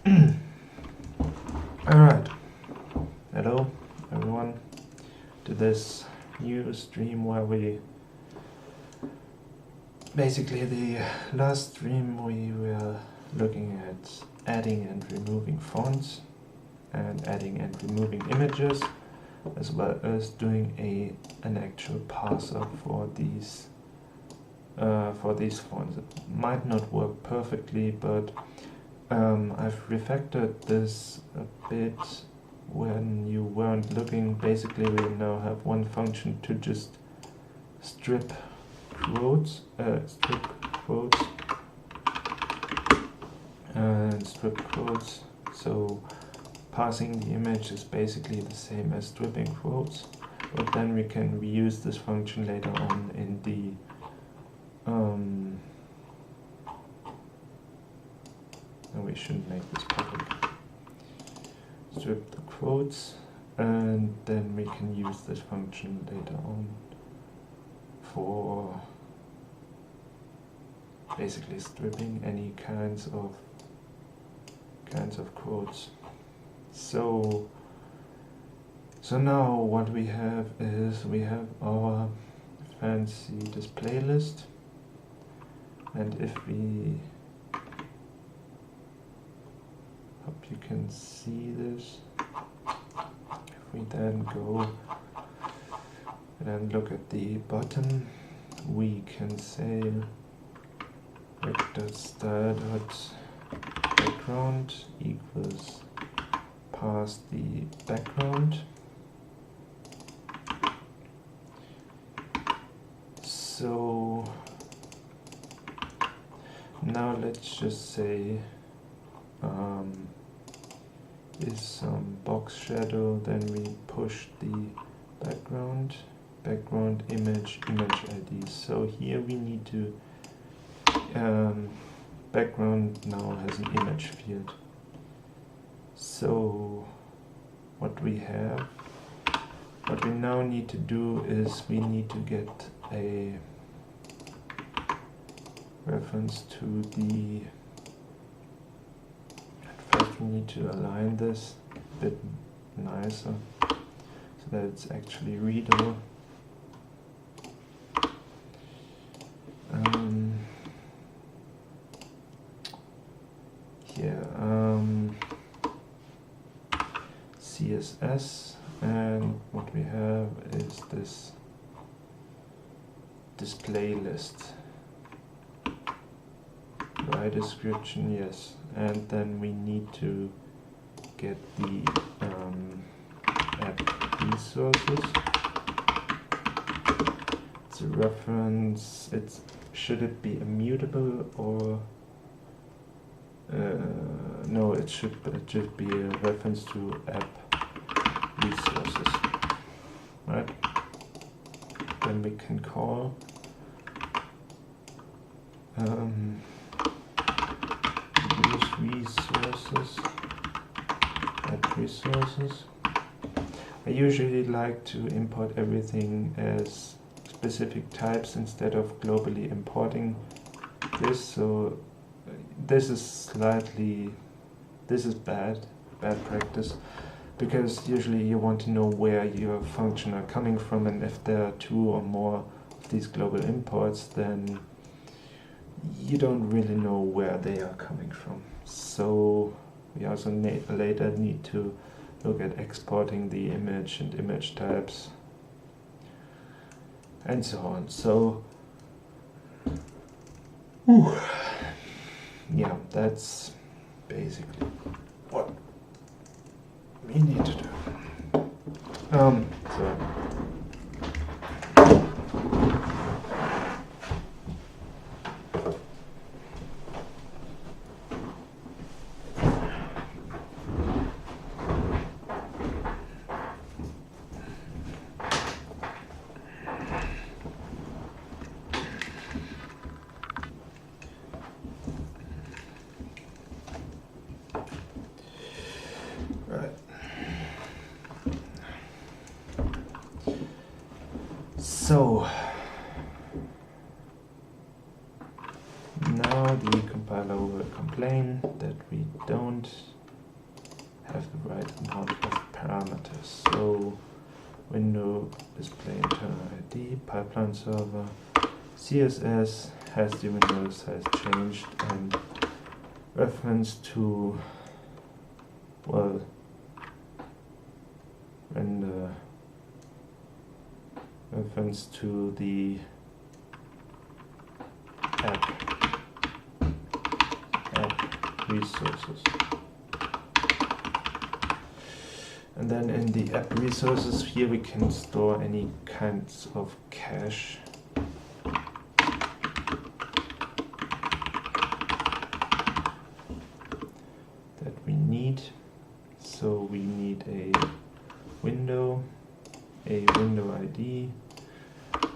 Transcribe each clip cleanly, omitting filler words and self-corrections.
Alright, hello everyone to this new stream where we basically the last stream we were looking at adding and removing fonts and adding and removing images, as well as doing an actual parser for these fonts. It might not work perfectly, but I've refactored this a bit when you weren't looking. Basically, we now have one function to just strip quotes, and strip quotes. So parsing the image is basically the same as stripping quotes, but then we can reuse this function later on in the no, we shouldn't make this public. Strip the quotes, and then we can use this function later on for basically stripping any kinds of quotes. So now what we have is we have our fancy display list, and if we hope you can see this, if we then go and look at the bottom, we can say vector style dot background equals parse the background. So now let's just say is some box shadow, then we push the background image ID. So here we need to background now has an image field. So what we now need to do is we need to get a reference to the, first we need to align this a bit nicer so that it's actually readable. CSS, and what we have is this display list. Right description, yes, and then we need to get the app resources. It's a reference. Should it be immutable or no? It should be a reference to app resources, right? Then we can call use resources, app resources. I usually like to import everything as specific types instead of globally importing this. So this is bad practice, because usually you want to know where your function are coming from, and if there are two or more of these global imports, then you don't really know where they are coming from. So we also later need to look at exporting the image and image types and so on. So yeah, that's basically what we need to do. So right. So now the compiler will complain that we don't So window display internal ID, pipeline server, CSS has the window size changed, and reference to, well, render reference to the app resources. And then in the app resources here we can store any kinds of cache. That we need. So we need a window ID.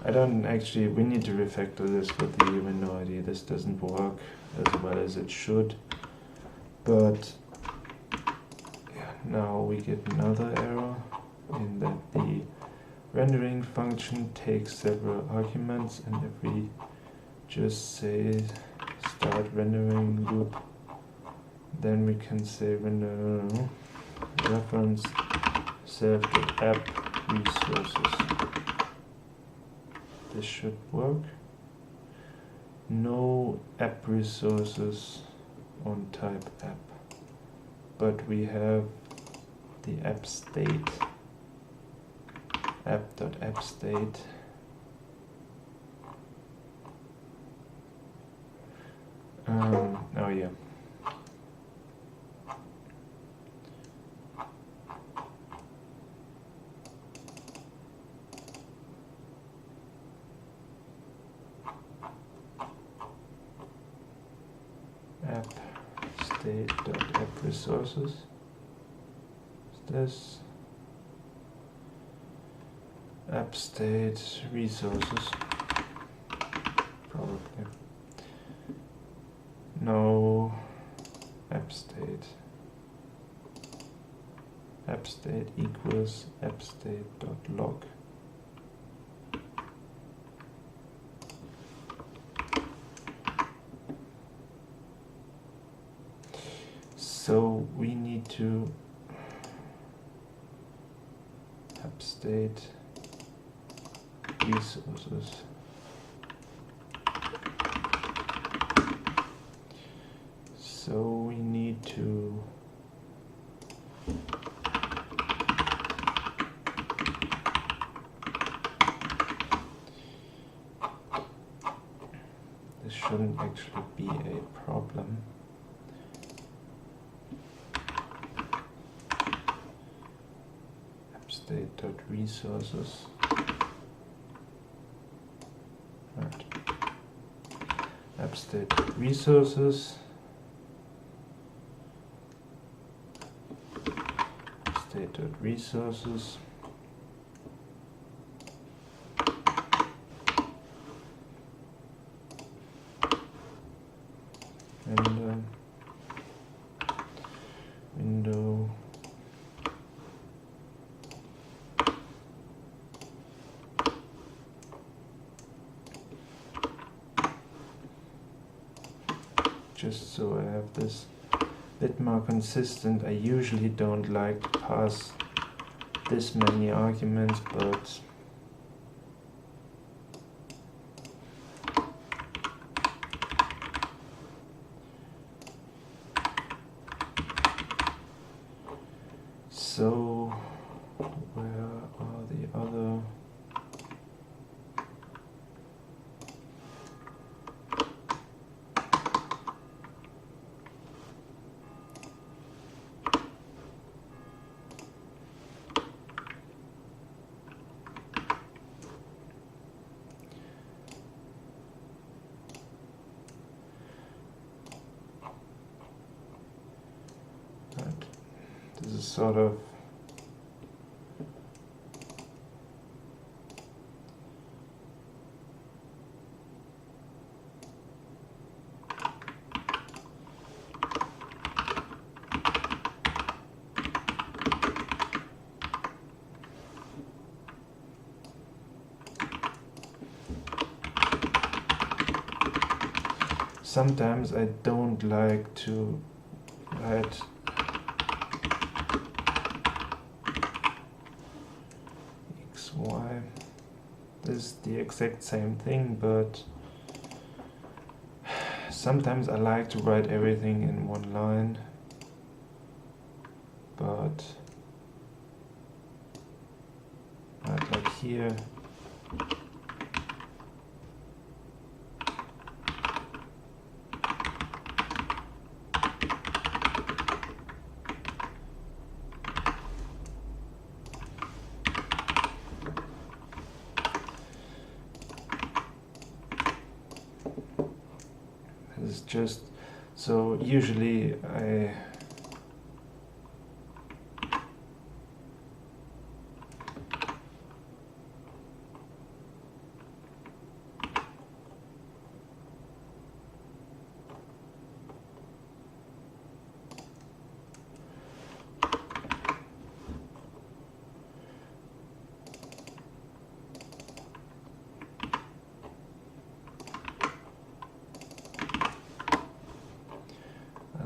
I don't actually, we need to refactor this with the window ID. This doesn't work as well as it should. But yeah, now we get another error in that the rendering function takes several arguments, and if we just say start rendering loop, then we can say render reference self.app resources. This should work. No app resources on type app, but we have the app state, app.appState. Oh yeah. State.app resources. Is this app state resources? Probably. No, app state. App state equals app state.log. So we need to app state resources. So we need to this shouldn't actually be a problem. State.resources. Right. App state.resources. State.resources. And window just so I have this a bit more consistent. I usually don't like to pass this many arguments, but so where are the other? This is sort of sometimes I don't like to write is the exact same thing, but sometimes I like to write everything in one line, but right, like here. It's just, so usually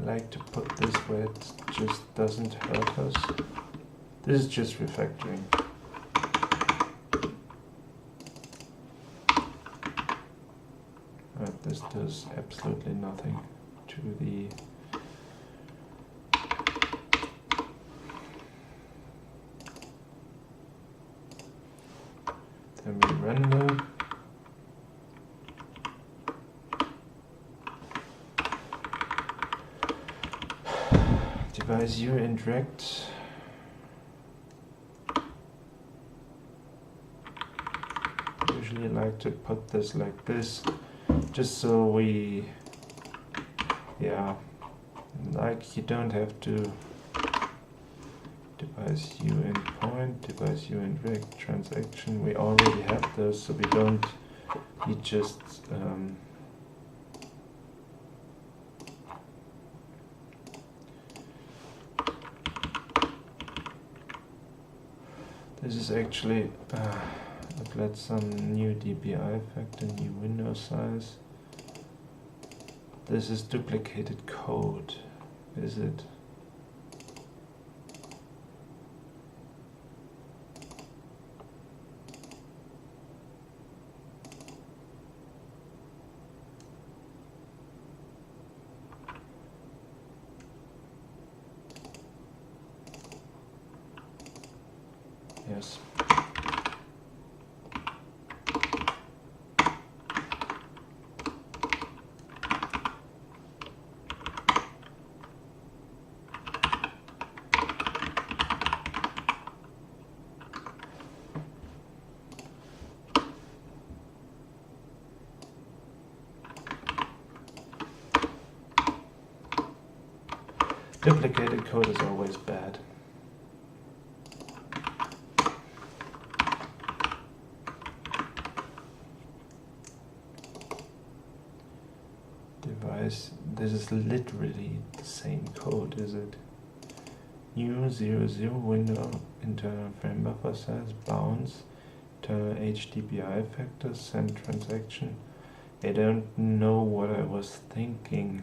like to put this where it just doesn't hurt us. This is just refactoring. Right, this does absolutely nothing to the then we render. Device GUI indirect. Usually like to put this like this, just so we, yeah, like you don't have to device GUI endpoint, device GUI indirect transaction. We already have those, so we don't need just this is actually, applied some new DPI factor, new window size. This is duplicated code, is it? Yes. Duplicated code is always bad. Device, this is literally the same code, is it? New 00 window, internal frame buffer size, bounds, internal HDPI factor, send transaction. I don't know what I was thinking.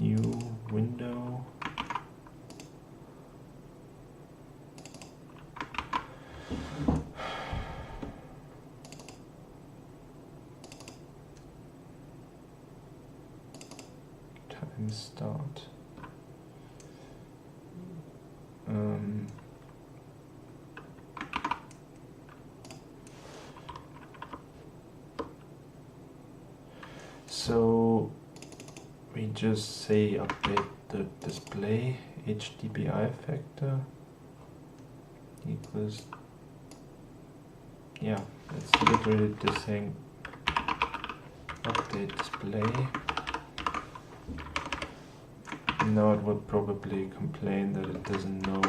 New window. Time start. So we just say update the display HDPI factor equals, yeah, it's literally just saying update display. Now it would probably complain that it doesn't know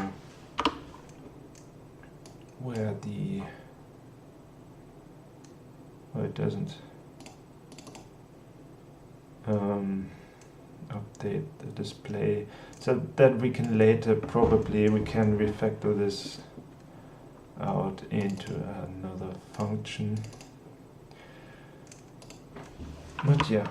where the, well, it doesn't update the display, so that we can later probably we can refactor this out into another function. But yeah,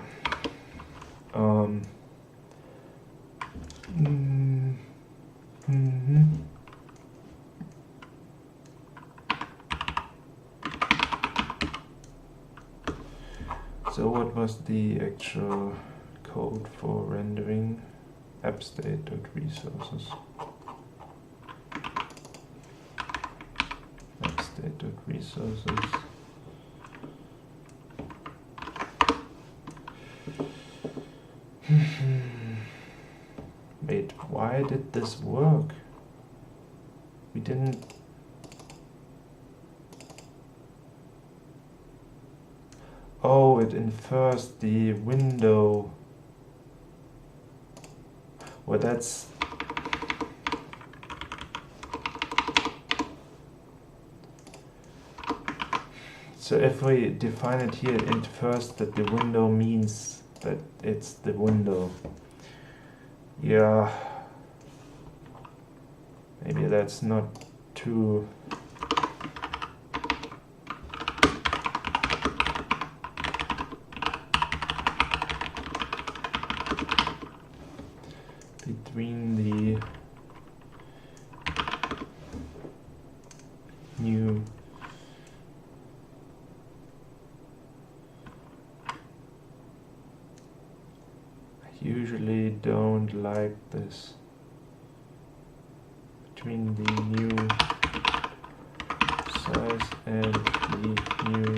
what was the actual code for rendering appstate.resources? Appstate.resources. Wait, why did this work? We didn't... Oh, it infers the window. Well, that's... So if we define it here, it infers that the window means that it's the window. Yeah. Maybe that's not too... between the new I usually don't like this. Between the new size and the new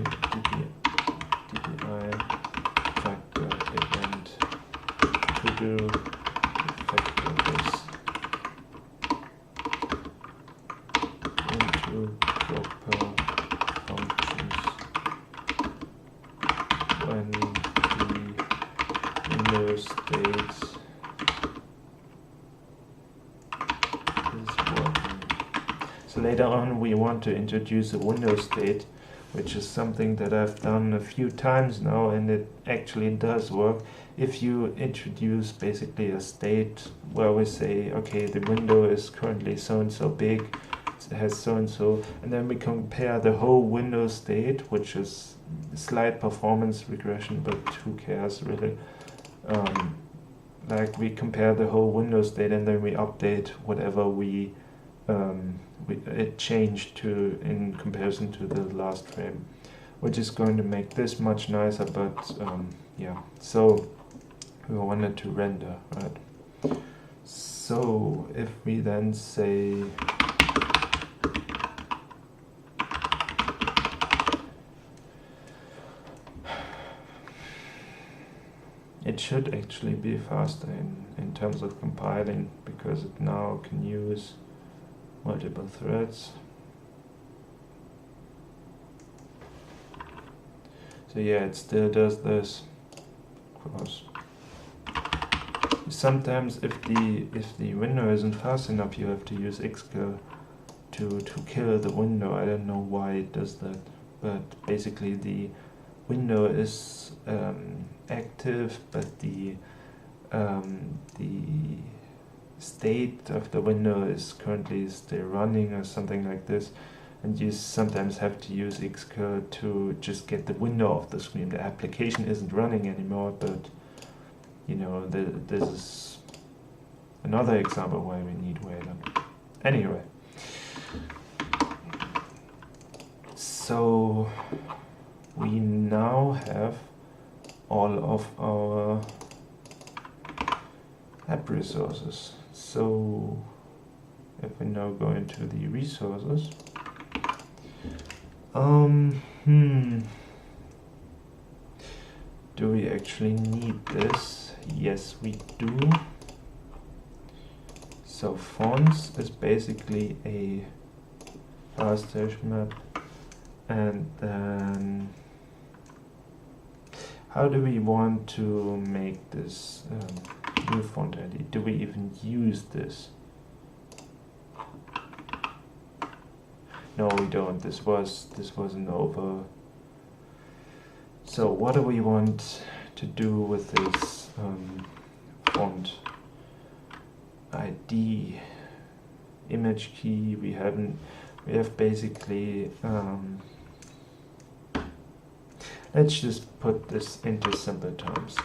DPI factor event to do factor this into proper functions when the window state is working. So later on we want to introduce a window state, which is something that I've done a few times now, and it actually does work. If you introduce basically a state where we say, okay, the window is currently so-and-so big, it has so-and-so, and then we compare the whole window state, which is slight performance regression, but who cares really. Like we compare the whole window state and then we update whatever it changed to in comparison to the last frame, which is going to make this much nicer. But yeah, so we wanted to render, right? So if we then say it should actually be faster in terms of compiling, because it now can use multiple threads. So yeah, it still does this, of course. Sometimes if the window isn't fast enough, you have to use xkill to kill the window. I don't know why it does that, but basically the window is active, but the state of the window is currently still running or something like this, and you sometimes have to use xkill to just get the window off the screen. The application isn't running anymore, but you know, this is another example why we need Wayland. Anyway, so we now have all of our app resources. So if we now go into the resources, do we actually need this? Yes, we do. So fonts is basically a fast hash map, and then how do we want to make this new font ID? Do we even use this? No, we don't. This wasn't over. So what do we want to do with this font ID image key? We have basically let's just put this into simple terms.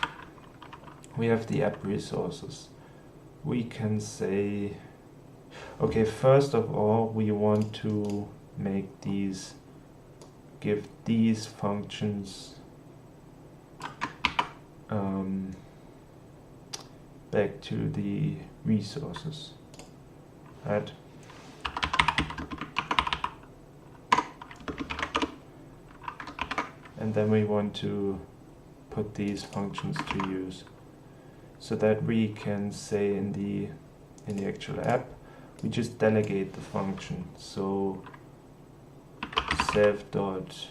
We have the app resources. We can say, okay, first of all, we want to make give these functions back to the resources, right? And then we want to put these functions to use, so that we can say in the actual app, we just delegate the function. So self dot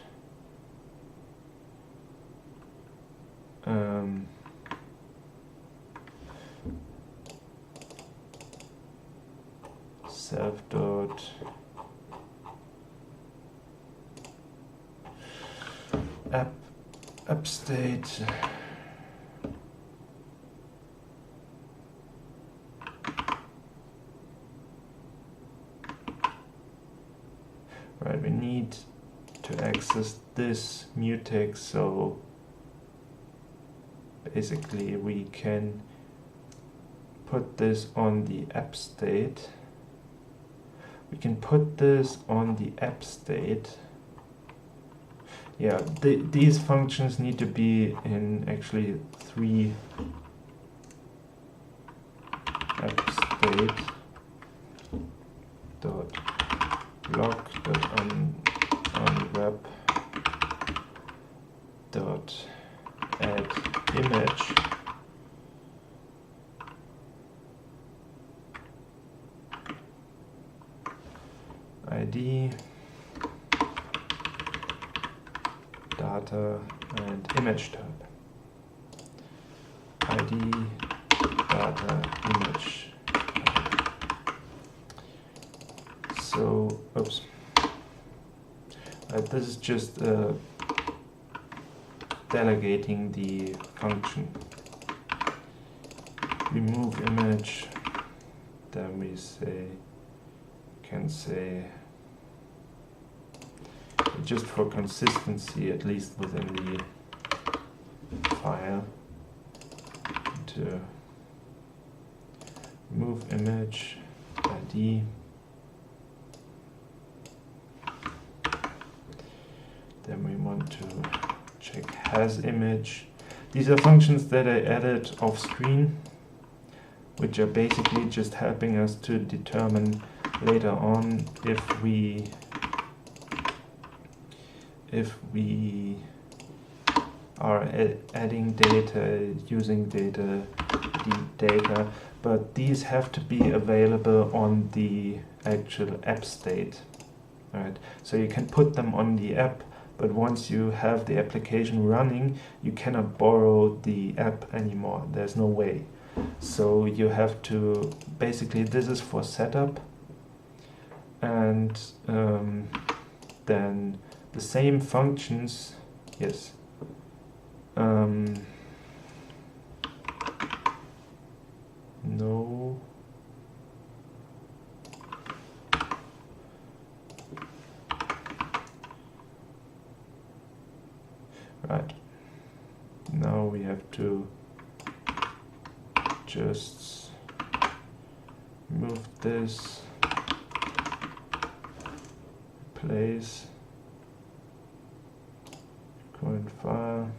app state right. We need to access this mutex, so basically we can put this on the app state. We can put this on the app state. Yeah, these functions need to be in actually 3 app state dot log dot unwrap dot add image ID data and image type. ID data image type. So, oops. This is just delegating the function. Remove image. Then we can say, just for consistency, at least within the file, to remove image ID. Then we want to check has image. These are functions that I added off screen, which are basically just helping us to determine later on if we are adding data, using data, but these have to be available on the actual app state, right? So you can put them on the app, but once you have the application running, you cannot borrow the app anymore. There's no way. So you have to, basically this is for setup, and then the same functions, yes. No. Right. Now we have to just move this, place, current file.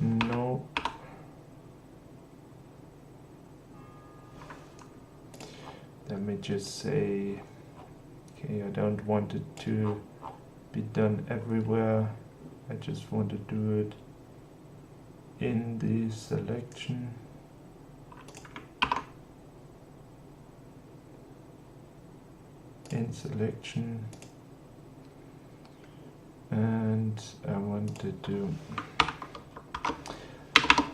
No. Let me just say, okay, I don't want it to be done everywhere. I just want to do it in the selection. In selection. And I want to do,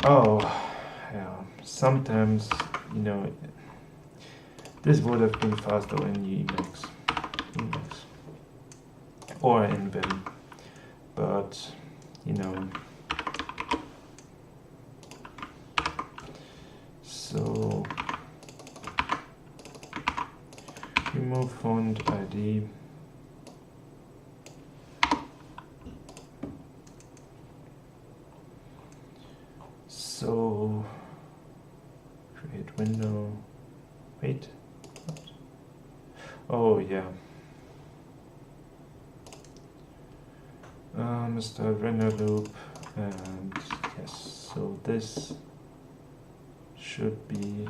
oh, yeah, sometimes, you know, this would have been faster in Emacs or in Vim, but, you know, so remove font ID. So create window, wait, yeah. Start render loop, and yes, so this should be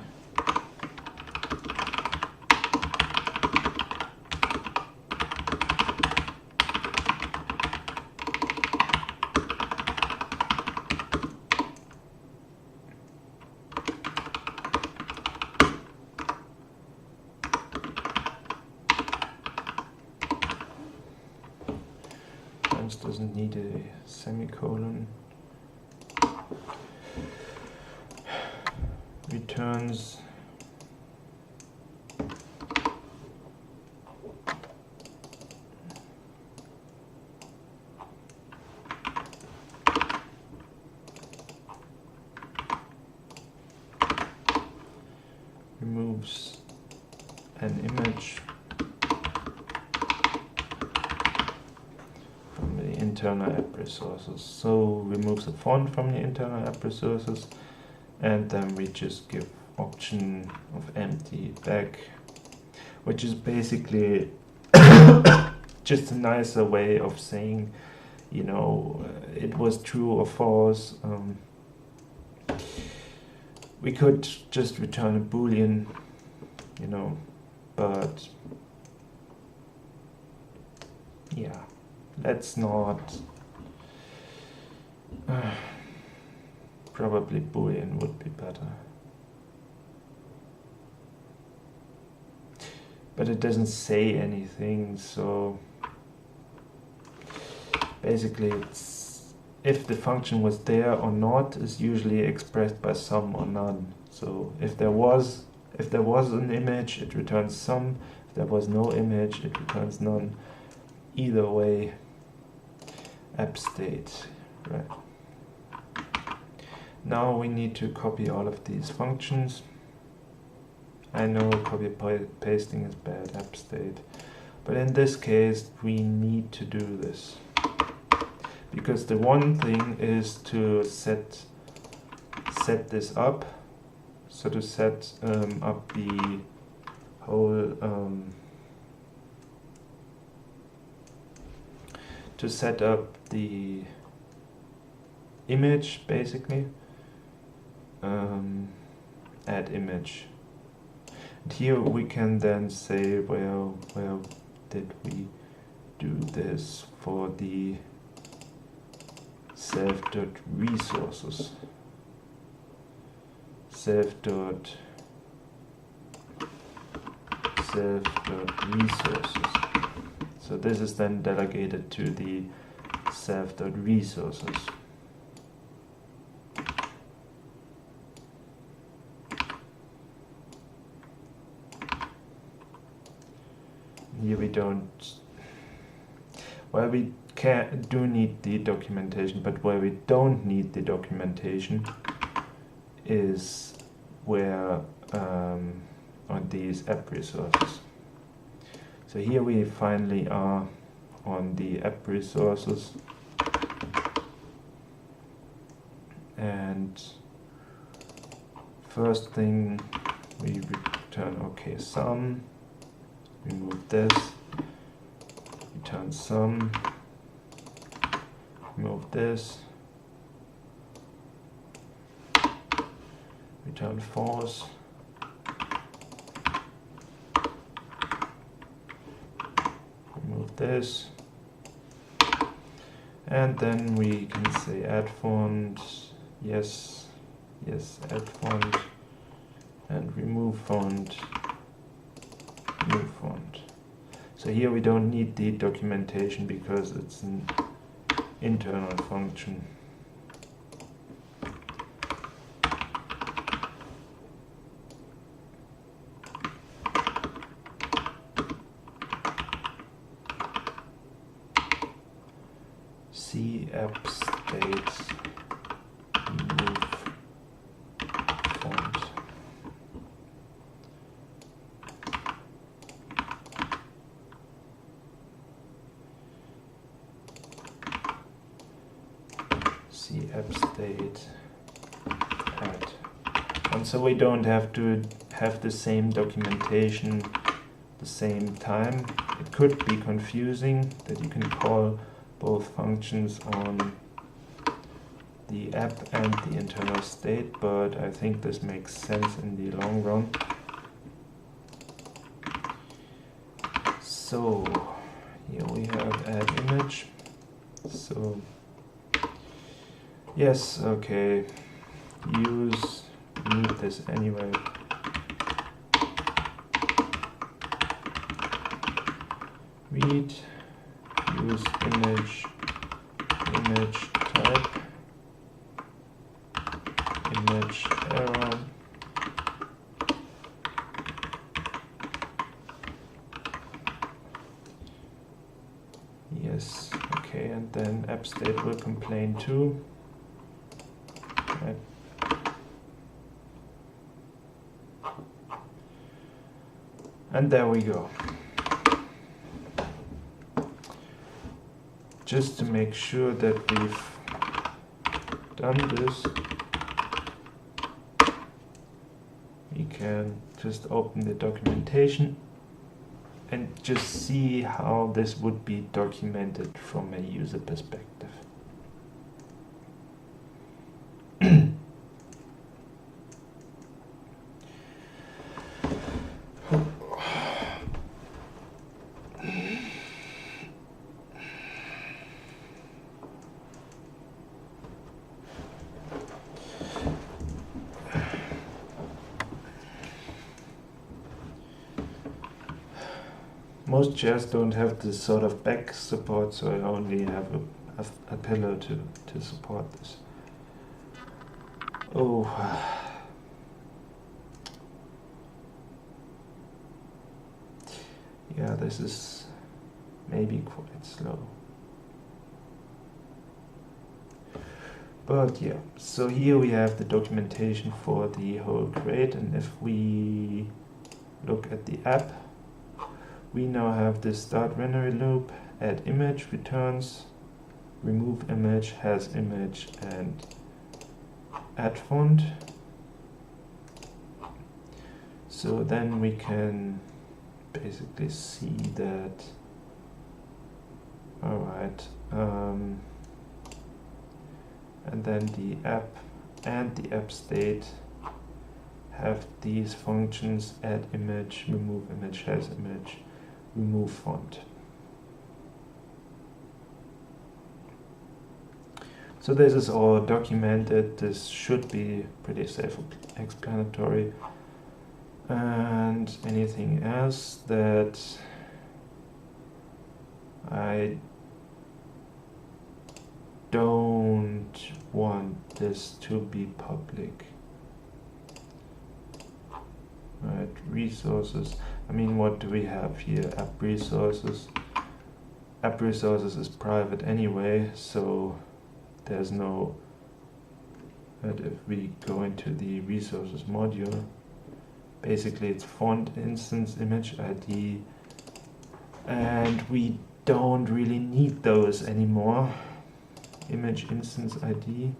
doesn't need a semicolon. Returns removes an image from the internal app resources. So removes a font from the internal app resources, and then we just give option of empty back, which is basically just a nicer way of saying, you know, it was true or false. We could just return a boolean, you know, but yeah, let's not. Probably boolean would be better. But it doesn't say anything, so basically it's if the function was there or not is usually expressed by some or none. So if there was an image, it returns some. If there was no image, it returns none. Either way, app state, right? Now we need to copy all of these functions. I know copy pasting is bad, app state, but in this case we need to do this because the one thing is to set this up, so to set up the whole to set up the image basically. Add image. And here we can then say, well, where did we do this for the self.resources? Self.resources. So this is then delegated to the self.resources. Here we don't, well, we do need the documentation, but where we don't need the documentation is where on these app resources. So here we finally are on the app resources, and first thing we return okay sum. Remove this, return sum, remove this, return false, remove this, and then we can say add font, yes, yes, add font, and remove font. New font. So here we don't need the documentation because it's an internal function. C app state remove font. App state add. And so we don't have to have the same documentation, the same time. It could be confusing that you can call both functions on the app and the internal state, but I think this makes sense in the long run. So here we have add image. So yes, okay, need this anyway. Read, use image type, image error. Yes, okay, and then app state will complain too. Right. And there we go. Just to make sure that we've done this, we can just open the documentation and just see how this would be documented from a user perspective. Most chairs don't have this sort of back support, so I only have a pillow to support this. Oh. Yeah, this is maybe quite slow. But yeah, so here we have the documentation for the whole crate, and if we look at the app, we now have this start renderer loop, add image, returns, remove image, has image, and add font. So then we can basically see that, alright, and then the app and the app state have these functions: add image, remove image, has image, remove font. So this is all documented. This should be pretty self-explanatory. And anything else that I don't want this to be public. Right, resources. I mean, what do we have here? App resources. App resources is private anyway, so there's no. But if we go into the resources module, basically it's font, instance, image ID, and we don't really need those anymore. Image, instance ID.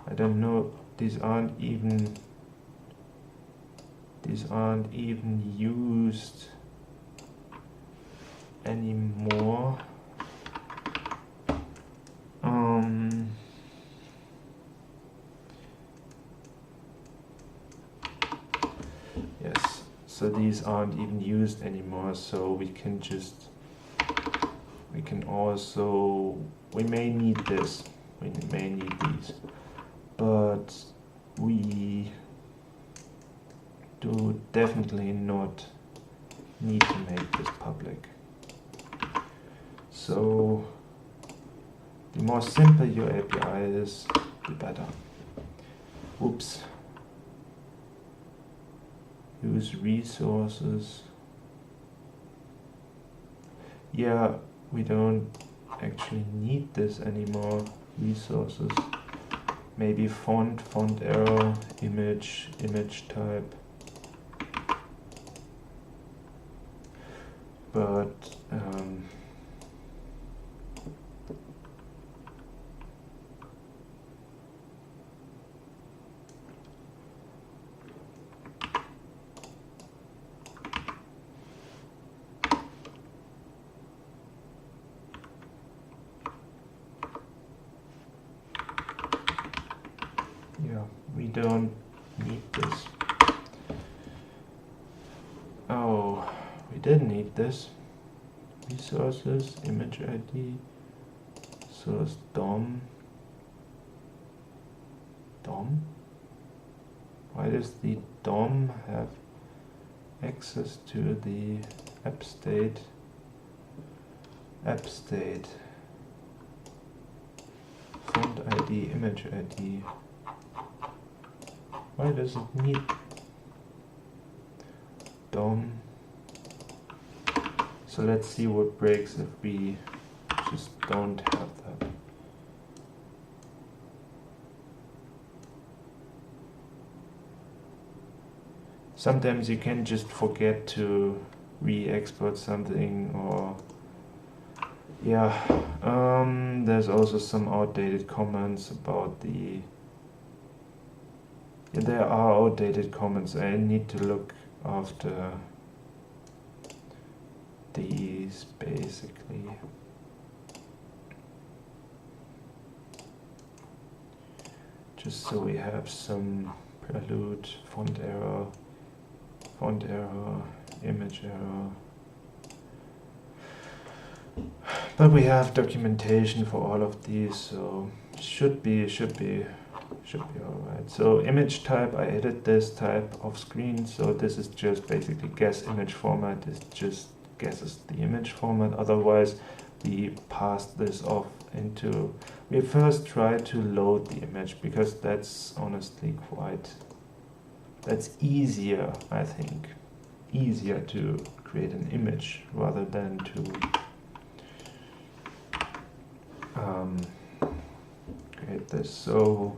I don't know. These aren't even used anymore. Yes, so these aren't even used anymore, so we can also, we may need this, we may need these, but we do definitely not need to make this public. So the more simple your API is, the better. Oops. Use resources. Yeah, we don't actually need this anymore. Resources. Maybe font error, image type. But don't need this. Oh, we did need this. Resources, image ID, source DOM. DOM? Why does the DOM have access to the app state? App state. Font ID, image ID. Why does it need DOM? So let's see what breaks if we just don't have that. Sometimes you can just forget to re-export something, or yeah, there's also some outdated comments about the, yeah, there are outdated comments. I need to look after these basically. Just so we have some prelude, font error, image error. But we have documentation for all of these, so should be alright. So image type, I edit this type off screen, so this is just basically guess image format. It just guesses the image format. Otherwise, we pass this off into. We first try to load the image, because that's honestly that's easier, I think. Easier to create an image rather than to create this. So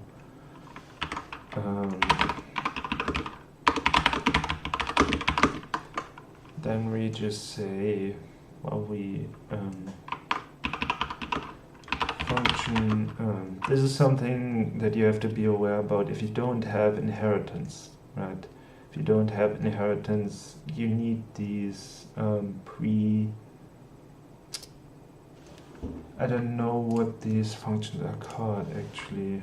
then we just say, well, we function. This is something that you have to be aware about if you don't have inheritance, right? If you don't have inheritance, you need these I don't know what these functions are called actually.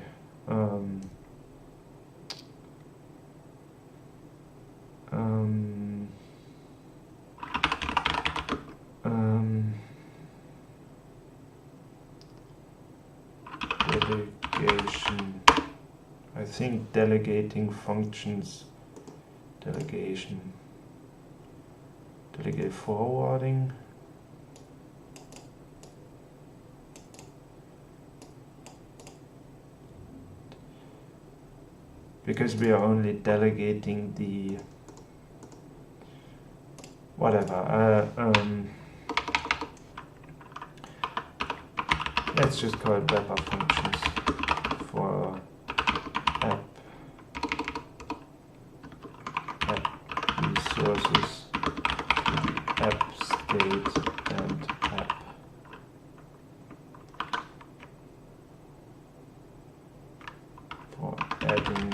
Delegation. I think delegating functions. Delegate forwarding. Because we are only delegating the whatever. Let's just call it wrapper functions for app resources, app state, and app. For adding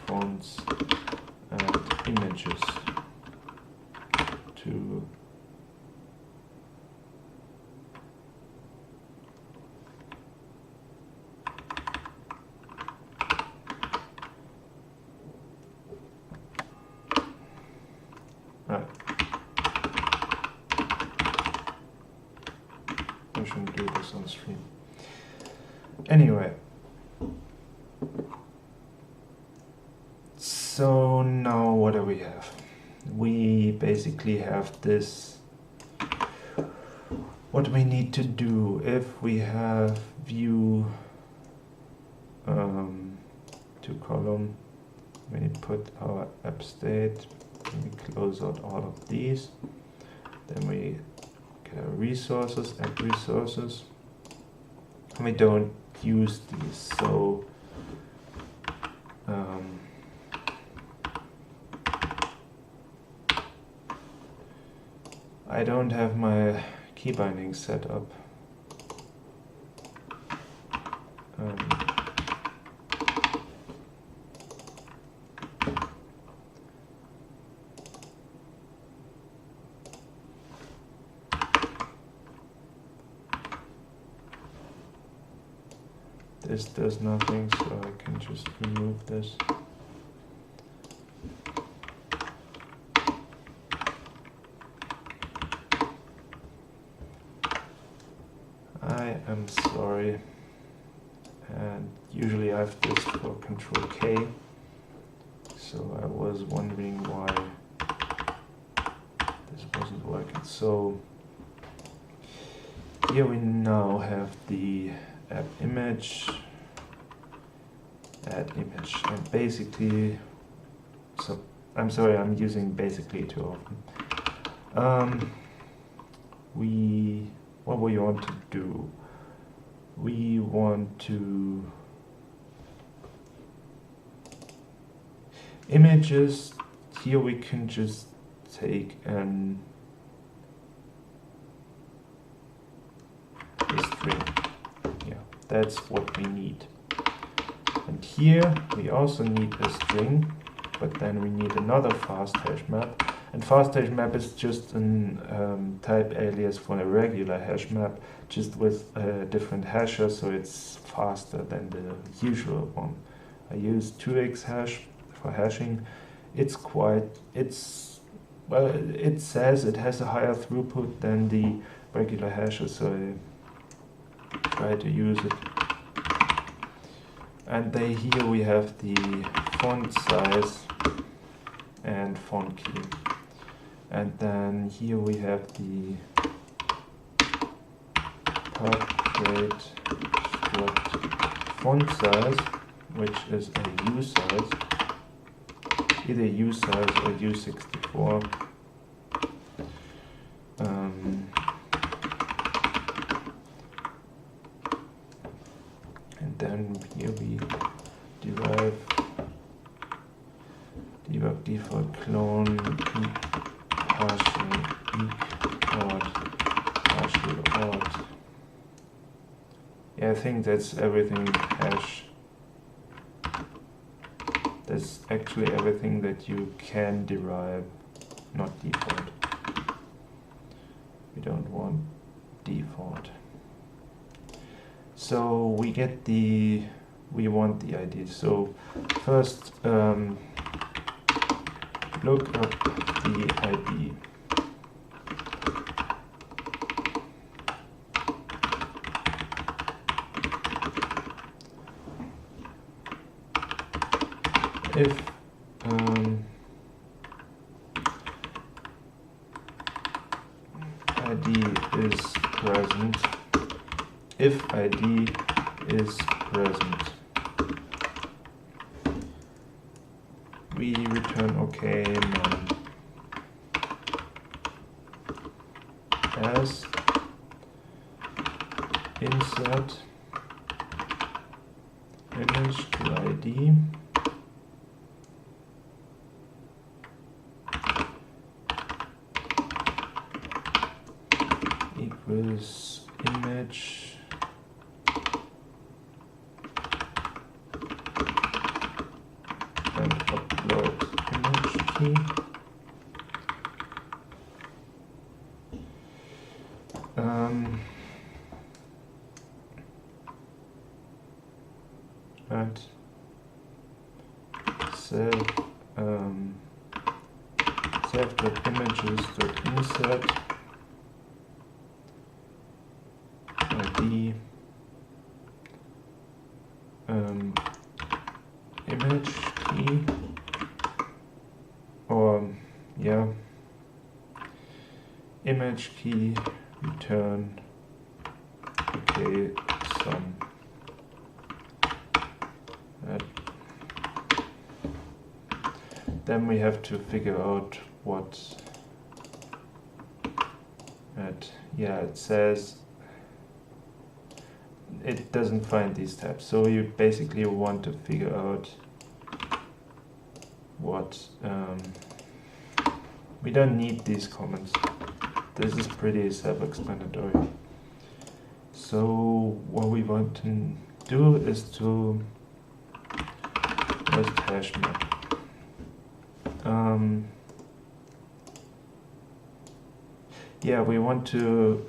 fonts and images to I shouldn't do this on stream. Anyway, so now what do we have? We basically have this. What we need to do if we have view to column, we put our app state, we close out all of these, then we get our resources, app resources, and we don't use these, so I don't have my key binding set up. This does nothing, so I can just remove this. I am sorry. And usually I have this for Control K. So I was wondering why this wasn't working. So here we now have the app image, add image, and basically, so I'm sorry, I'm using basically too often. What we want to do, we want to images. Here we can just take a string. Yeah, that's what we need. And here we also need a string, but then we need another fast hash map. And fast hash map is just a type alias for a regular hash map, just with a different hasher, so it's faster than the usual one. I use 2x hash for hashing. It says it has a higher throughput than the regular hasher, so I try to use it. And here we have the font size and font key. And then here we have the portrait font size, which is a U size, either U size or U64. And then here we derive debug default clone partial partial odd. Yeah, I think that's everything hash. That's actually everything that you can derive, not default. We don't want default. So we want the ID. So first look up the ID. If ID is present, if ID is present, we return OK, none. As insert image to ID equals image and upload image key. And self.images.insert ID image key, or yeah, image key return okay some. Then we have to figure out what it says it doesn't find these tabs, so you basically want to figure out what we don't need these comments. This is pretty self-explanatory. So what we want to do is to first hash map. Yeah, we want to,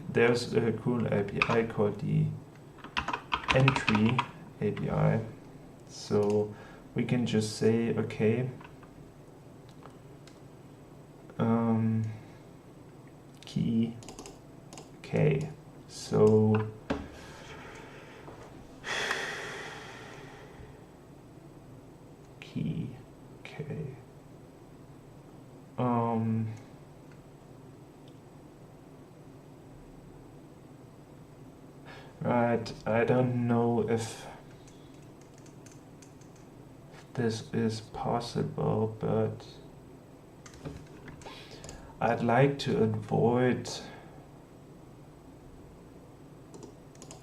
there's a cool API called the entry API. So we can just say, okay, key K. So key, okay. Right, I don't know if this is possible, but I'd like to avoid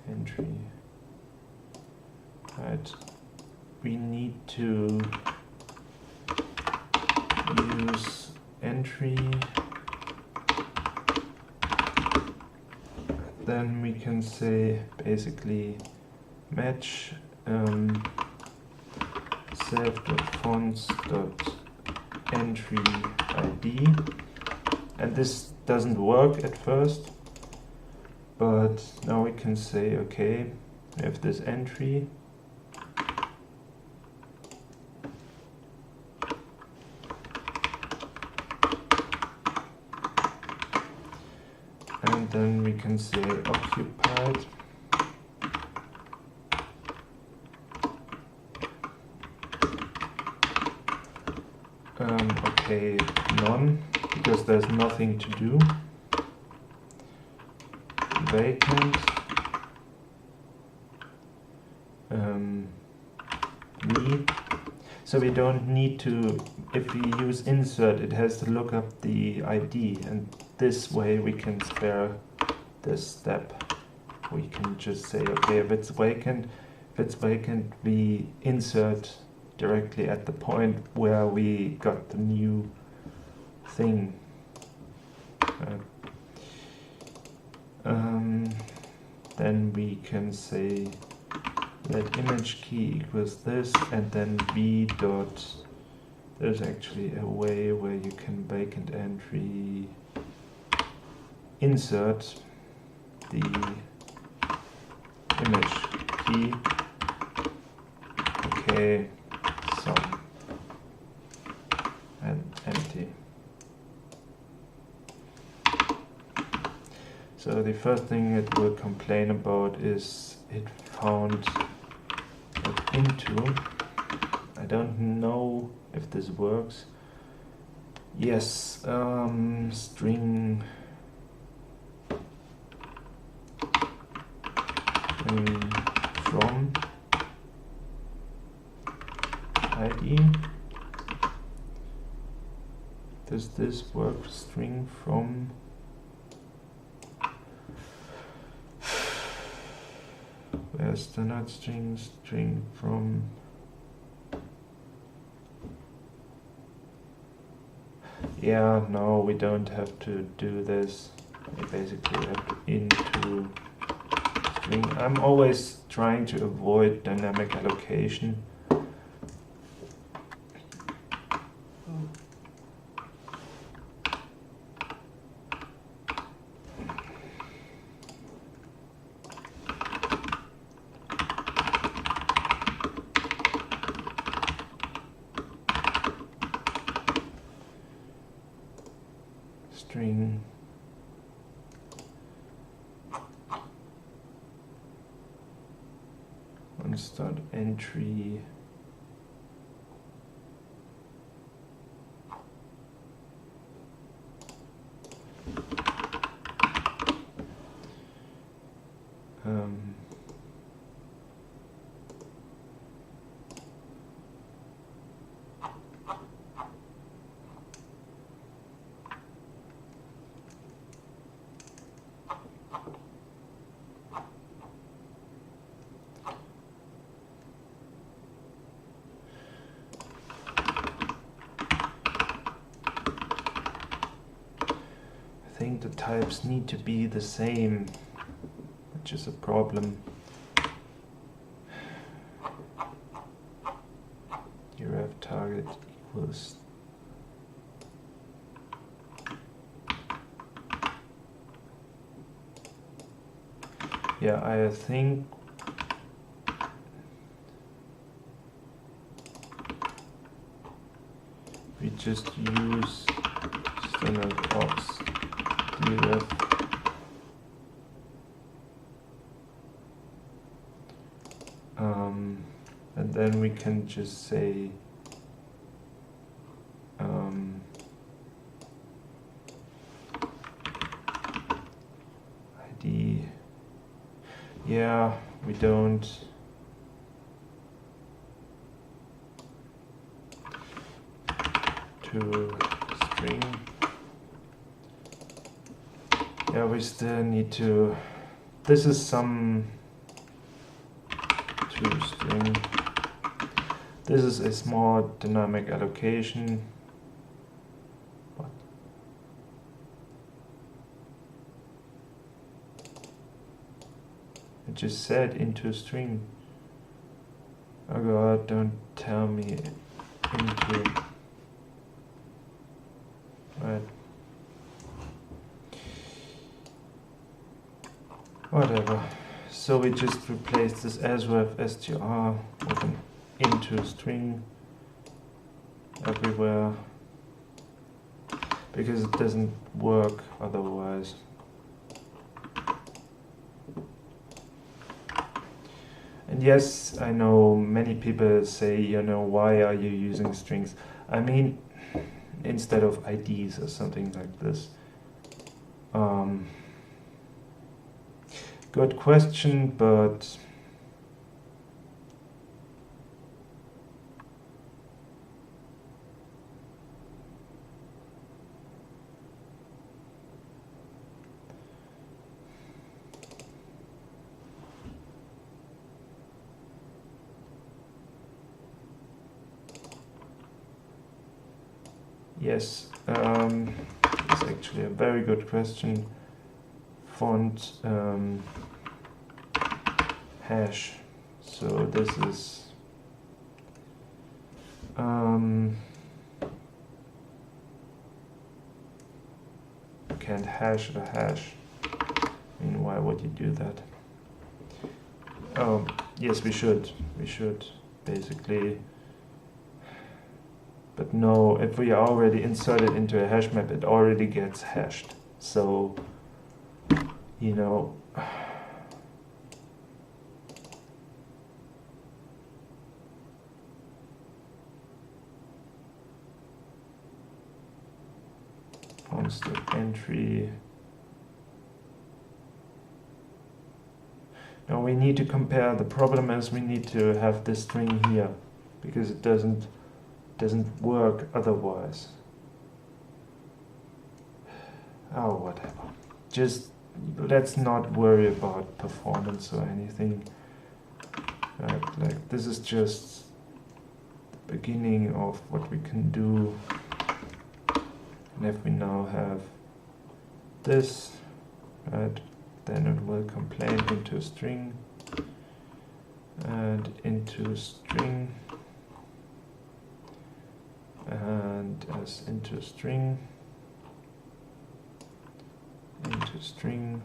entry. Right, we need to use entry. Then we can say basically match self.fonts.entry ID, and this doesn't work at first, but now we can say okay, we have this entry, and then we can say occupied. Okay, none, because there's nothing to do. Vacant. Me. So we don't need to, if we use insert, it has to look up the ID, and this way we can spare this step. We can just say, okay, if it's vacant, we insert directly at the point where we got the new thing. Then we can say let image key equals this, and then v dot. There's actually a way where you can vacant entry insert the image key. Okay, sum and empty. So the first thing it will complain about is it found it into. I don't know if this works. Yes, string from ID. Does this work? String from. Where's the not string? String from. Yeah, no, we don't have to do this. We basically have to into string. I'm always trying to avoid dynamic allocation. String on start entry I think the types need to be the same, which is a problem. Here I have target equals yeah, I think we just use standard ops. and then we can just say ID. Yeah, we don't. To string. Yeah, we still need to. This is some to string. This is a small dynamic allocation. What? It just said into string. Oh god, don't tell me into. Right. Whatever. So we just replace this asref str with an into string everywhere, because it doesn't work otherwise. And yes, I know many people say, you know, why are you using strings? I mean, instead of IDs or something like this. Good question, but yes, it's actually a very good question. Font hash. So this is you can't hash a hash. I mean, why would you do that? Oh, yes, we should basically. But no, if we already insert it into a hash map, it already gets hashed. So, you know, constant entry. Now we need to compare. The problem is we need to have this string here, because it doesn't work otherwise. Oh, whatever. Just let's not worry about performance or anything. Right, like this is just the beginning of what we can do. And if we now have this, right, then it will complain into a string and into string and as into string, into string,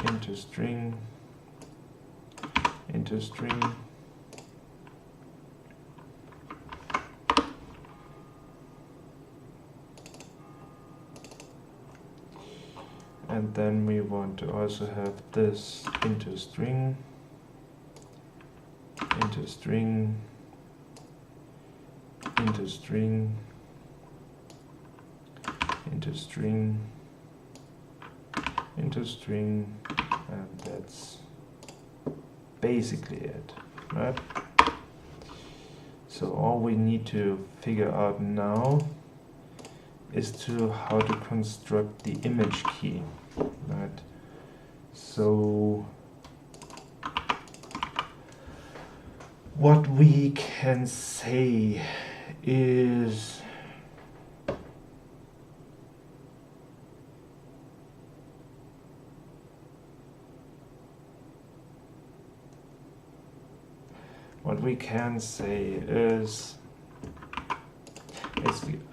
into string, into string, and then we want to also have this into string, into string, into string, into string, into string, and that's basically it, right? So all we need to figure out now is to how to construct the image key, right? So what we can say is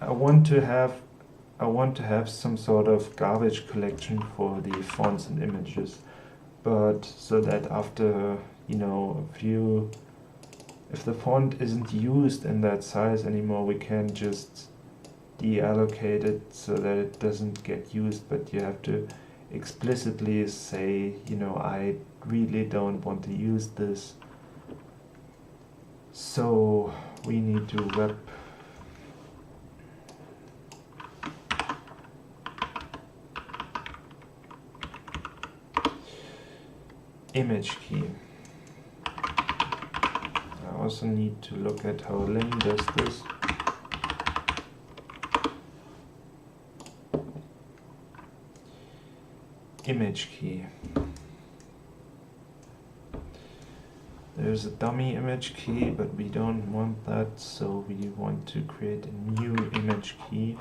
I want to have some sort of garbage collection for the fonts and images, but so that after, you know, if the font isn't used in that size anymore, we can just deallocate it so that it doesn't get used, but you have to explicitly say, you know, I really don't want to use this So we need to wrap image key. I also need to look at how lim does this. Image key. There's a dummy image key, but we don't want that, so we want to create a new image key.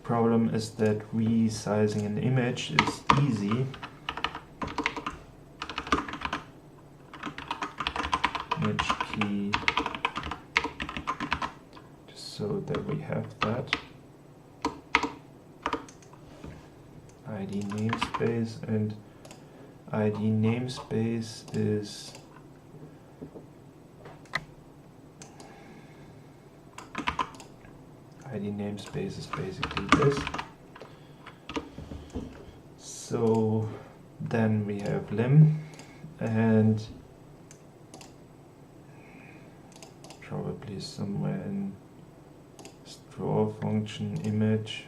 Problem is that resizing an image is easy. Image key, just so that we have that. ID namespace, and ID namespace is basically this. So then we have lim, and probably somewhere in draw function image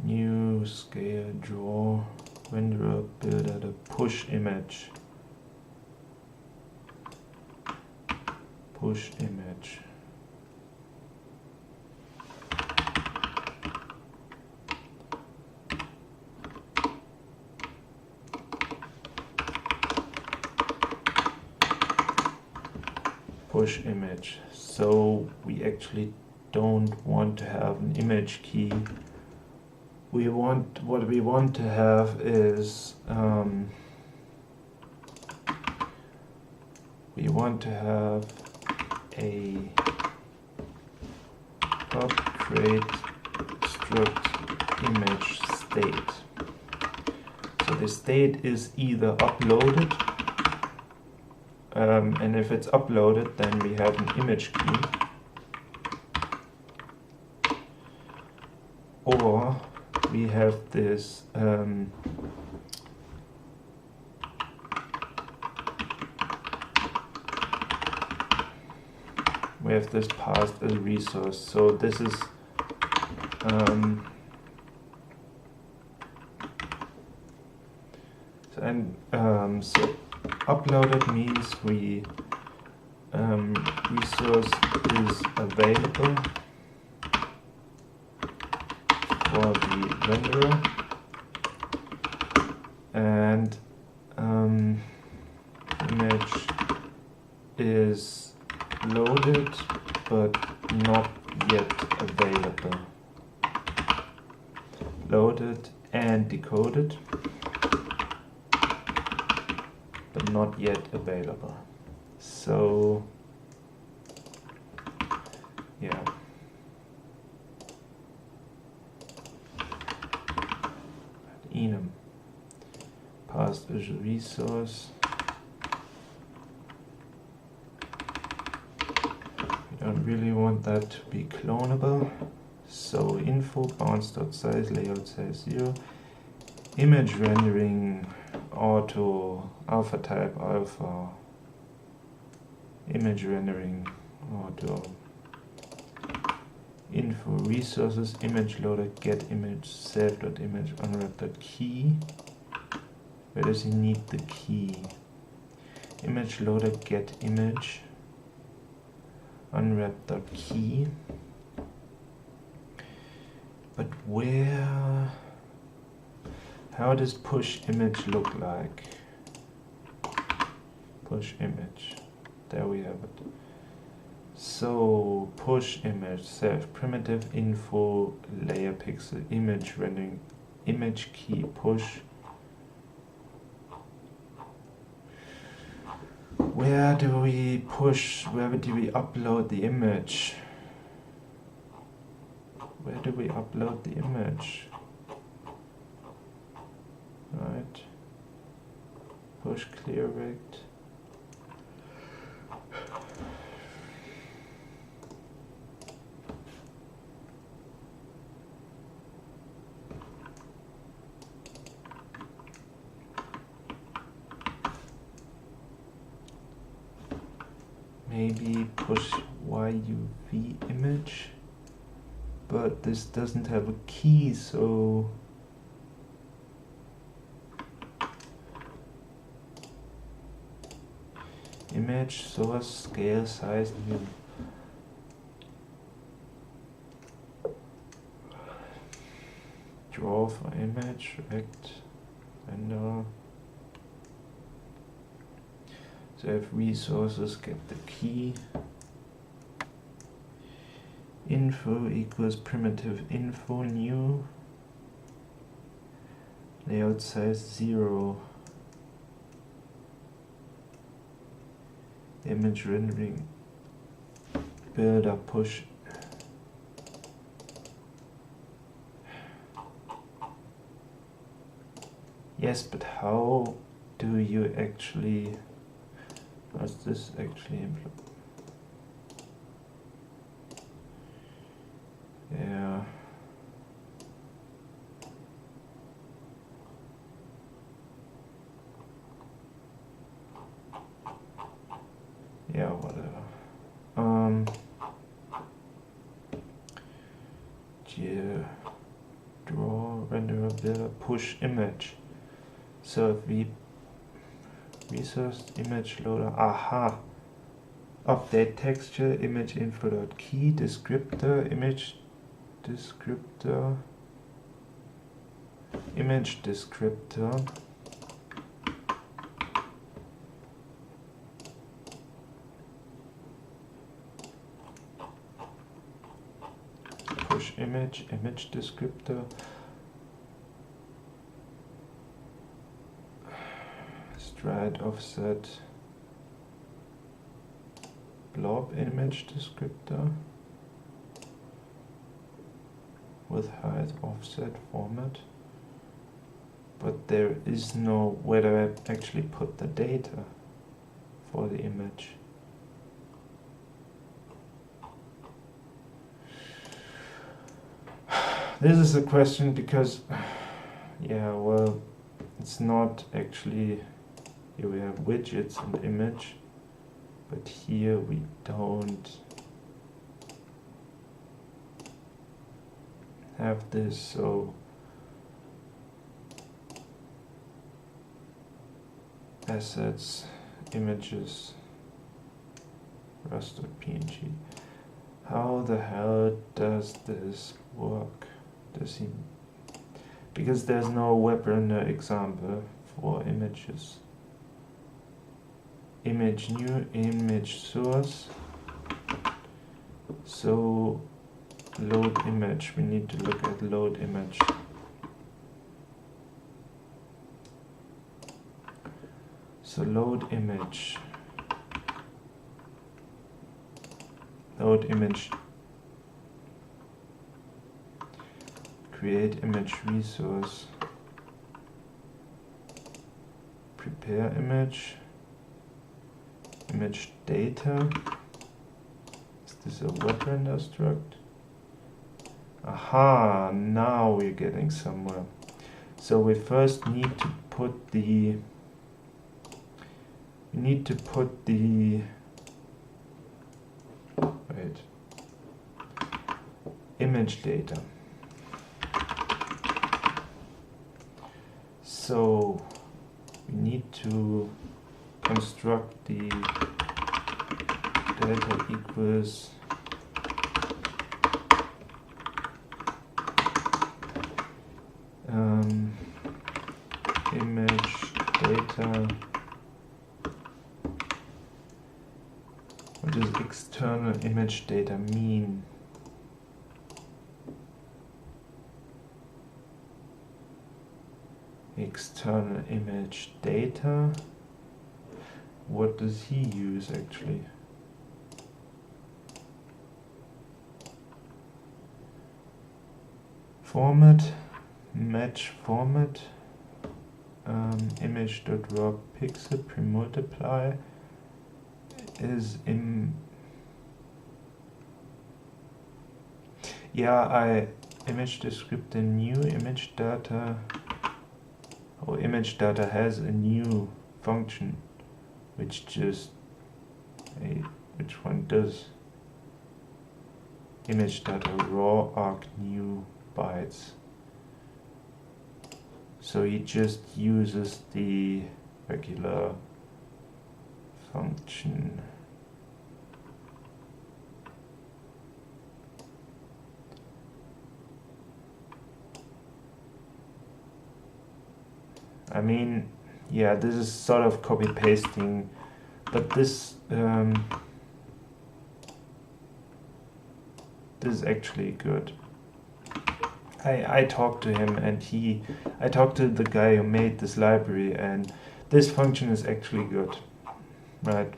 new scale draw renderer builder the push image So we actually don't want to have an image key. What we want to have is we want to have a pub create struct image state. So the state is either uploaded, and if it's uploaded, then we have an image key, or we have this passed as a resource. So this is so uploaded means we resource is available for the renderer, and image is loaded but not yet available. Loaded and decoded, but not yet available. So yeah. Enum passed as a resource. We don't really want that to be clonable. So info bounds.size layout size 0. Image rendering auto alpha type alpha. Image rendering auto. Info resources image loader get image self.image unwrap.key. Where does he need the key? Image loader get image unwrap.key. But where? How does push image look like? Push image. There we have it. So push image self primitive info layer pixel image rendering image key push. Where do we push? Where do we upload the image? Where do we upload the image? Right. Push clear rect. maybe push YUV image, but this doesn't have a key, so image source scale size new. Draw for image, rect, render. So if resources get the key, info equals primitive info new, layout size 0, image rendering builder push. Yes, but how do you actually, does this actually implement? Yeah. Yeah, whatever. Draw, render, builder, push image. So if we resource image loader, aha, update texture, image info.key, descriptor, image descriptor, image descriptor, push image, image descriptor, stride offset, blob image descriptor with height offset format, but there is no where do I actually put the data for the image. This is a question because, yeah, well, it's not actually, here we have widgets and image, but here we don't have this, so assets, images, rust.png. How the hell does this work? Does he, because there's no web render example for images. Image new, image source. So load image, we need to look at load image. So load image. Load image. Create image resource. Prepare image. Image data. Is this a web render struct? Aha, now we're getting somewhere. So we first need to put the image data. So we need to construct the data equals image data. What does external image data mean? External image data. What does he use actually? Format, match format, image.raw pixel premultiply is in, yeah, image descriptor new image data. Oh, image data has a new function which just which one does image data raw arc new bytes. So he just uses the regular function. I mean, yeah, this is sort of copy pasting, but this is actually good. I talked to him, and I talked to the guy who made this library, and this function is actually good, right?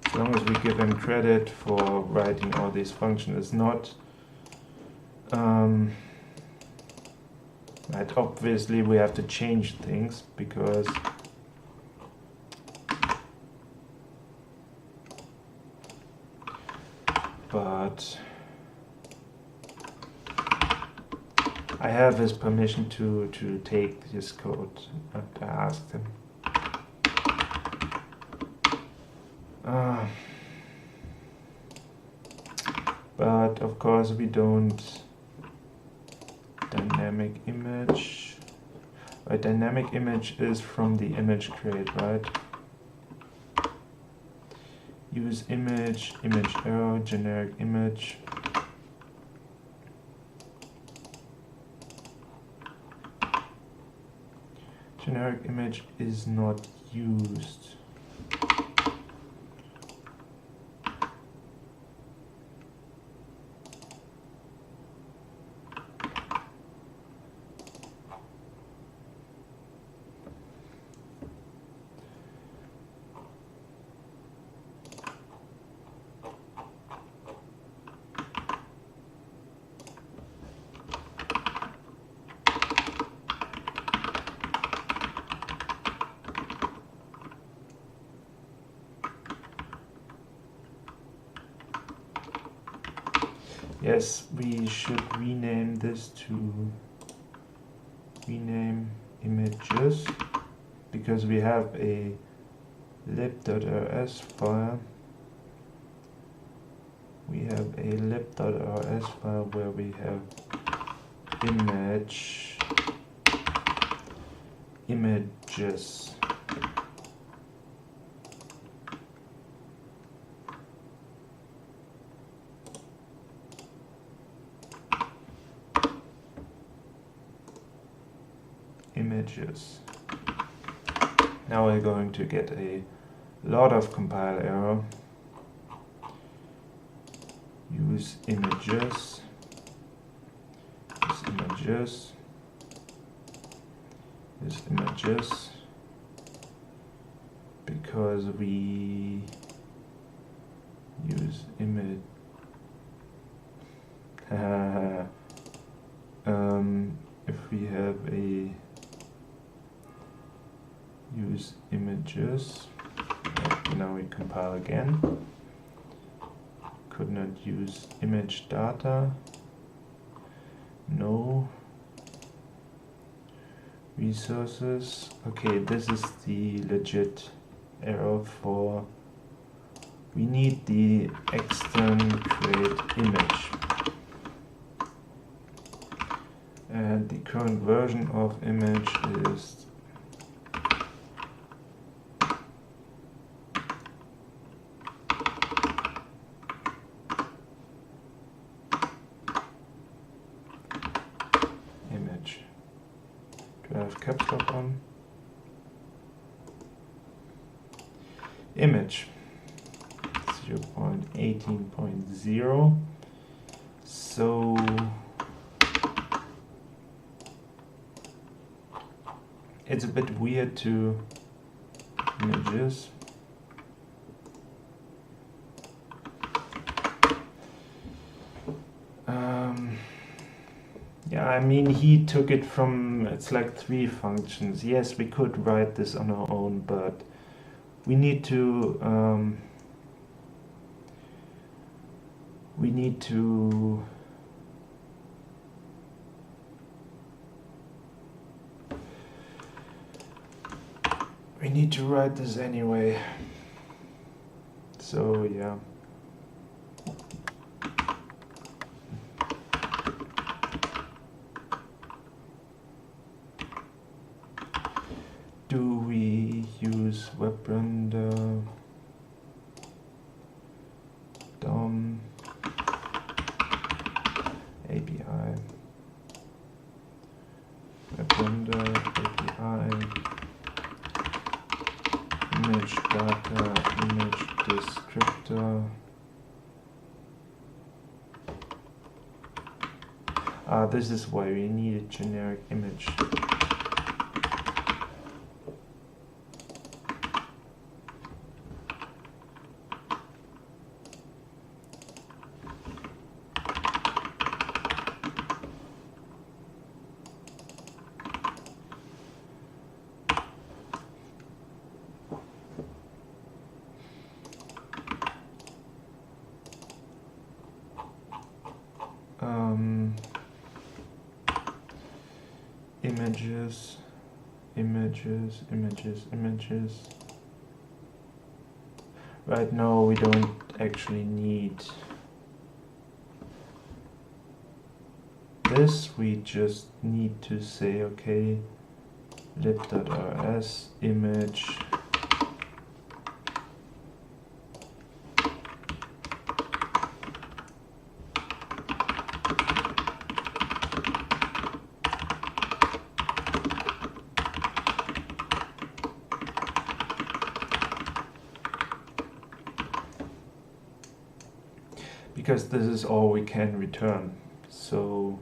As long as we give him credit for writing all these functions, it's not. Right, obviously we have to change things because but I have his permission to take his code, and I asked him. But of course we don't dynamic image. A dynamic image is from the image crate, right? Use image, image arrow, generic image. Generic image is not used. Yes, we should rename this to rename images, because we have a lib.rs file. We have a lib.rs file where we have images. Images. Now we're going to get a lot of compile error. Use images. Use images. Use images. Because we use image. If we have a use images, now we compile again. Could not use image data. No resources. Okay, this is the legit error for. We need the extern create image. And the current version of image is image. Do I have caps lock on? Image 0.18.0. So it's a bit weird to images. Yeah, I mean, he took it from, it's like 3 functions. Yes, we could write this on our own, but we need to we need to write this anyway. So yeah. Do we use WebRender, DOM, API, WebRender, API, image data, image descriptor. This is why we need a generic image. Images, images, images, images. Right now we don't actually need this, we just need to say, okay, lib.rs image because this is all we can return. So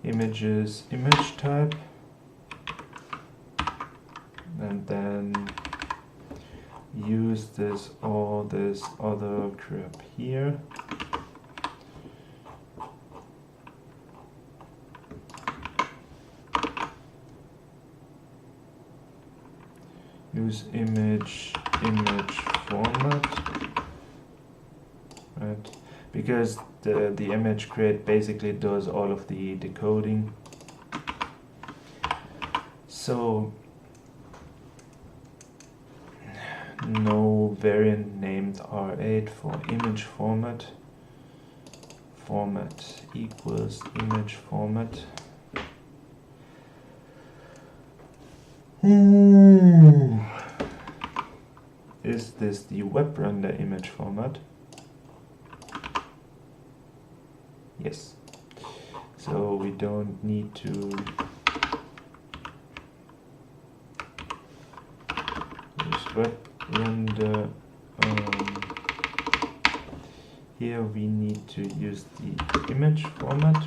images, image type, and then use this all this other crap here. Use image format, right? Because the image create basically does all of the decoding. So no variant named R8 for image format. Format equals image format. Is this the WebRender image format? Yes. So we don't need to use WebRender. Here we need to use the image format,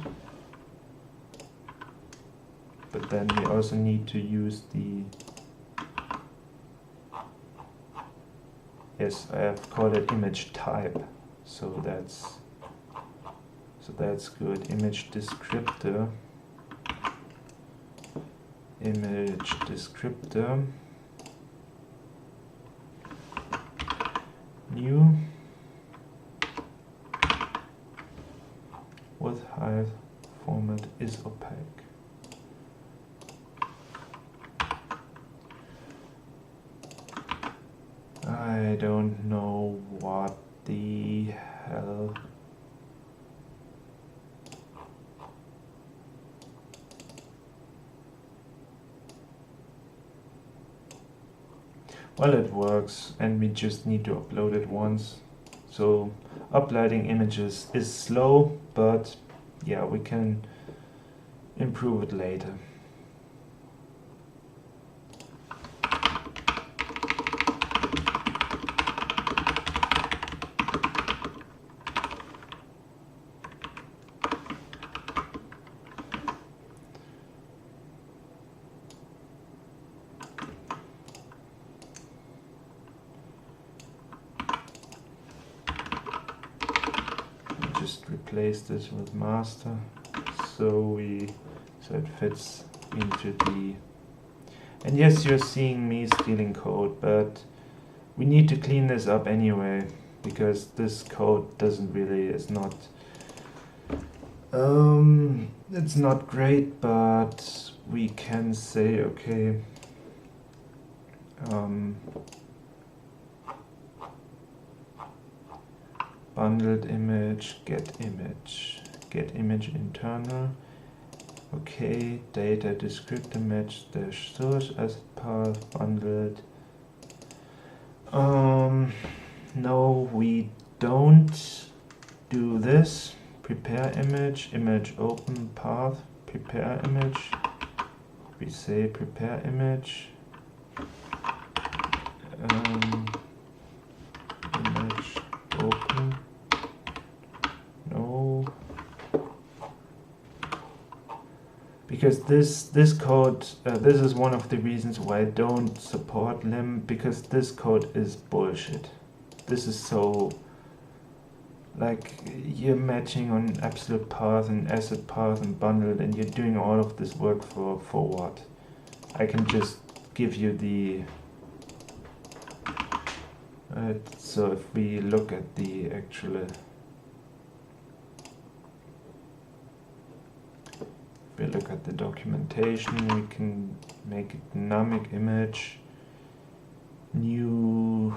but then we also need to use the, yes, I have called it image type, so that's good. Image descriptor, new with height format is opaque. I don't know what the hell. Well, it works, and we just need to upload it once. So uploading images is slow, but yeah, we can improve it later. Just replace this with master, so it fits into the, and yes, you're seeing me stealing code, but we need to clean this up anyway, because this code it's not great, but we can say, okay, bundled image, get image internal. Okay, data descriptor match dash source asset path bundled. No, we don't do this. Prepare image, image open path, prepare image. We say prepare image. Image open. No. Because this code, this is one of the reasons why I don't support lim, because this code is bullshit. This is so, like, you're matching on absolute path and asset path and bundled, and you're doing all of this work for what? I can just give you the so if we look at the actual documentation, we can make it dynamic image, new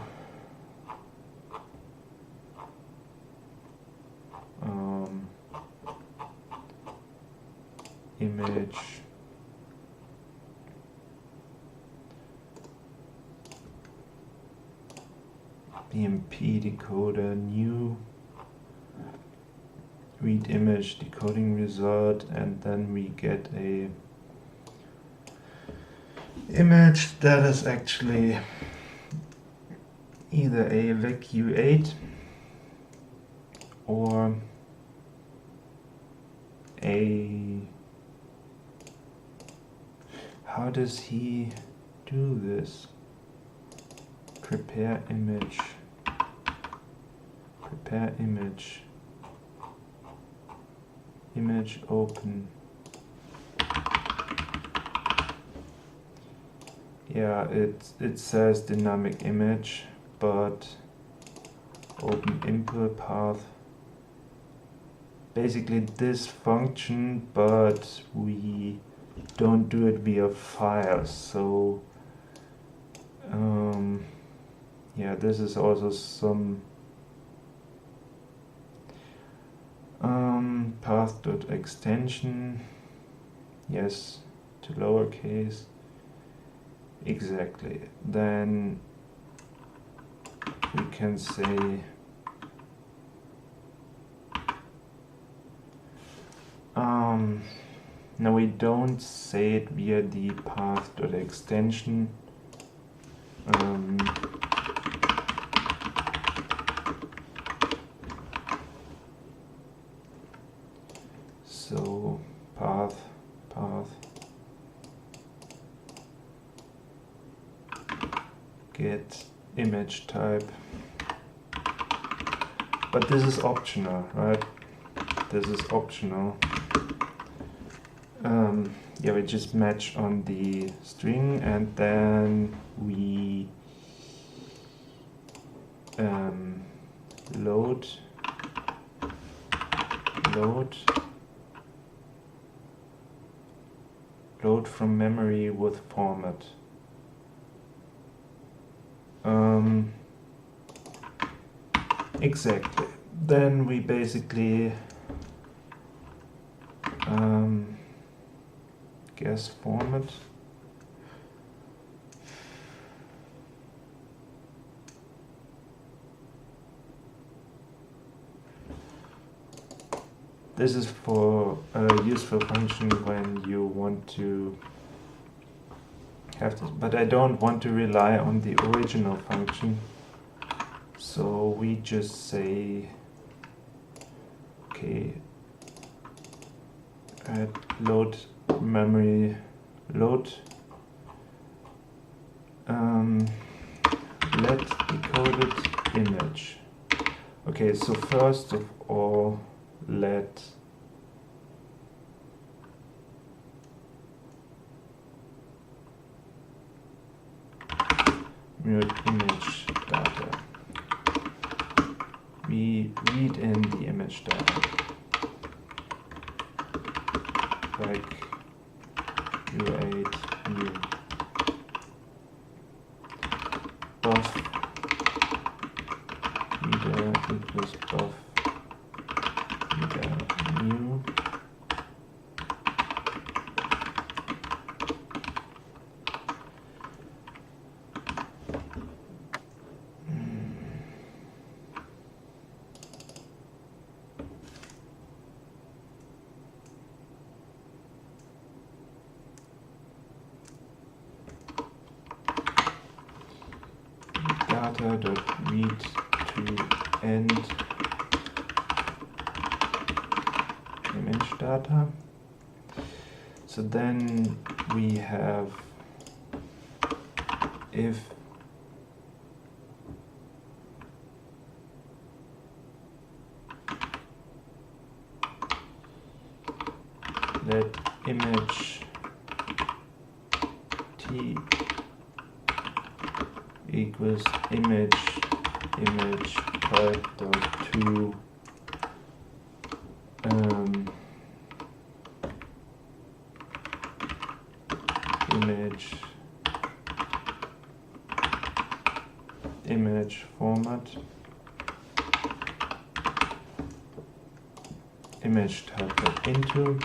image BMP decoder, new read image decoding result, and then we get a image that is actually either a VEC-U8 or a, how does he do this? Prepare image, image open. Yeah, it says dynamic image, but open input path. Basically this function, but we don't do it via files. So yeah, this is also some path.extension, yes, to lowercase, exactly. Then we can say no, we don't say it via the path.extension. So path get image type, but this is optional, right? This is optional. Yeah, we just match on the string, and then we load from memory with format. Exactly. Then we basically guess format. This is for a useful function when you want to have this, but I don't want to rely on the original function. So we just say, okay, add load memory load, let decoded image. Okay, so first of all, let image data. We read in the image data, like U8 new. buff reader equals buff reader new. Data.read to end image data. So then we have if let image t equals image type dot to image format image type dot into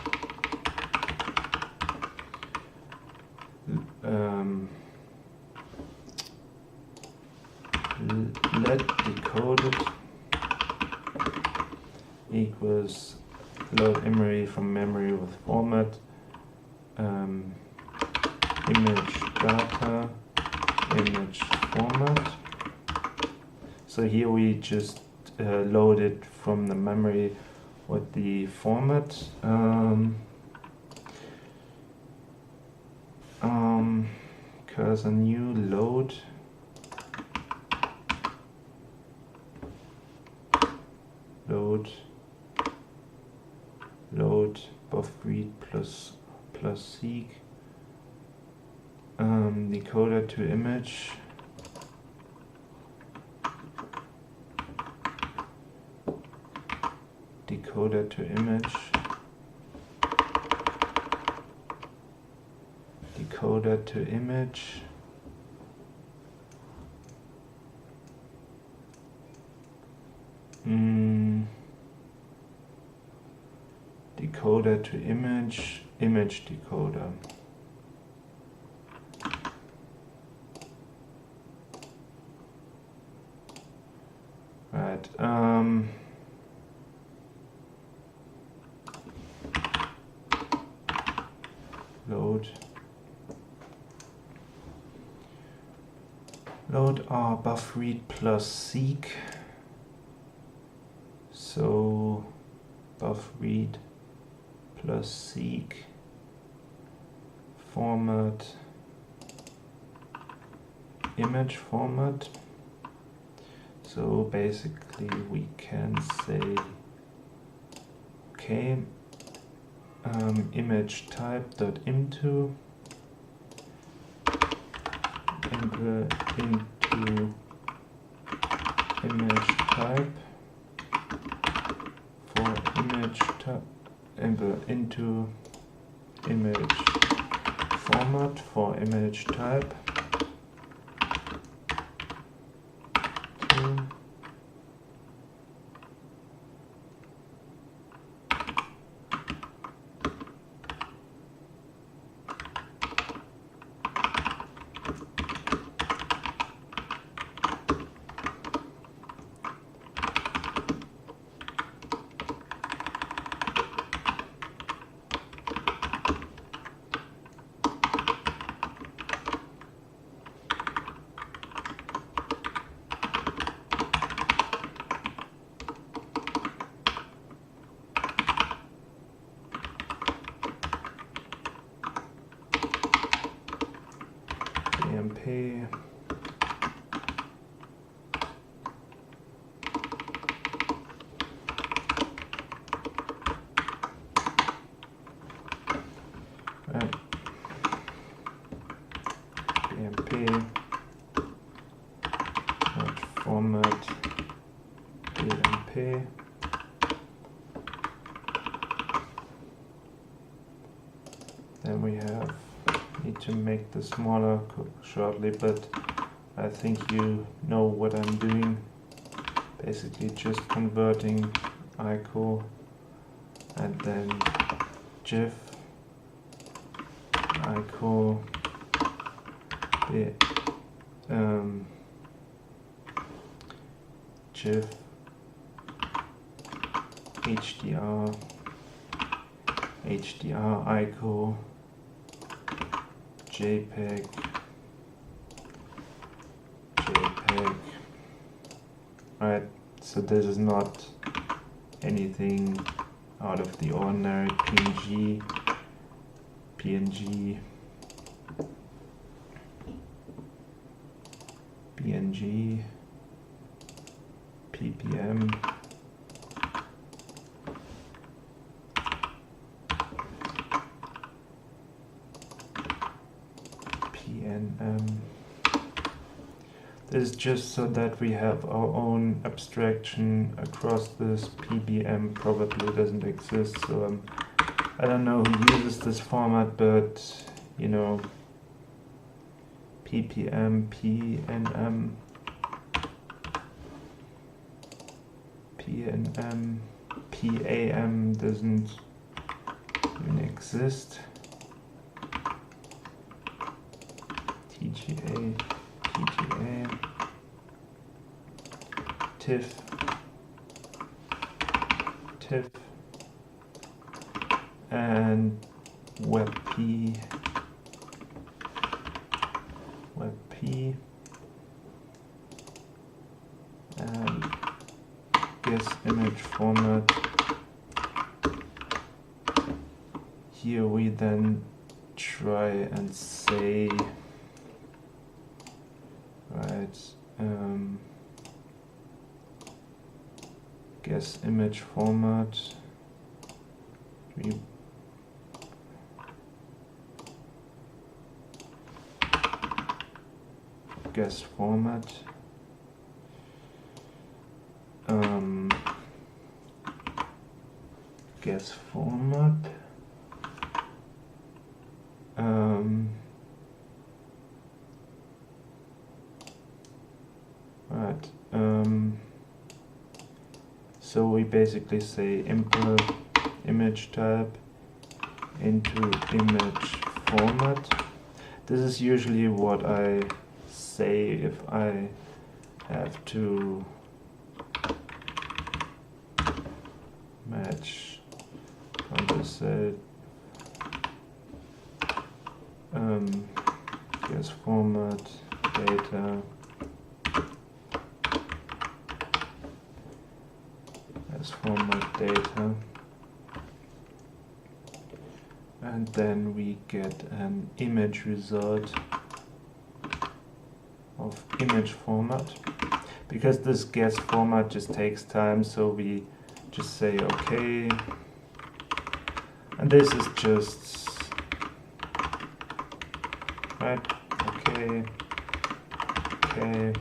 let decoded equals load memory from memory with format image data image format. So here we just load it from the memory with the format. Cursor new load buff read plus seek decoder to image decoder to image decoder to image decoder to image decoder. Right. Load our buff read plus seek. So buff read plus seek format image format. So basically we can say okay, image type dot into image type for image type into image format for image type to MP format BMP then we need to make this smaller shortly, but I think you know what I'm doing. Basically just converting ICO and then GIF, ICO, GIF, HDR, HDR, ICO, JPEG, JPEG. Right, so this is not anything out of the ordinary. PNG, PNG, PNG, PPM, PNM. This is just so that we have our own abstraction across this. PBM probably doesn't exist, so I don't know who uses this format, but you know, PPM, PNM, PNM, PAM doesn't even exist. TGA, TGA, TIFF, TIFF, and WebP, WebP, and guess image format. Here we then try and say, right, guess image format. We guess format. Guess format. Right. So we basically say import image type into image format. This is usually what I say if I have to match composite guess format data as format data, and then we get an image result of image format. Because this guess format just takes time, so we just say okay, and this is just right, okay, okay.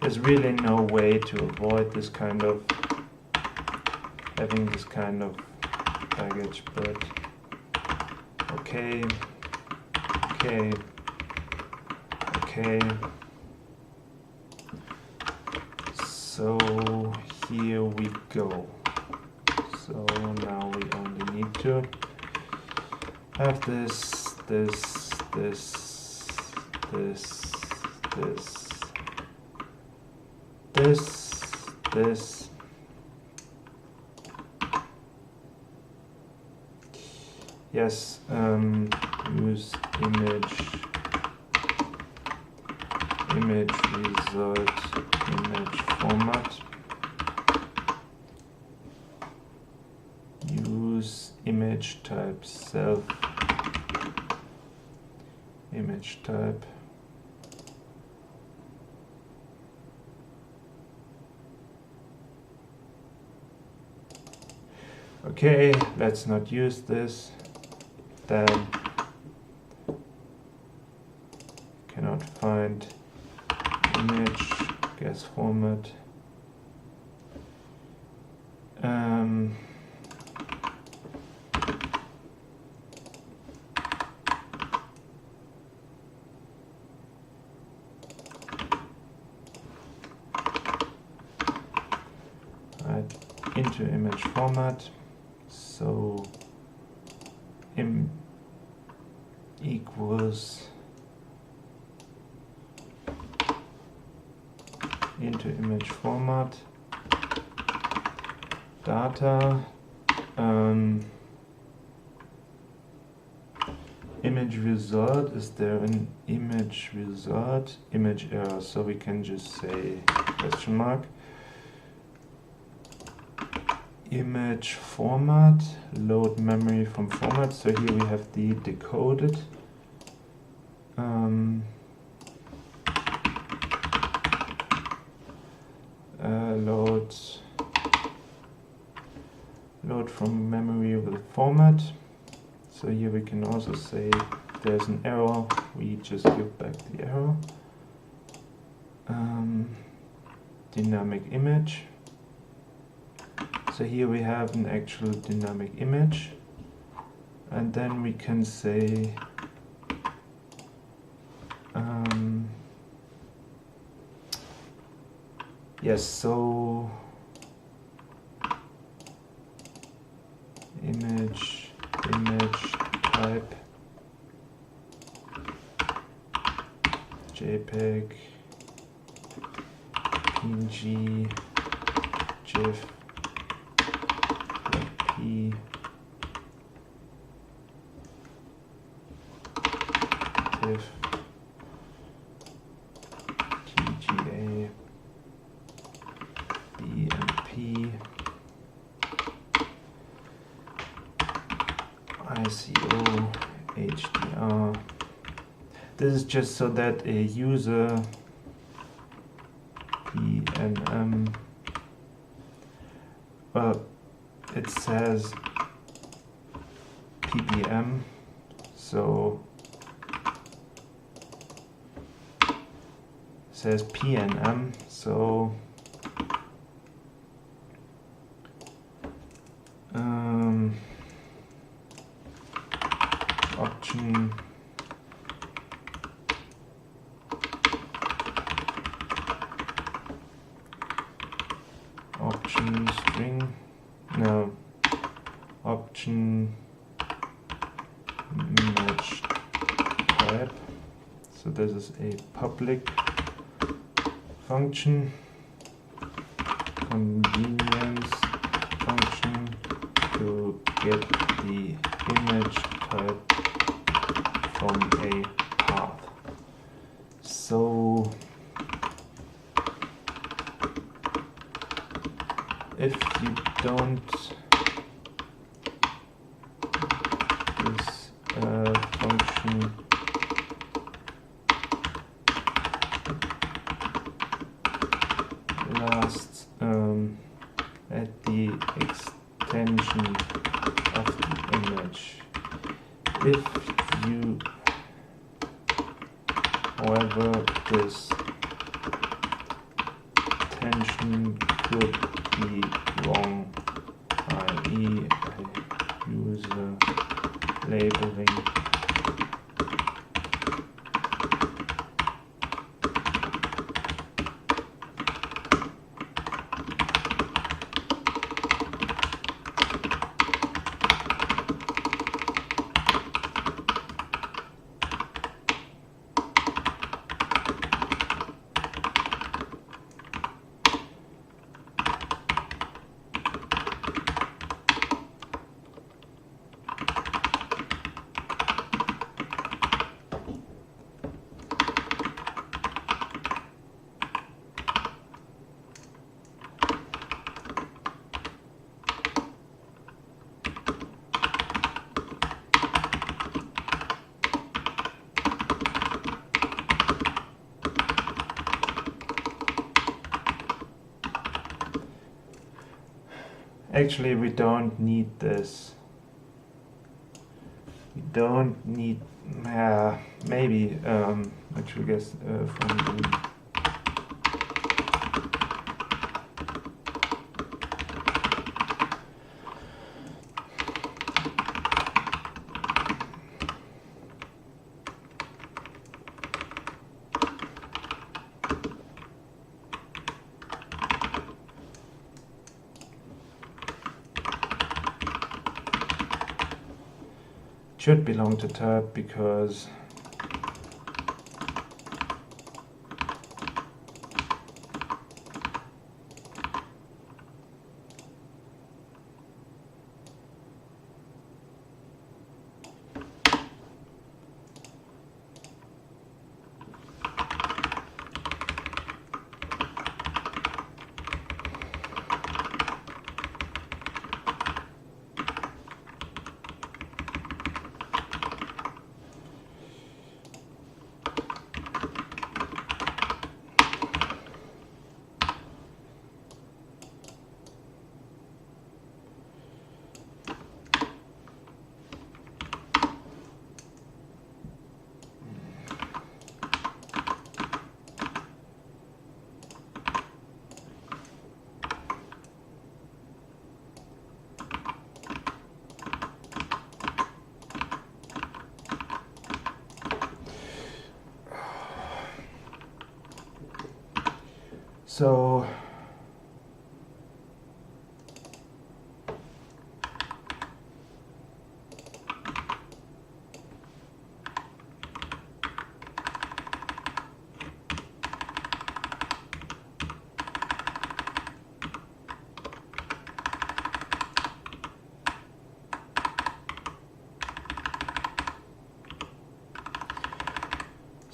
There's really no way to avoid this kind of having this kind of baggage, but okay, okay, okay. So here we go. So now we only need to have this, this, this, this, this, this, this. Yes, use image result, image format. Use image type self, image type. Okay, let's not use this. Then cannot find image guess format. type into image format. So im equals into image format data image result. Is there an image result? Image error, so we can just say question mark. Image format, load memory from format. So here we have the decoded. Load from memory with format. So here we can also say there's an error, we just give back the error. Dynamic image. So here we have an actual dynamic image, and then we can say yes, so image type JPEG, PNG, GIF, P, TIFF, TGA, BMP, ICO, HDR. This is just so that a user PNM, well, it says PPM, so it says PNM, so option string, no, option image type. So this is a public function, convenience function to get the image type from a path. So if you don't this function lasts at the extension of the image. If you, however, this tension could be wrong, i.e. user labeling Actually, we don't need this. We don't need, maybe, actually, guess from the should belong to tab because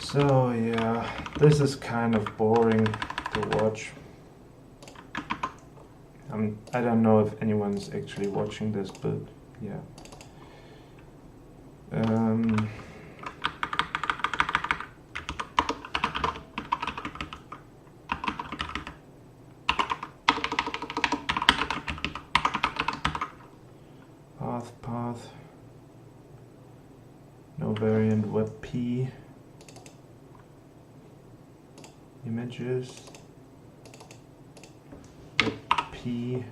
so yeah, this is kind of boring to watch. I don't know if anyone's actually watching this, but yeah. Path, no variant WebP. Images, WebP,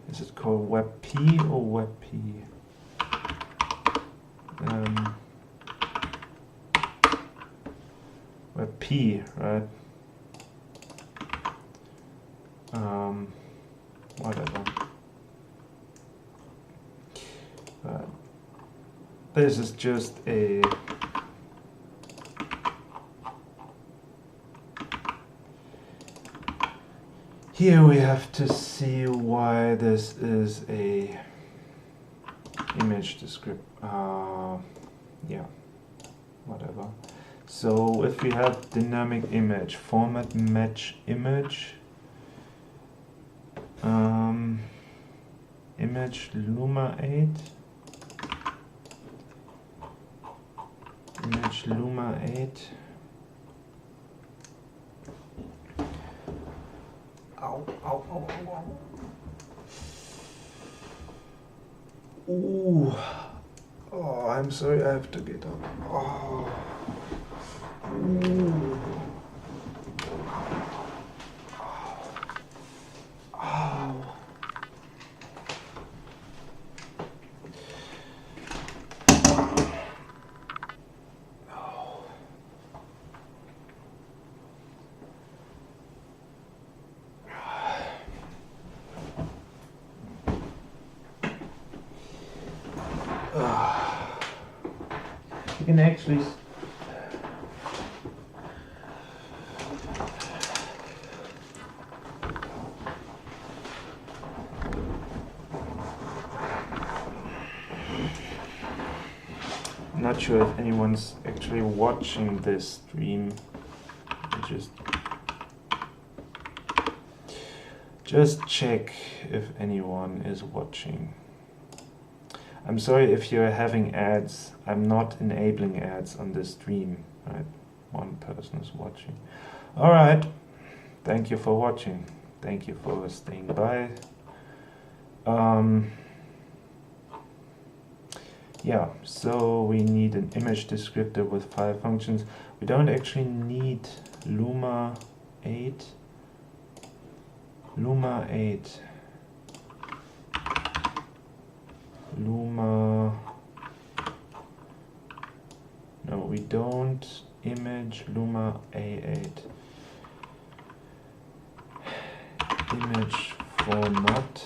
is it called WebP or WebP? WebP, right? Whatever. This is just a here we have to see why this is a image descriptor. Yeah, whatever. So if we have dynamic image, format match image, image Luma 8. Image Luma 8. Ow, ow, ow, ow, ow. Ooh. Oh, I'm sorry, I have to get up. Oh. Ooh. Ow. You can actually I'm not sure if anyone's actually watching this stream. Just check if anyone is watching. I'm sorry if you're having ads. I'm not enabling ads on this stream. Right? One person is watching. All right. Thank you for watching. Thank you for staying by. Yeah, so we need an image descriptor with 5 functions. We don't actually need Luma 8. Luma 8. Luma. No, we don't. Image Luma A8. Image format.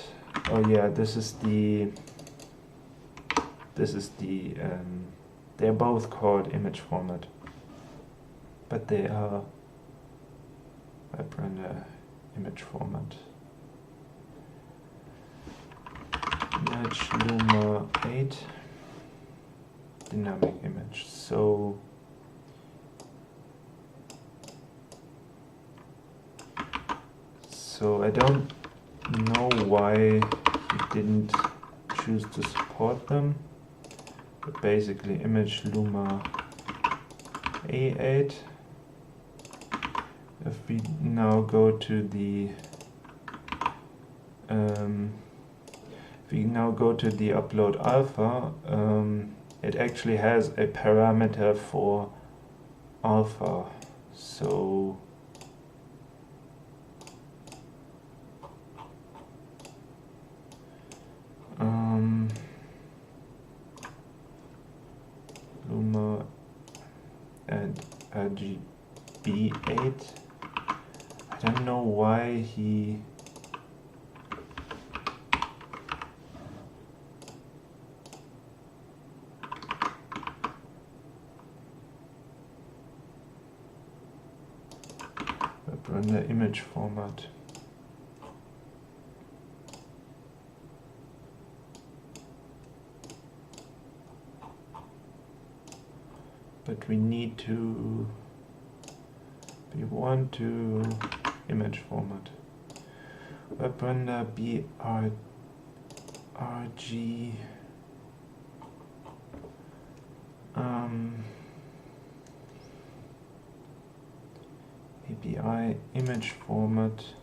Oh yeah, this is the they're both called image format, but they are WebRender image format. Image Luma 8 dynamic image. So I don't know why he didn't choose to support them, but basically image Luma A8. If we now go to the upload alpha, it actually has a parameter for alpha. So Luma and RGB8. I don't know why he WebRender image format. But we want to image format. WebRender BRG API image format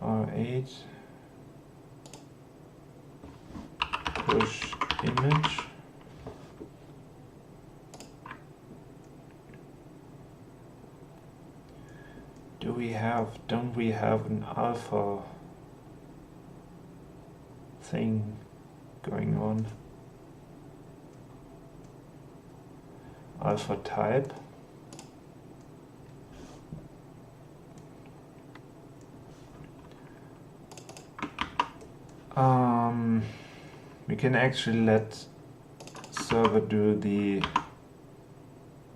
R8 push image. Don't we have an alpha thing going on? Alpha type. We can actually let server do the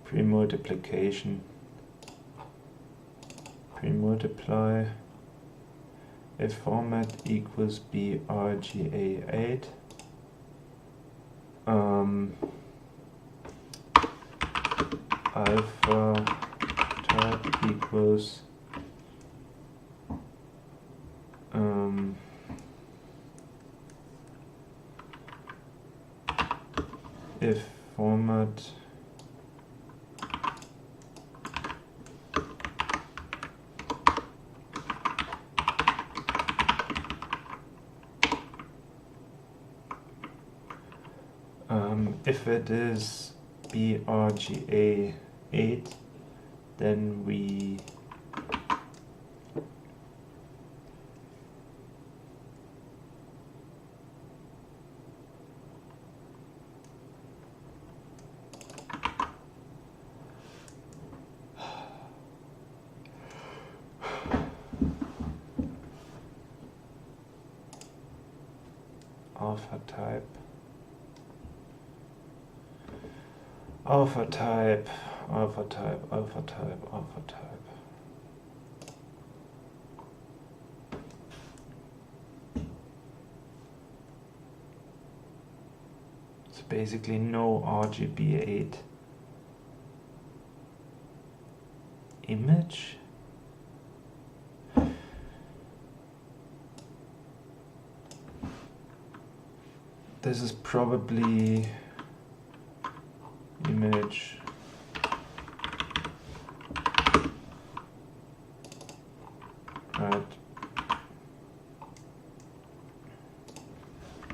pre-multiplication. Pre-multiply if format equals BRGA8. Alpha type equals if format if it is BRGA8, then we alpha type. It's basically no RGB8 image. This is probably image right.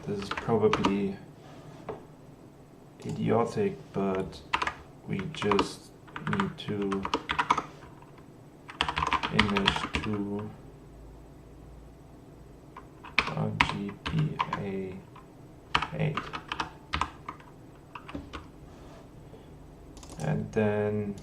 This is probably idiotic, but we just need to image to RGBA8. And then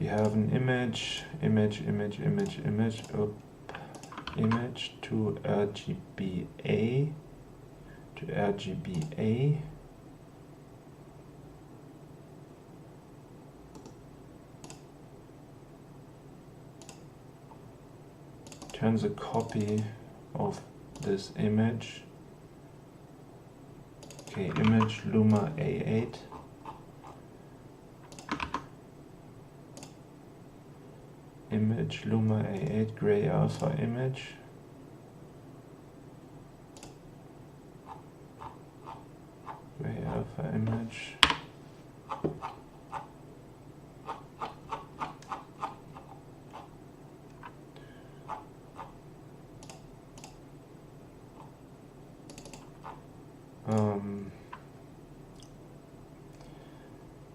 we have an image to RGBA, turns a copy of this image. Okay, image Luma A8. Image Luma A8 gray alpha image. Gray alpha image.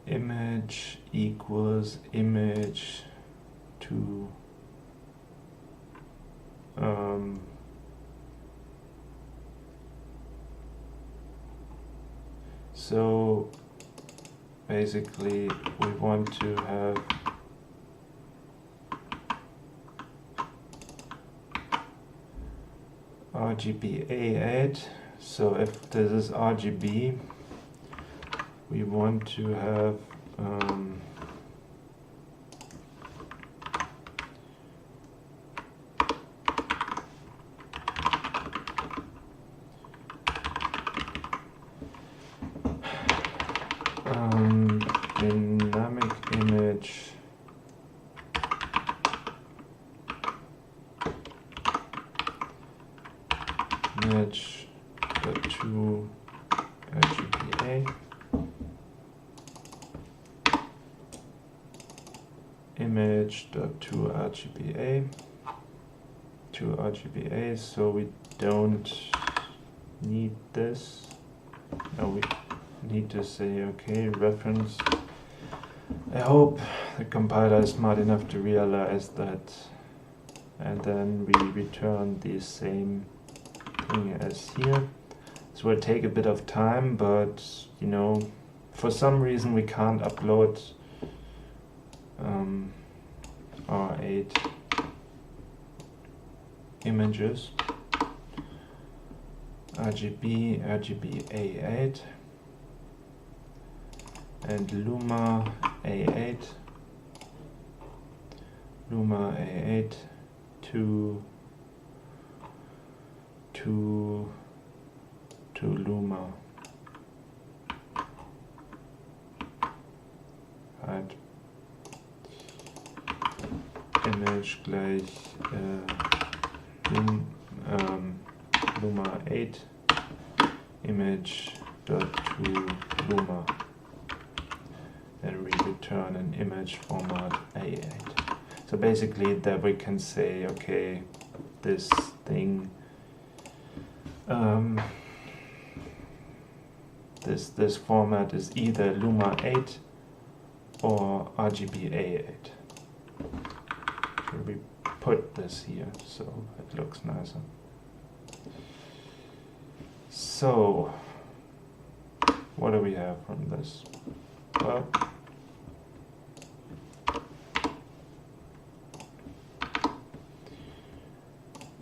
Image equals image to so basically we want to have RGBA8. So if this is RGB, we want to have dynamic image match the two RGBA image.toRGBA, to RGBA, so we don't need this. Now we need to say, okay, reference. I hope the compiler is smart enough to realize that, and then we return the same thing as here. This will take a bit of time, but you know, for some reason we can't upload R8 images. RGBA8 and Luma A8 to Luma, right? Image gleich Luma 8 image dot to Luma, and we return an image format A8. So basically that we can say, okay, this thing this format is either Luma 8 or RGBA8. So we put this here so it looks nicer. So what do we have from this? Well,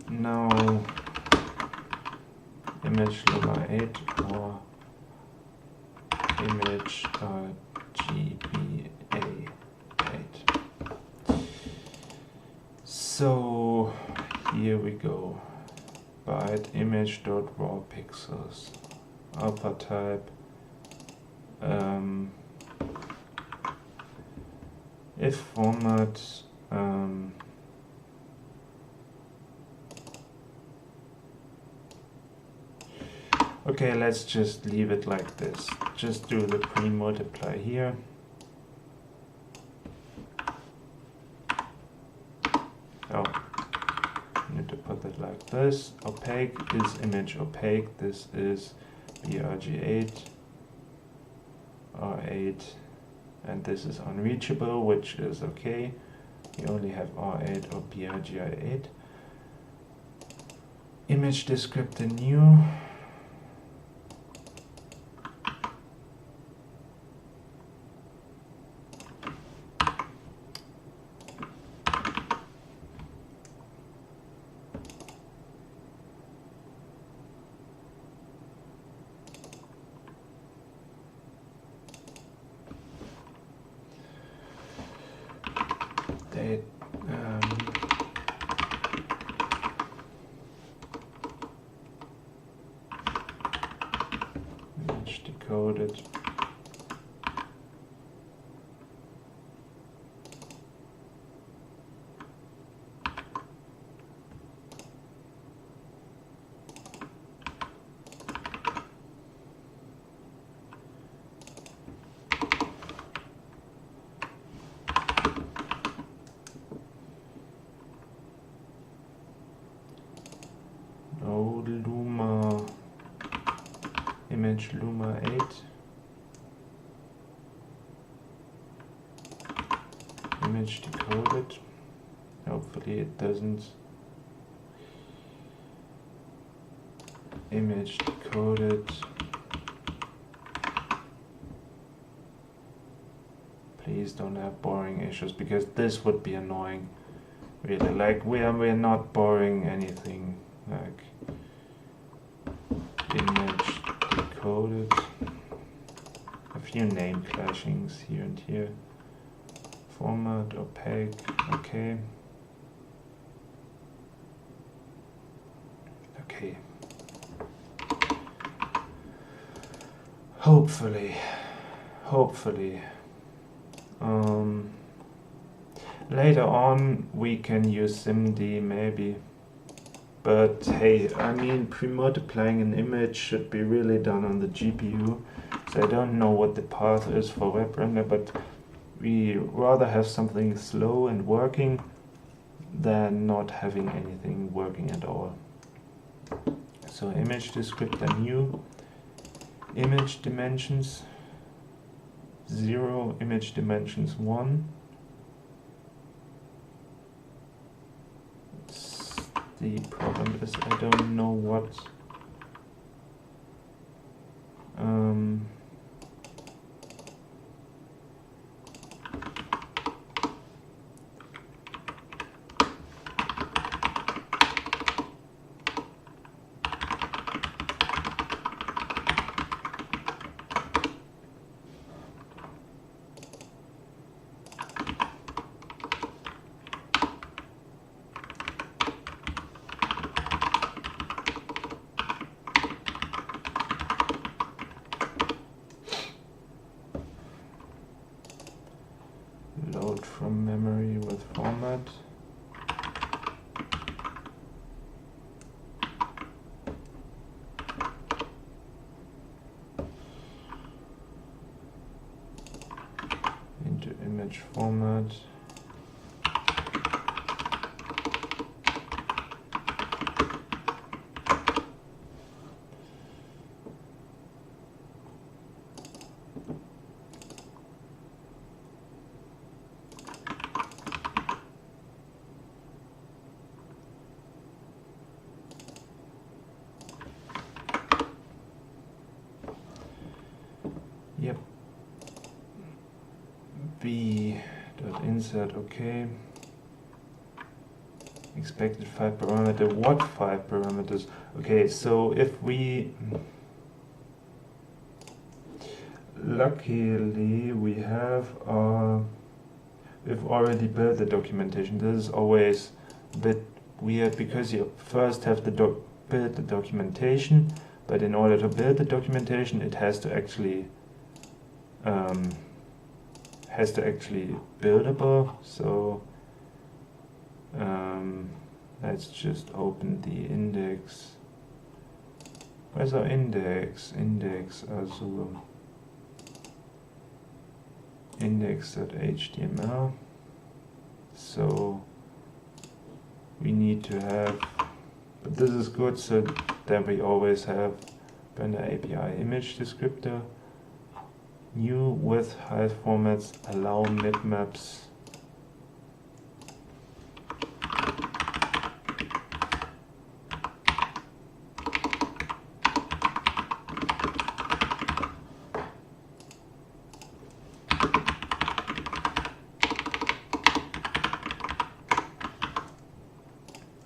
now image Luma 8 or image RGBA8. So here we go. Byte image.raw pixels, alpha type, if format, okay, let's just leave it like this. Just do the pre-multiply here. Oh, I need to put it like this. Opaque is image opaque. This is BRG8, R8, and this is unreachable, which is okay. You only have R8 or BRGI8. Image descriptor new. Date. Image decoded. No Luma. Image Luma 8. Image decoded. Hopefully it doesn't. Image decoded. Please don't have boring issues, because this would be annoying. Really, like we're not boring anything. Like image decoded. A few name clashings here and here. Format opaque. Okay. Okay. Hopefully. Later on we can use SIMD maybe, but hey, I mean pre-multiplying an image should be really done on the GPU, so I don't know what the path is for WebRender, but we rather have something slow and working than not having anything working at all. So image descriptor new, image dimensions 0, image dimensions 1. The problem is I don't know what load from memory with format. Into image format. Yep. B.insert, okay. Expected 5 parameter. What 5 parameters? Okay, so if we luckily we have we've already built the documentation. This is always a bit weird because you first have to build the documentation, but in order to build the documentation it has to actually buildable. So let's just open the index. Where's our index? Index Azure. Index.html. So we need to have, but this is good so that we always have Blender API image descriptor. New with height formats, allow bitmaps.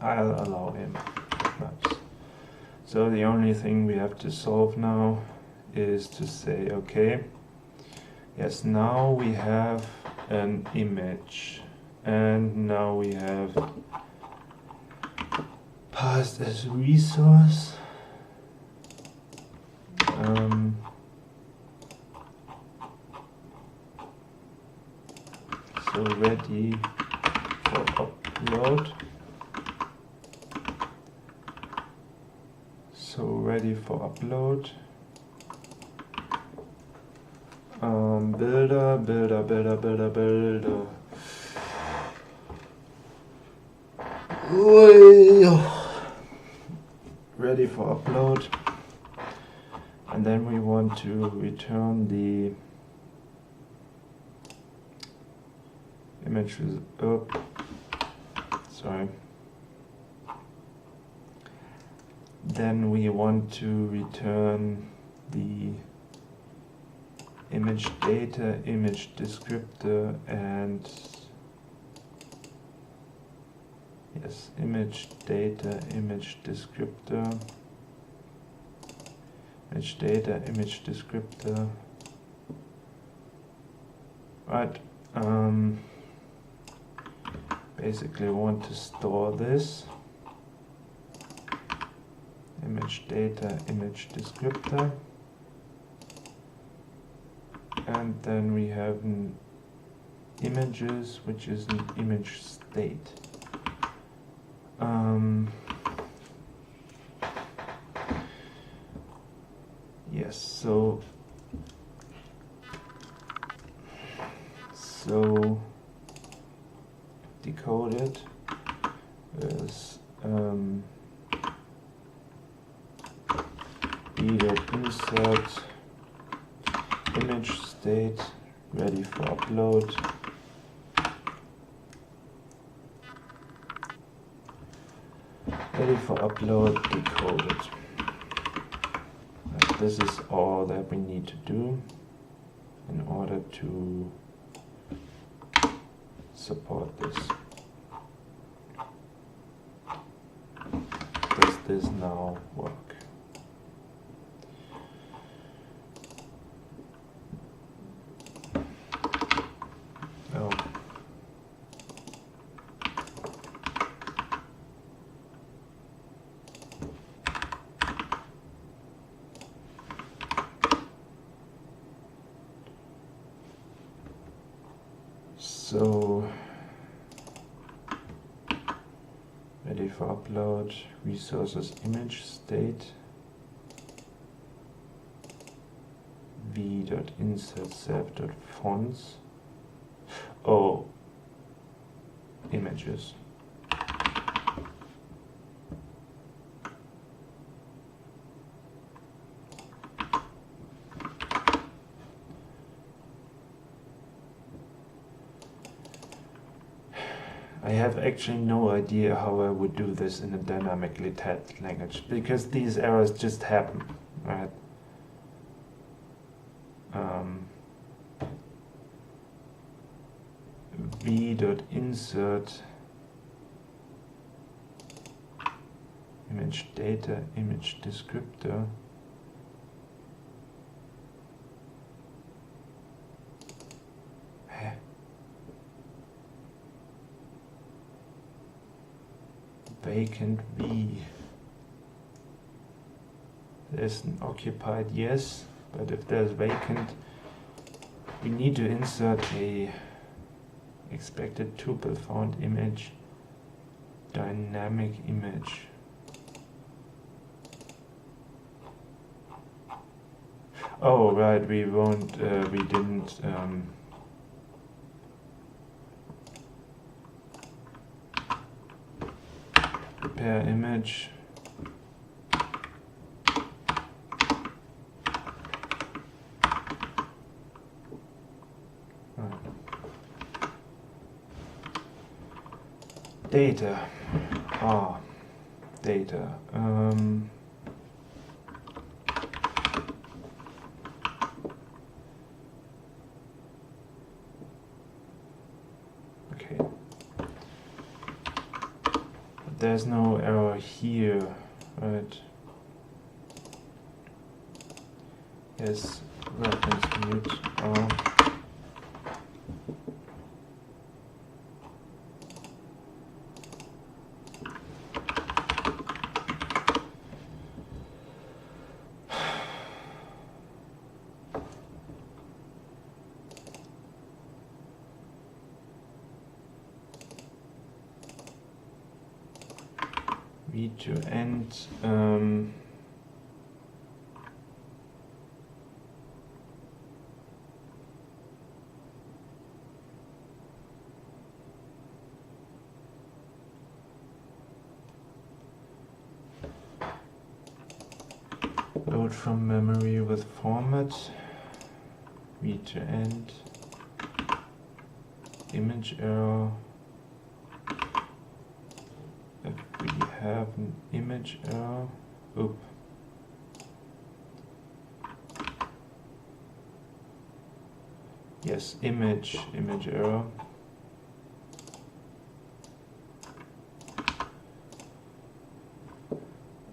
I'll allow him bitmaps. So the only thing we have to solve now is to say, okay, yes, now we have an image And now we have passed as resource. So ready for upload. So ready for upload. Builder. Ready for upload. And then we want to return the images. Then we want to return the image data, image descriptor, and image data, image descriptor, image data, image descriptor. Right. Basically, we want to store this image data, image descriptor, and then we have an images, which is an image state. Yes, so decoded is insert image state ready for upload. Ready for upload, decoded. And this is all that we need to do in order to support this. Does this now work? No. So ready for upload, resources image state, v.insert self.fonts. Oh, images. I have actually no idea how I would do this in a dynamically typed language, because these errors just happen, right? v.insert image data, image descriptor. Vacant V. There's an occupied, yes, but if there's vacant, we need to insert a expected tuple found image, dynamic image. Oh, right, we didn't prepare image. Data. Data. Okay. There's no error here, right? Yes, reference mute. read to end. Load from memory with format, read to end, image error. If we have an image error, oop. Yes, image error.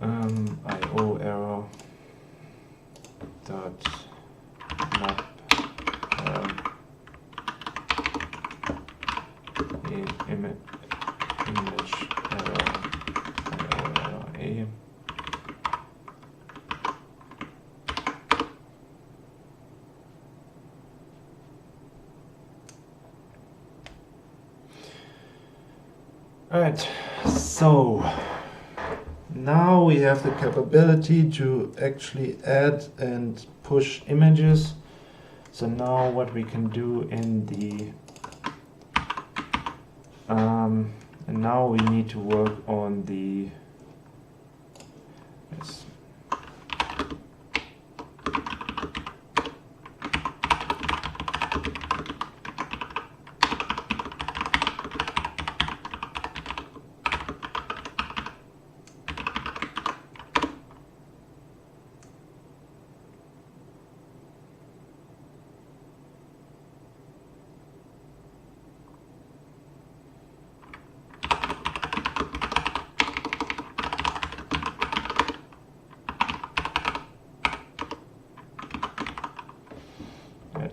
IO error dot map image error IO error A. Alright, so now we have the capability to actually add and push images. So now what we can do in the and now we need to work on the yes.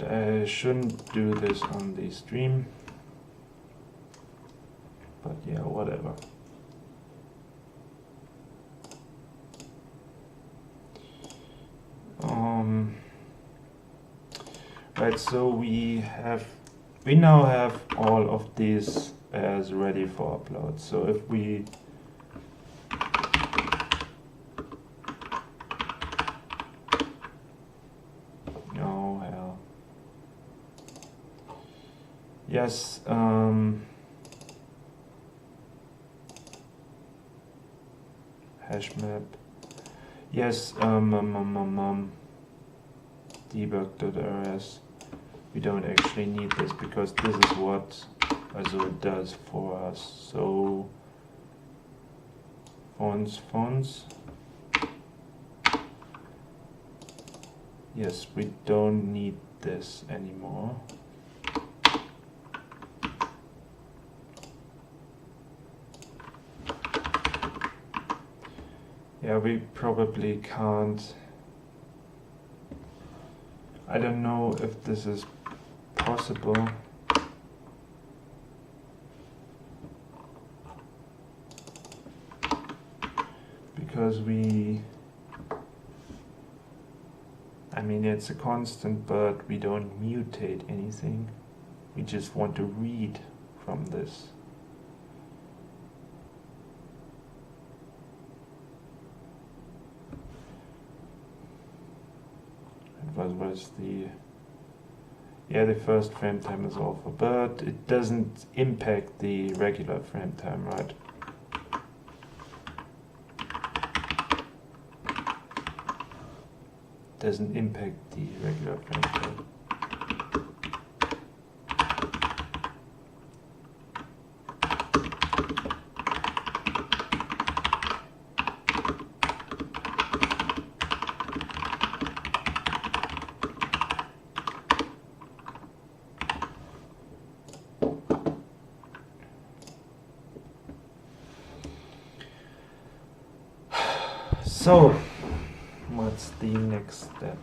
I shouldn't do this on the stream, but yeah, whatever. Right, so we now have all of these as ready for upload. So if we yes, hash map. Yes, debug.rs. We don't actually need this because this is what Azure does for us. So fonts. Yes, we don't need this anymore. Yeah, we probably can't. I don't know if this is possible. Because I mean, it's a constant, but we don't mutate anything. We just want to read from this. What was the first frame time is alpha, but it doesn't impact the regular frame time, right? Doesn't impact the regular frame time. So, what's the next step?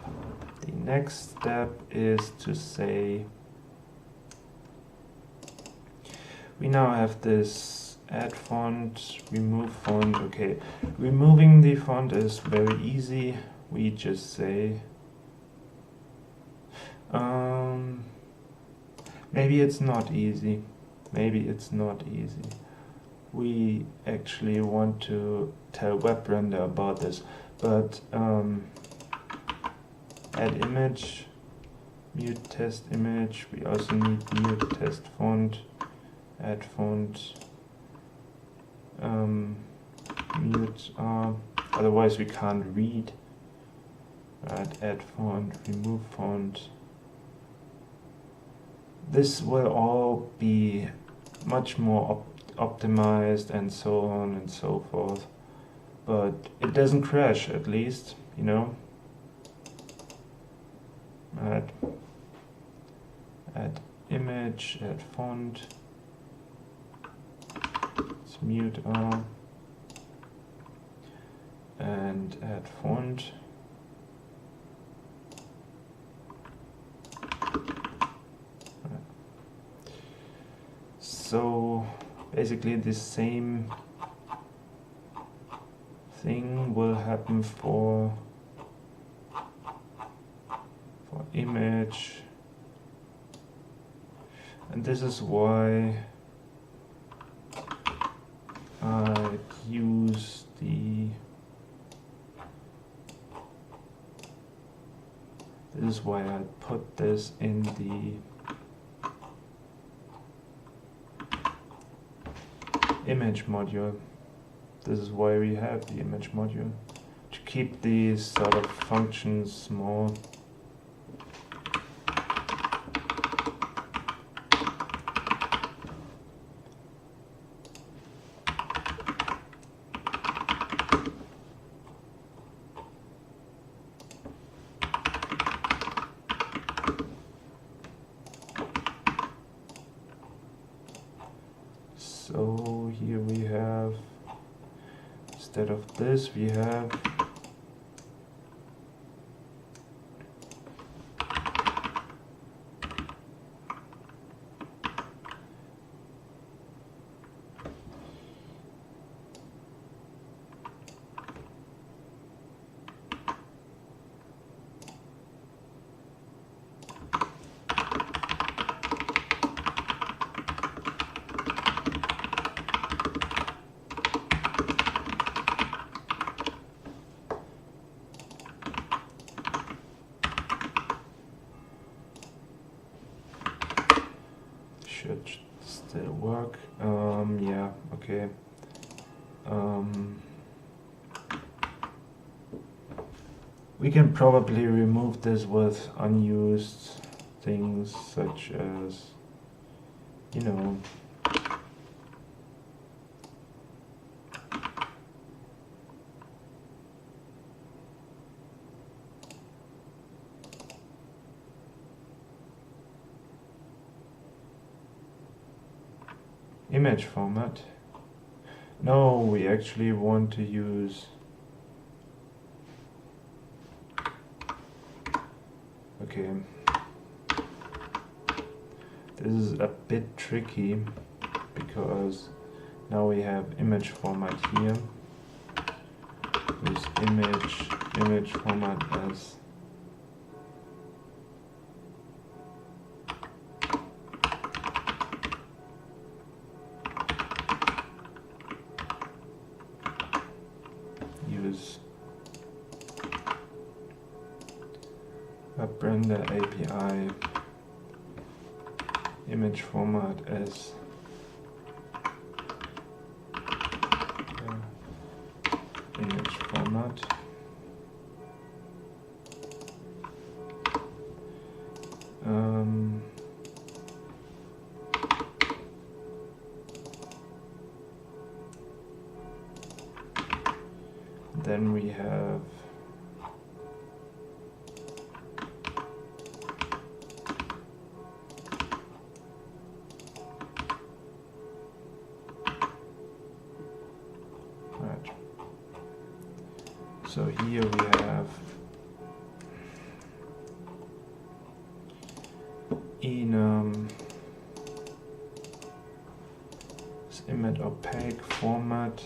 The next step is to say, we now have this add font, remove font. Okay, removing the font is very easy. We just say, maybe it's not easy. Maybe it's not easy. we actually want to tell WebRender about this. But add image, mute test image, we also need mute test font, add font, mute, otherwise we can't read. Right, add font, remove font. This will all be much more optimized and so on and so forth, but it doesn't crash, at least, you know. Add image, add font, let's mute all, and add font. So basically the same thing will happen for image, and this is why I use this is why I put this in the image module. This is why we have the image module, to keep these sort of functions small. So here we have, instead of this, we have should still work. Yeah, okay. We can probably remove this with unused things such as, you know, image format. No, we actually want to use, okay, this is a bit tricky because now we have image format here. Use image format as use WebRender API image format as image format. Then we have so here we have enum image opaque format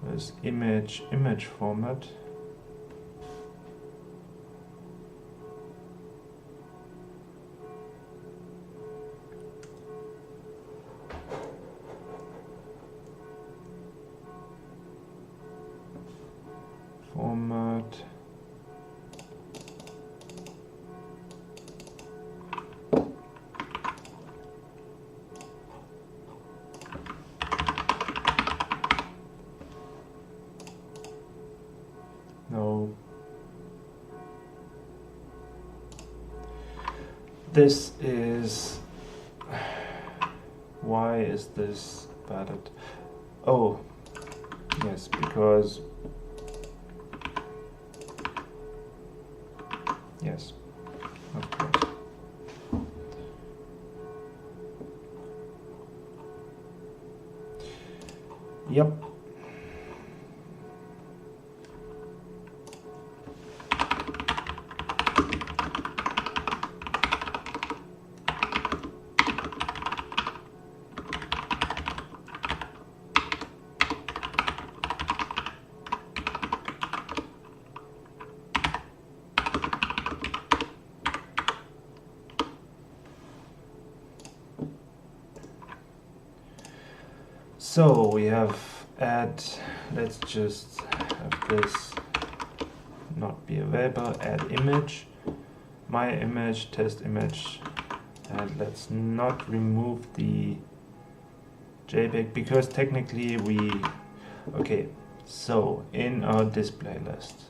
with image format. format. No. This is... Why is this bad at... Oh, yes, because... Yes, of course. Yep. So we have add, let's just have this not be available, add image, my image, test image, and let's not remove the JPEG because technically we, okay, so in our display list,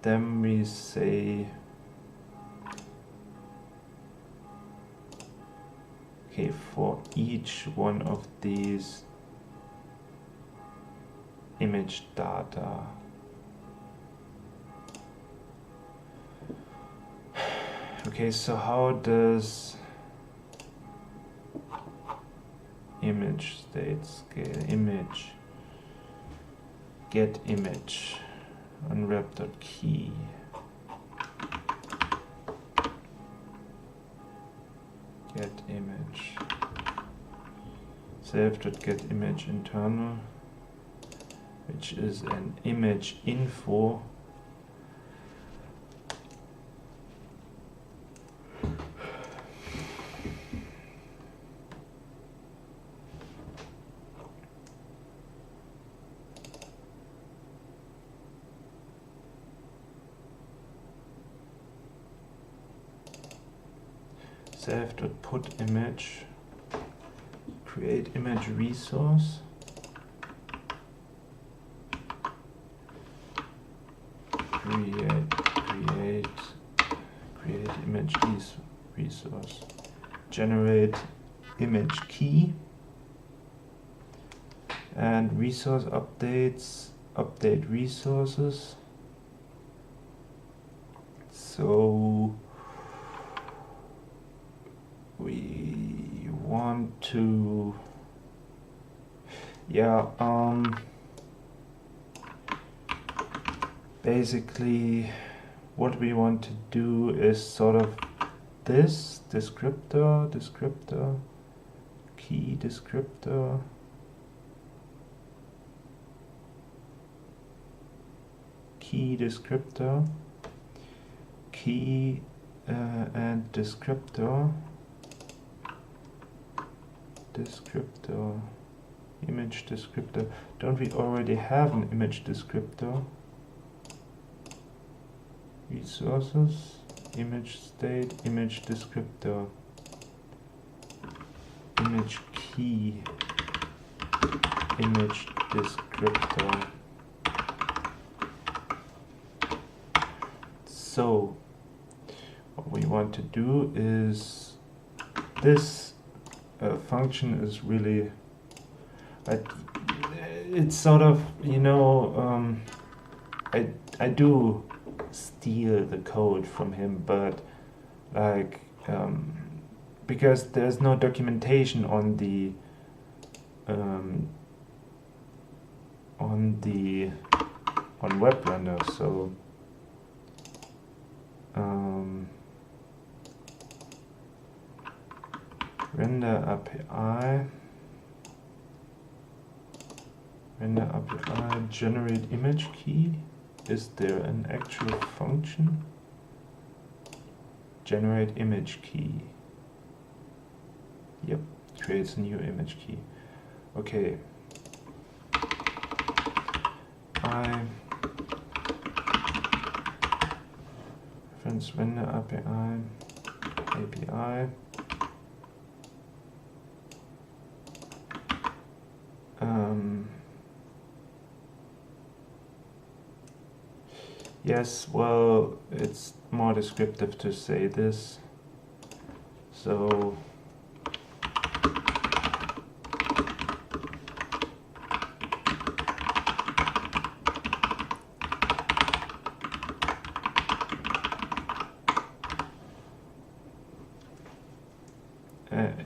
then we say, okay, for each one of these image data, okay, so how does image state scale image get image unwrap.key? Get image self.get image internal, which is an image info. Self.put image, create image resource, create image resource, generate image key, and resource updates, update resources. So we want to, yeah, basically what we want to do is sort of this descriptor, key descriptor, key descriptor, key and descriptor, image descriptor. Don't we already have an image descriptor? Resources, image state, image descriptor, image key, image descriptor. So what we want to do is this function is really, it's sort of, you know, I do steal the code from him, but like because there's no documentation on the on web render, so render API, generate image key. Is there an actual function? Generate image key. Yep, creates a new image key. Okay. API, reference vendor API, API. Yes, well, it's more descriptive to say this. So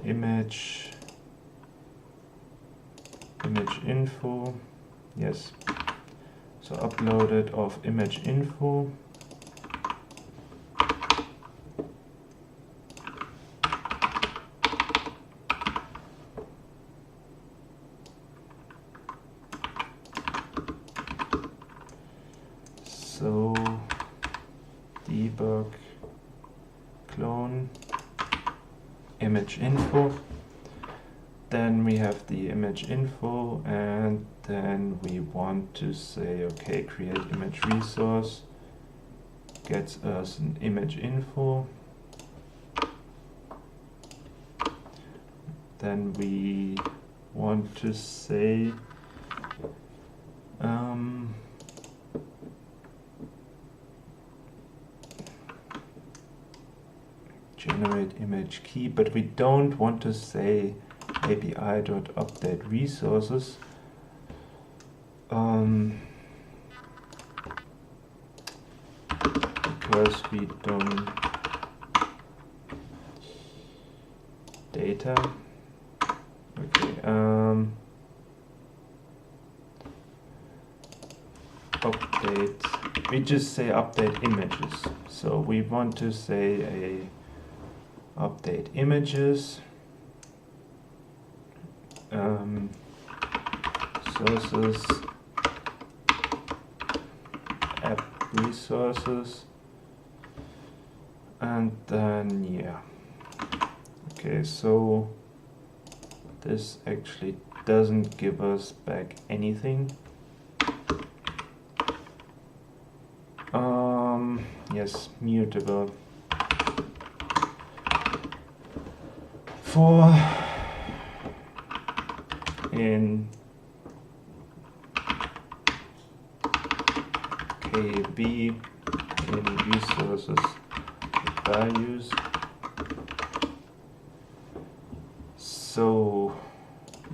image info, yes. So uploaded of image info. So debug clone image info. Then we have the image info, and then we want to say, okay, create image resource gets us an image info. Then we want to say generate image key, but we don't want to say API.update resources. Because we don't data. Okay. Update. We just say update images. So we want to say a update images. Sources, app resources, and then yeah. Okay, so this actually doesn't give us back anything. Yes, mutable. For in KB in resources values. So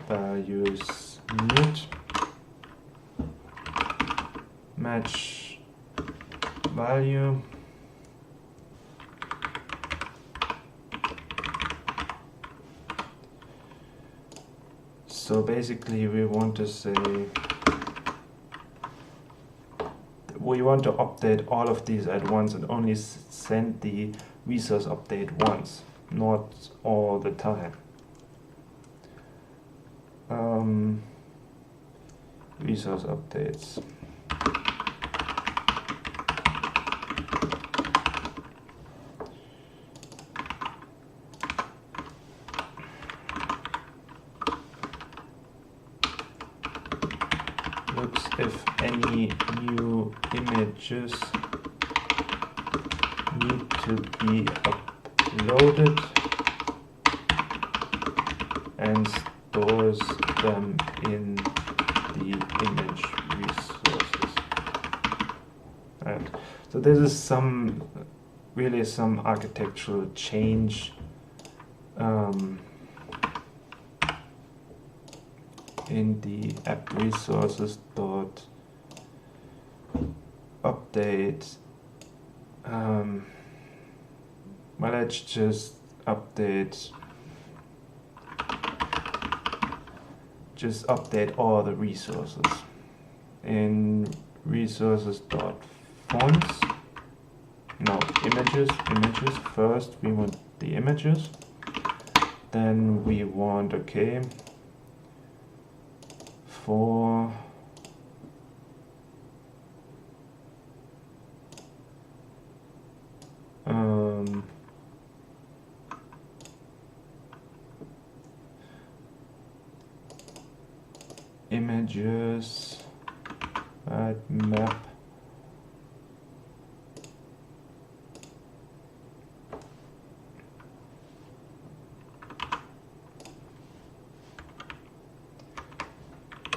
values mute match value. So basically we want to say we want to update all of these at once and only send the resource update once, not all the time. Resource updates. Looks if any new images need to be uploaded and stores them in the image resources. Right. So this is really some architectural change in the app resources dot update. Well, let's just update. Just update all the resources in resources.fonts. No, images first. We want the images. Then we want, okay, for images map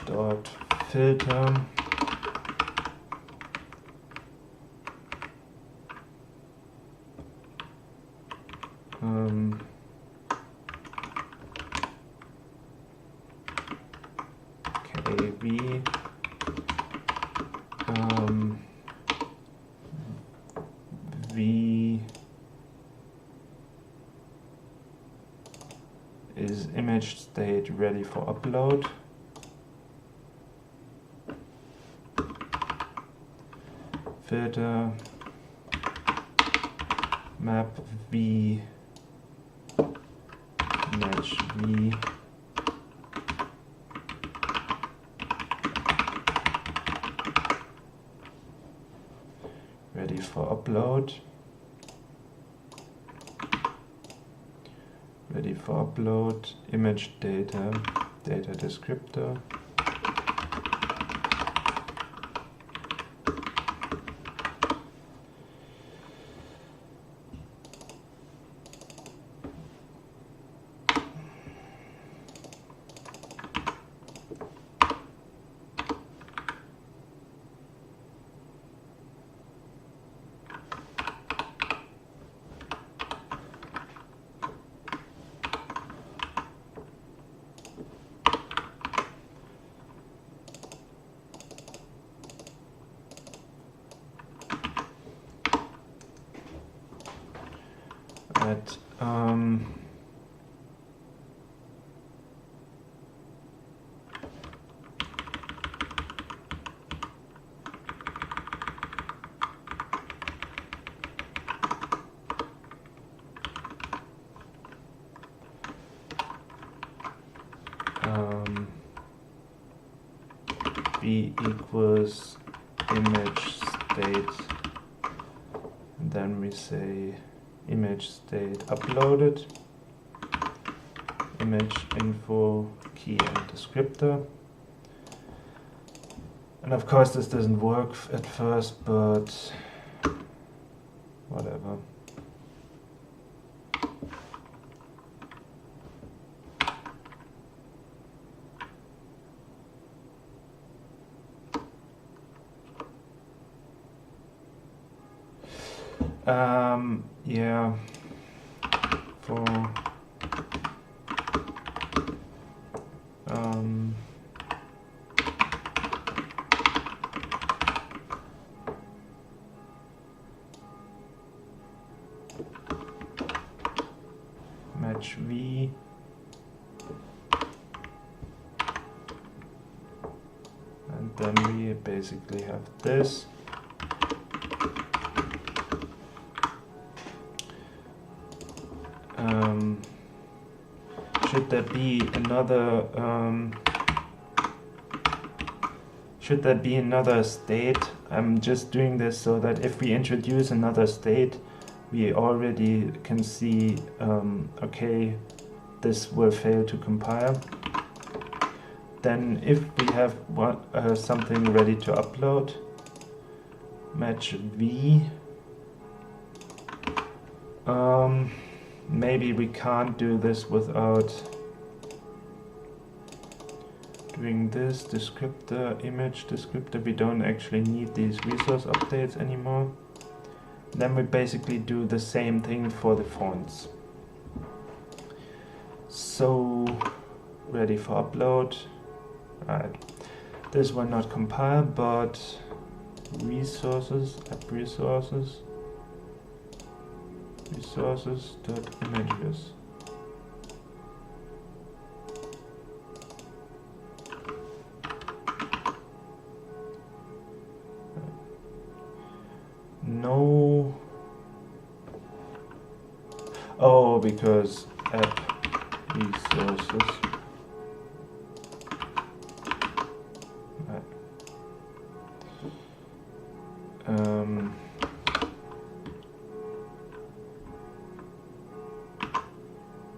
dot filter KV V is image state ready for upload. Filter map V match V ready for upload. Ready for upload. Image data descriptor. At B equals image state, and then we say image state uploaded, image info key and descriptor. And of course this doesn't work at first, but whatever. Yeah, for match V and then we basically have this. Should there be another state? I'm just doing this so that if we introduce another state, we already can see, okay, this will fail to compile. Then if we have something ready to upload, match V, maybe we can't do this without doing this descriptor, image descriptor. We don't actually need these resource updates anymore. Then we basically do the same thing for the fonts. So ready for upload. Right. This will not compile, but resources, app resources. Resources.images. No. Oh, because app resources. Right.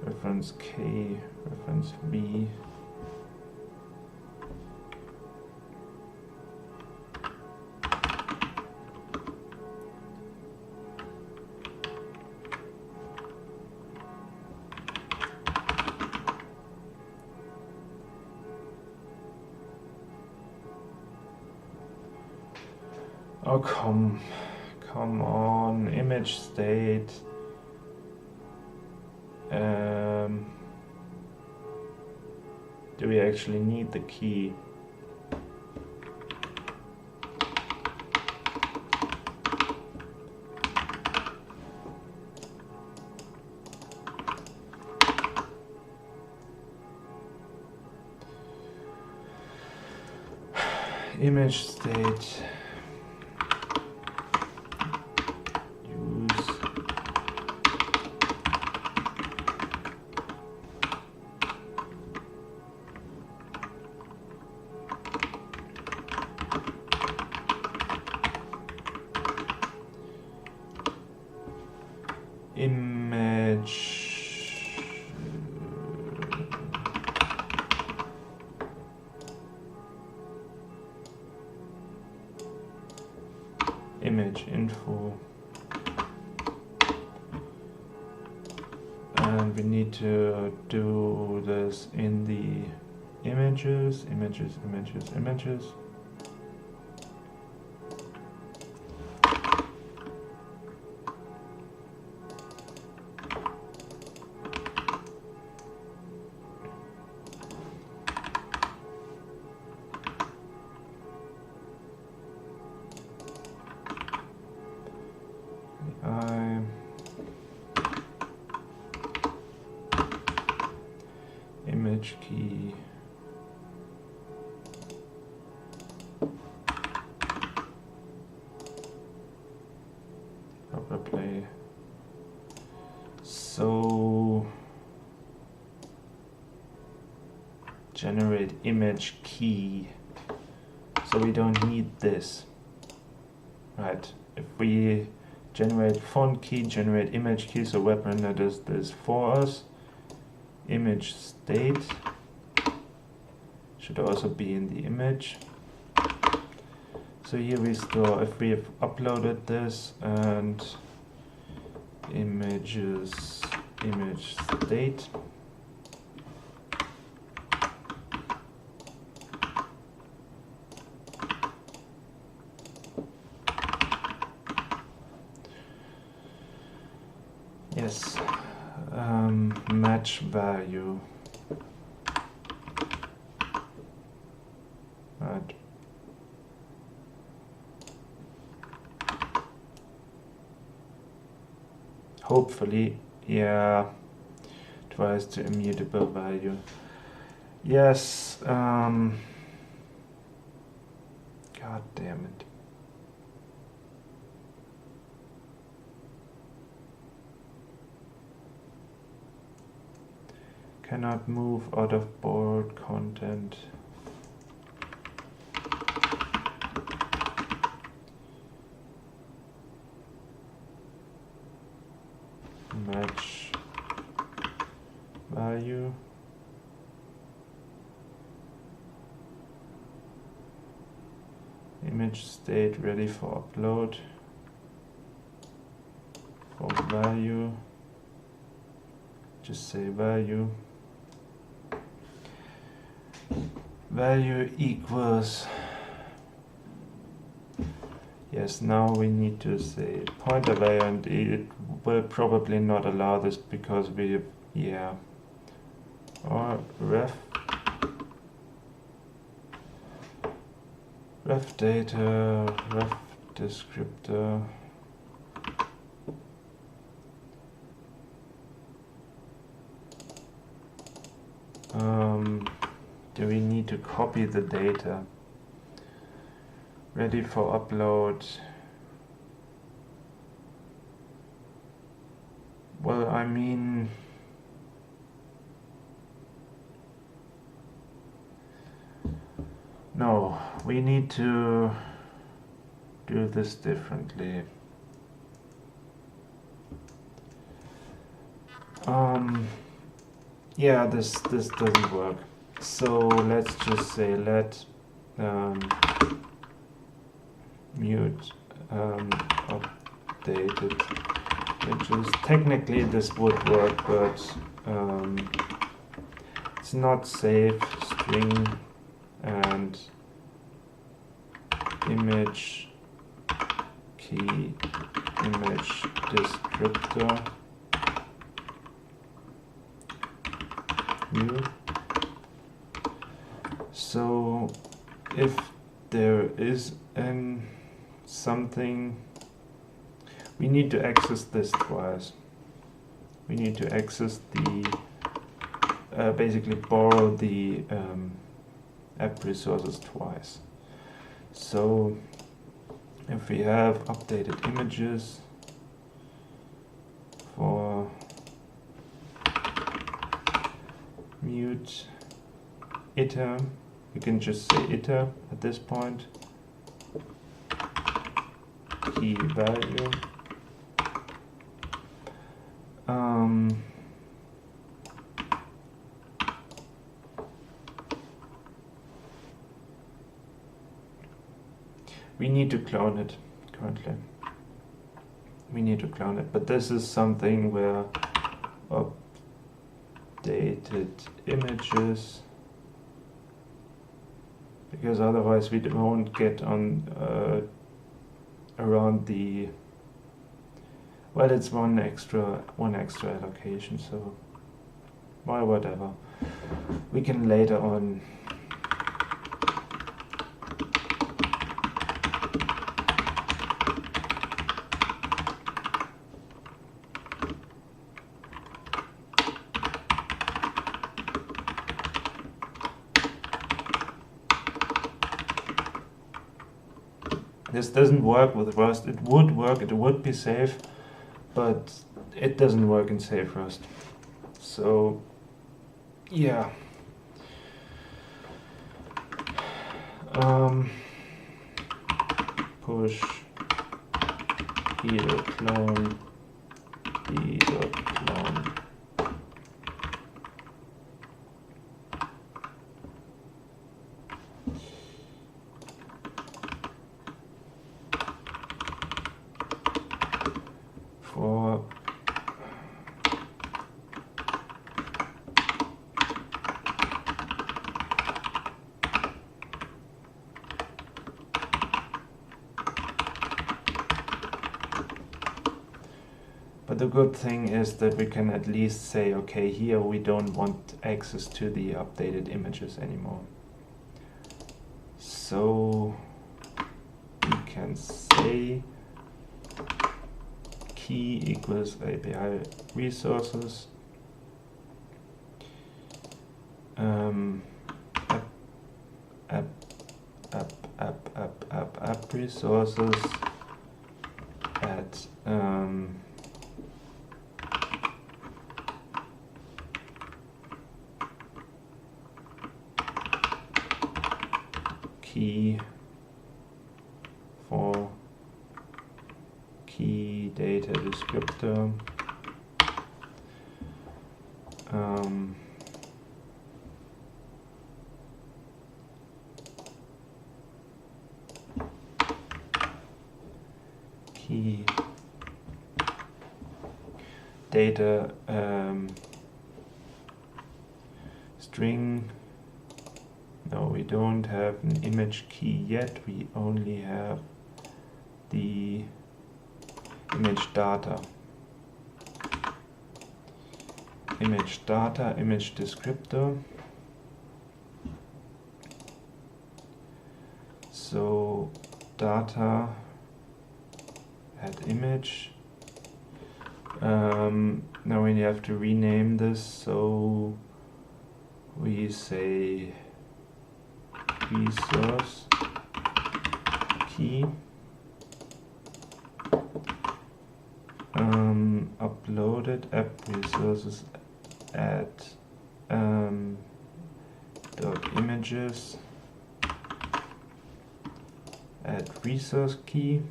Reference K, reference V. Oh, come on, image state. Do we actually need the key? Image state. Use image image info, and we need to do this in the images. Image key. Proper play. So generate image key. So we don't need this, right? If we generate font key, generate image key, so web render does this for us. Image state should also be in the image. So here we store if we have uploaded this, and images image state. Yes, match value. Right. Hopefully, yeah, twice to immutable value. Yes, god damn it. Cannot move out of board content. Match value. Image state ready for upload. For value, just say value. Value equals, yes, now we need to say pointer value, and it will probably not allow this because we have, yeah, or ref data, ref descriptor. Do we need to copy the data? Ready for upload. Well, I mean, no, we need to do this differently. Yeah, this doesn't work. So let's just say let mute updated images. Technically this would work, but it's not safe. String and image the image descriptor new. So if there is something, we need to access this twice. We need to access the basically borrow the app resources twice. So if we have updated images for mute iter, you can just say iter at this point, key value. We need to clone it currently. We need to clone it, but this is something where updated images, because otherwise we won't get on around the, well, it's one extra allocation, so well, whatever. We can later on this doesn't work with Rust. It would work, it would be safe, but it doesn't work in safe Rust. So, yeah. Push clone clone. For but the good thing is that we can at least say, okay, here we don't want access to the updated images anymore. So we can say key equals API resources, app resources at key for key data descriptor, key data string. No, we don't have an image key yet, we only have the image data. Image data, image descriptor. So data add image. Now we have to rename this, so we say resource key. Uploaded app resources at dot images add resource key.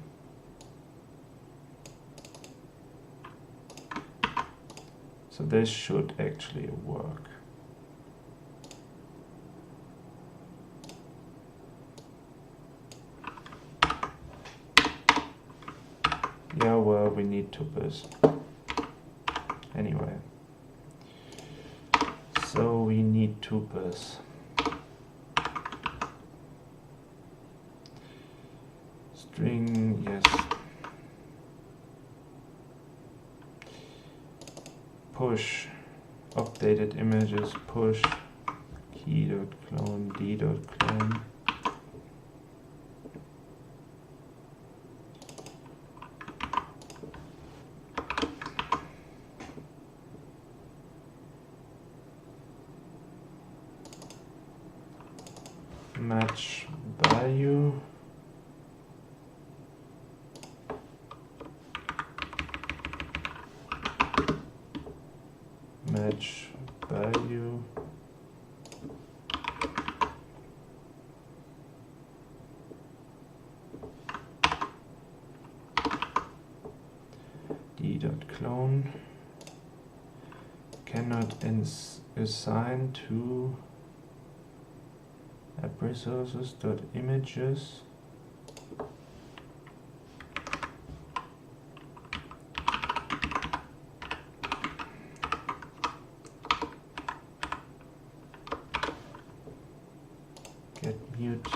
So this should actually work. Yeah, well, we need tuples. Anyway. So we need tuples. String, yes. push updated images, push key.clone, d.clone. Match value. Match value. D.clone. Cannot assign to app resources.images. Get mute.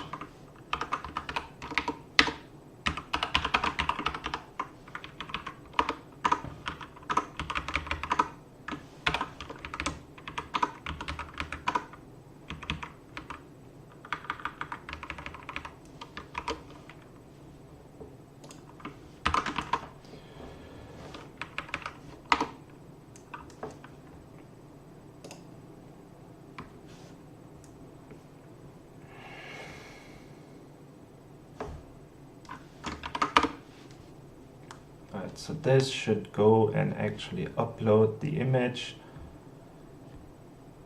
So this should go and actually upload the image,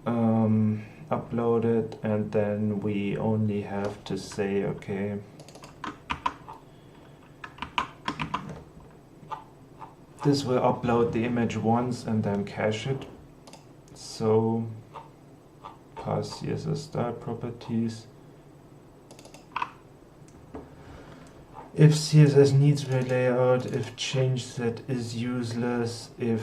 upload it, and then we only have to say, okay, this will upload the image once and then cache it. So pass CSS style properties. If CSS needs layout, if change set is useless, if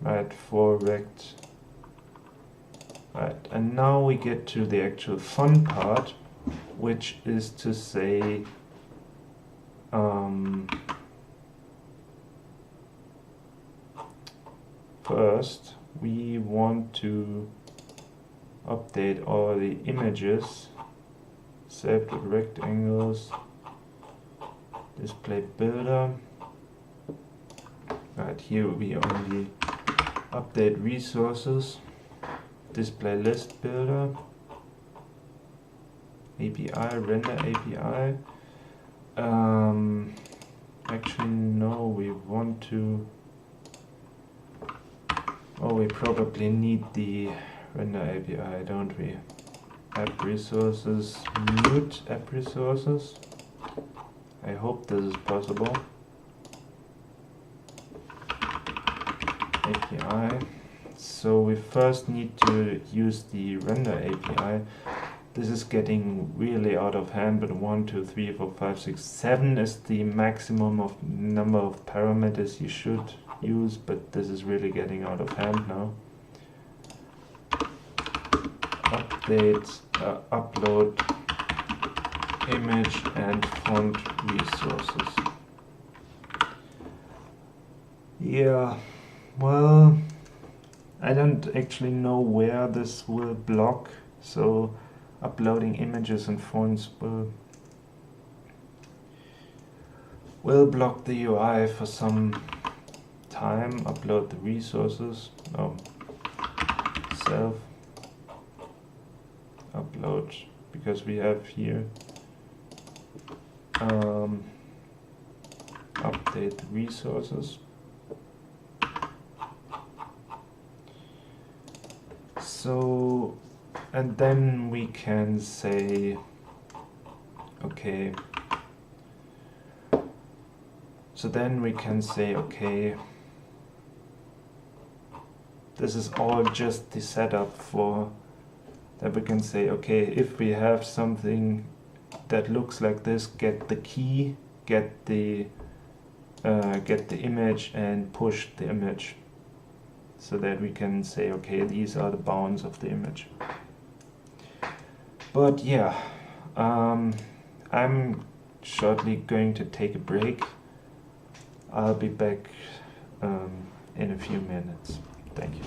right, for rect. Right, and now we get to the actual fun part, which is to say first we want to update all the images, saved with rectangles, display builder. Right, here we only update resources, display list builder, API, render API. Actually no, we want to, oh, we probably need the render API, don't we? App resources, mute app resources. I hope this is possible. API. So we first need to use the render API. This is getting really out of hand, but 1, 2, 3, 4, 5, 6, 7 is the maximum of number of parameters you should use, but this is really getting out of hand now. Update, upload image and font resources. Yeah, well, I don't actually know where this will block, so uploading images and fonts will block the UI for some time. Upload the resources. Oh, self upload, because we have here update the resources. So, and then we can say, okay, so then we can say, okay, this is all just the setup for that. We can say, okay, if we have something that looks like this, get the key, get the image and push the image, so that we can say, okay, these are the bounds of the image. But yeah, I'm shortly going to take a break. I'll be back in a few minutes. Thank you.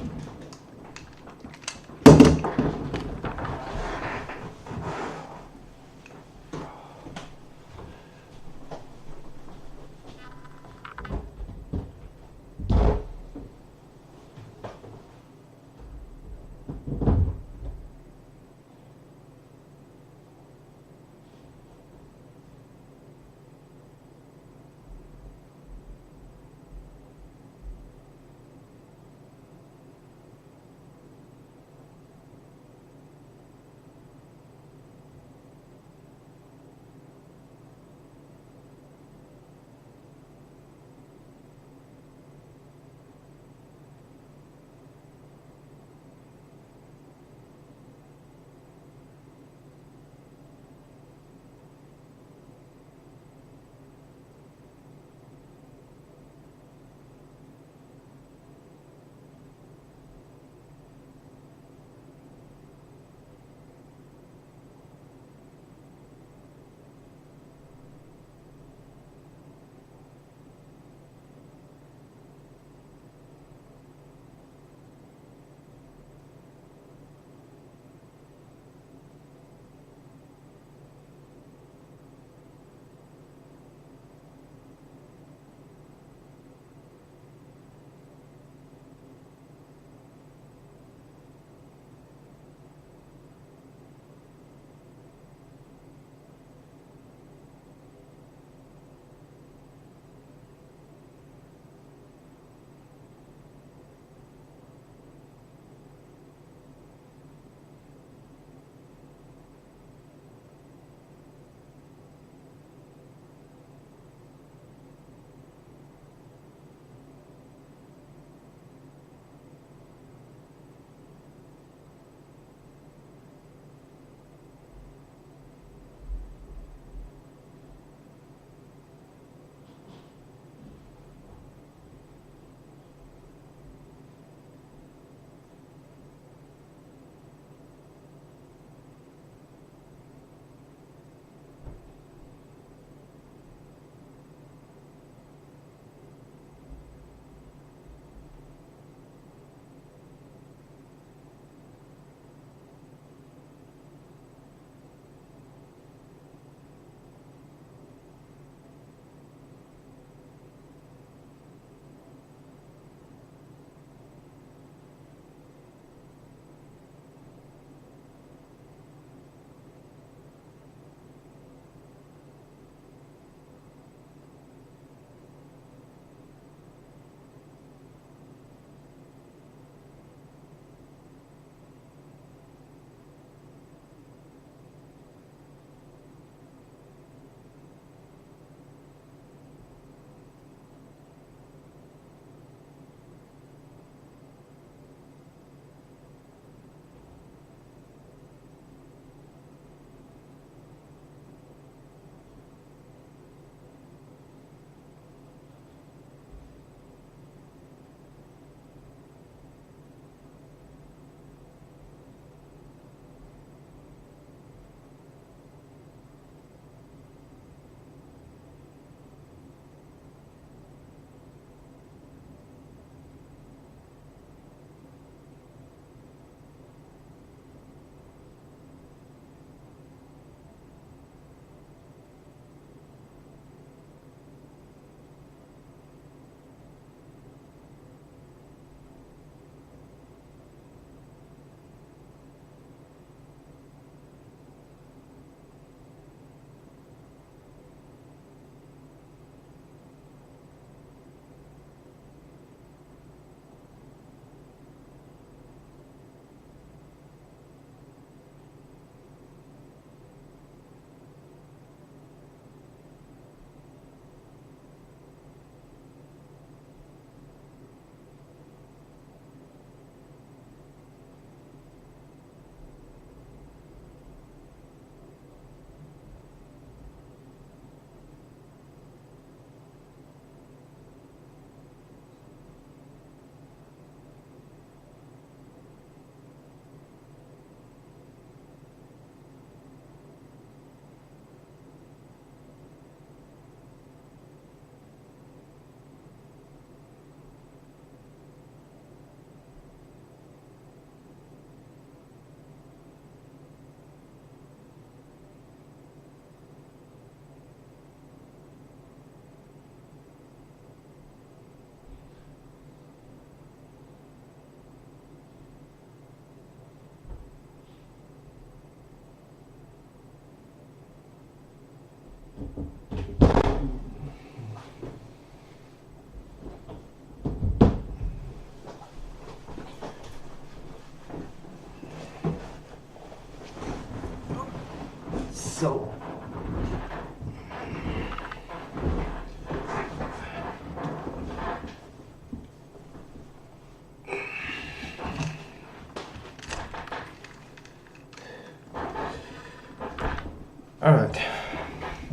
Alright,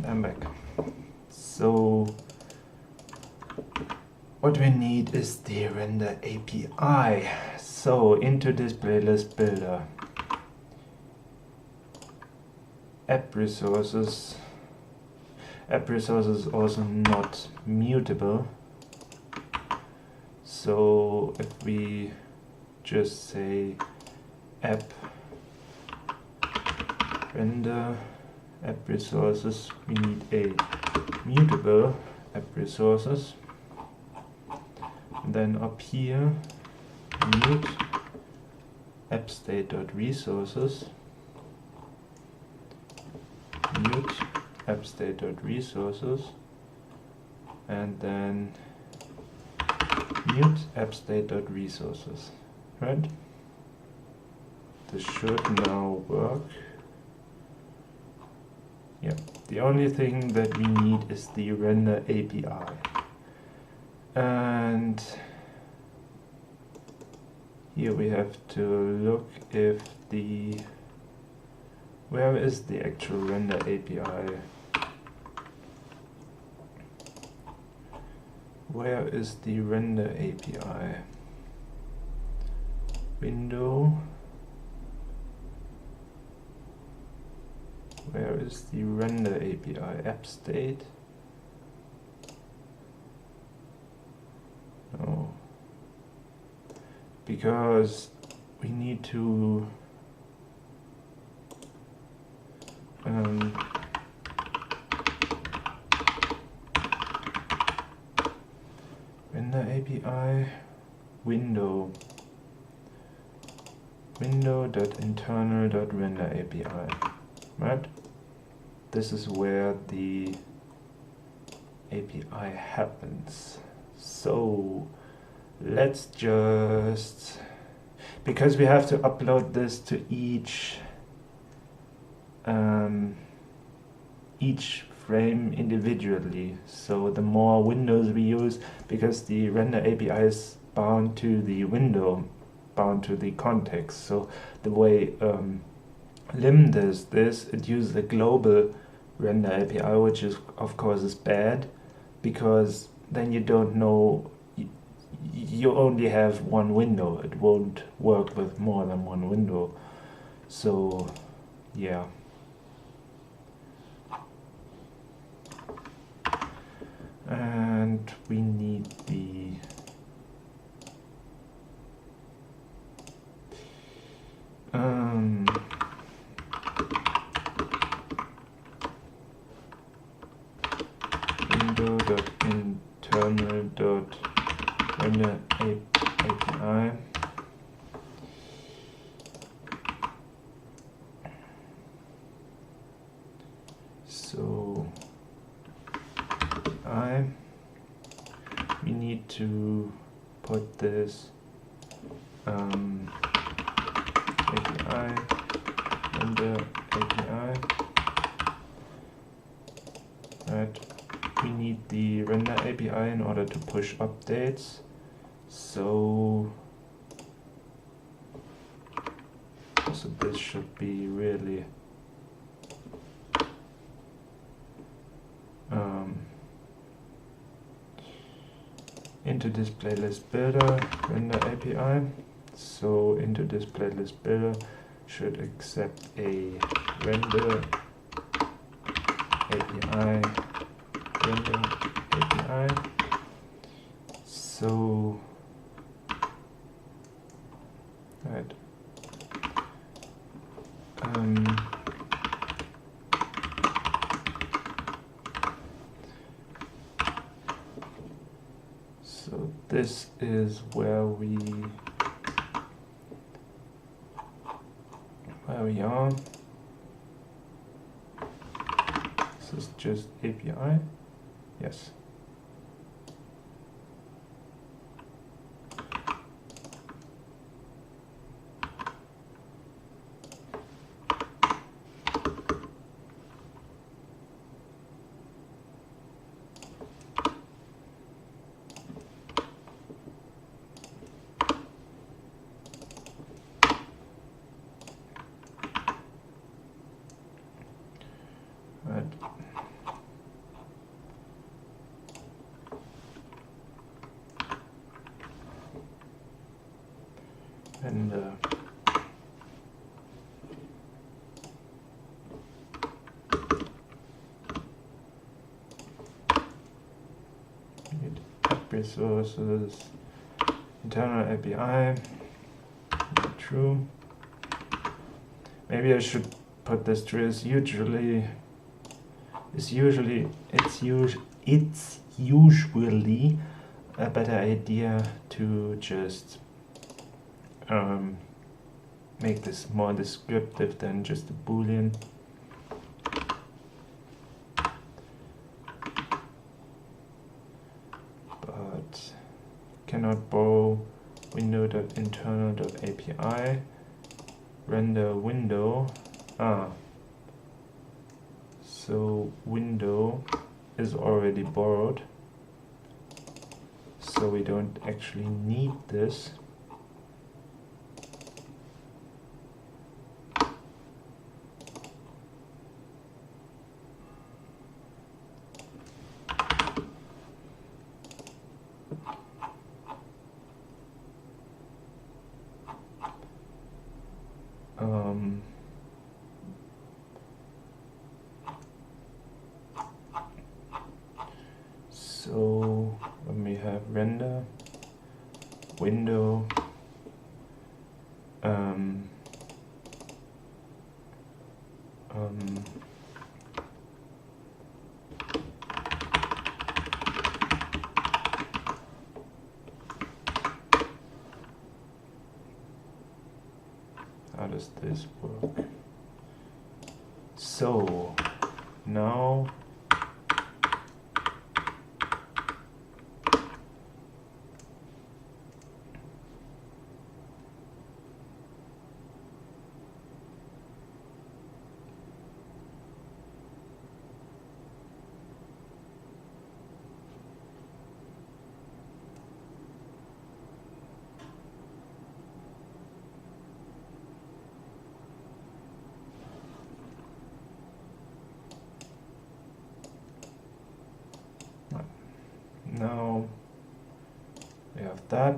I'm back. So what we need is the render API. So into this playlist builder, app resources is also not mutable. So if we just say app render app resources, we need a mutable app resources. And then up here, mute app state.resources, mute app state.resources, and then mute app state.resources. Right? This should now work. Yeah, the only thing that we need is the render API. And here we have to look if the, where is the actual render API? Where is the render API? Window. Where is the render API? App state? No. Because we need to render API window.internal.render API. Right? This is where the API happens. So let's just, because we have to upload this to each frame individually. So the more windows we use, because the render API is bound to the window, bound to the context. So the way Lim does this, it uses a global render API, which is of course is bad, because then you don't know, you only have one window. It won't work with more than one window. So yeah. And we need the window.internal.render API. So we need to put this API render API. Right. We need the render API in order to push updates. So this should be really into this playlist builder render API. So into this playlist builder should accept a render API render API. So right. So this is where we are. This is just API. Yes. and app resources, internal API, true. Maybe I should put this true as usually. It's usually a better idea to just make this more descriptive than just a Boolean. But cannot borrow window.internal.api render window. So window is already borrowed, so we don't actually need this. So when we have render window how does this work? So now we have that.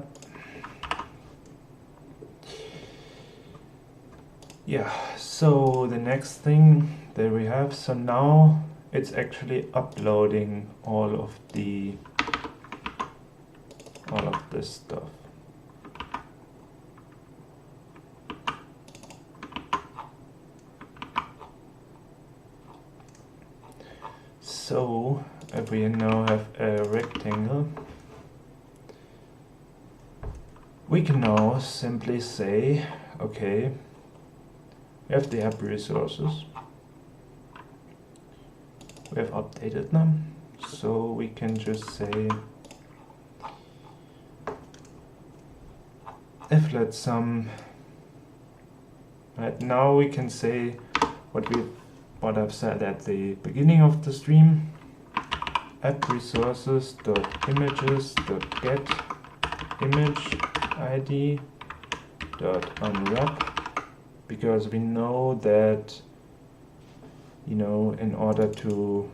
Yeah, so the next thing that we have, so now it's actually uploading all of this stuff. So if we now have a rectangle, we can now simply say, okay, we have the app resources, we have updated them, so we can just say if let sum. Right now we can say what I've said at the beginning of the stream. App resources dot images dot get image id dot unwrap, because we know that, you know, in order to,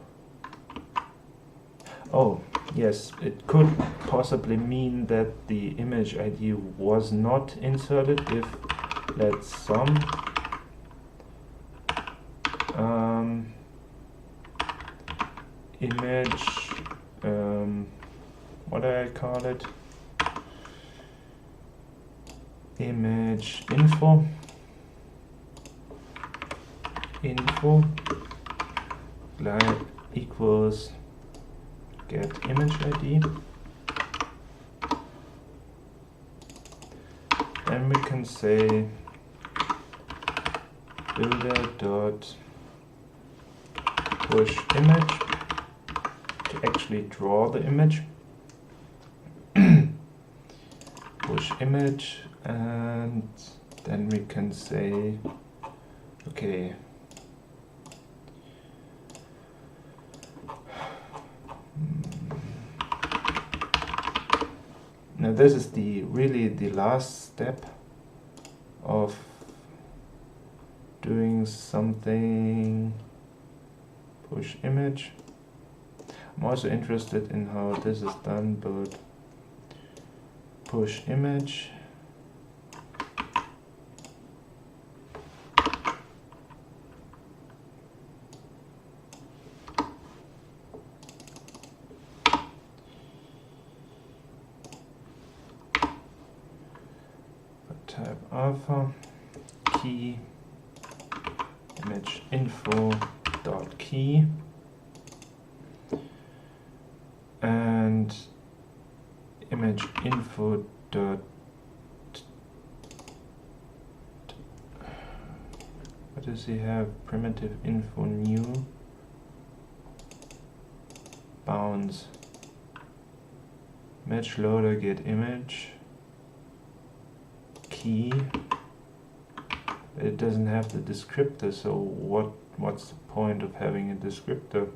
oh yes, it could possibly mean that the image ID was not inserted if let sum image, what do I call it? Image info like equals get image ID. Then we can say builder dot push image to actually draw the image. Push image, and then we can say, okay, now this is really the last step of doing something. Push image. I'm also interested in how this is done, but push image type alpha key image info dot key and image info dot what does he have? Primitive info new bounds match loader get image key. It doesn't have the descriptor, so what's the point of having a descriptor?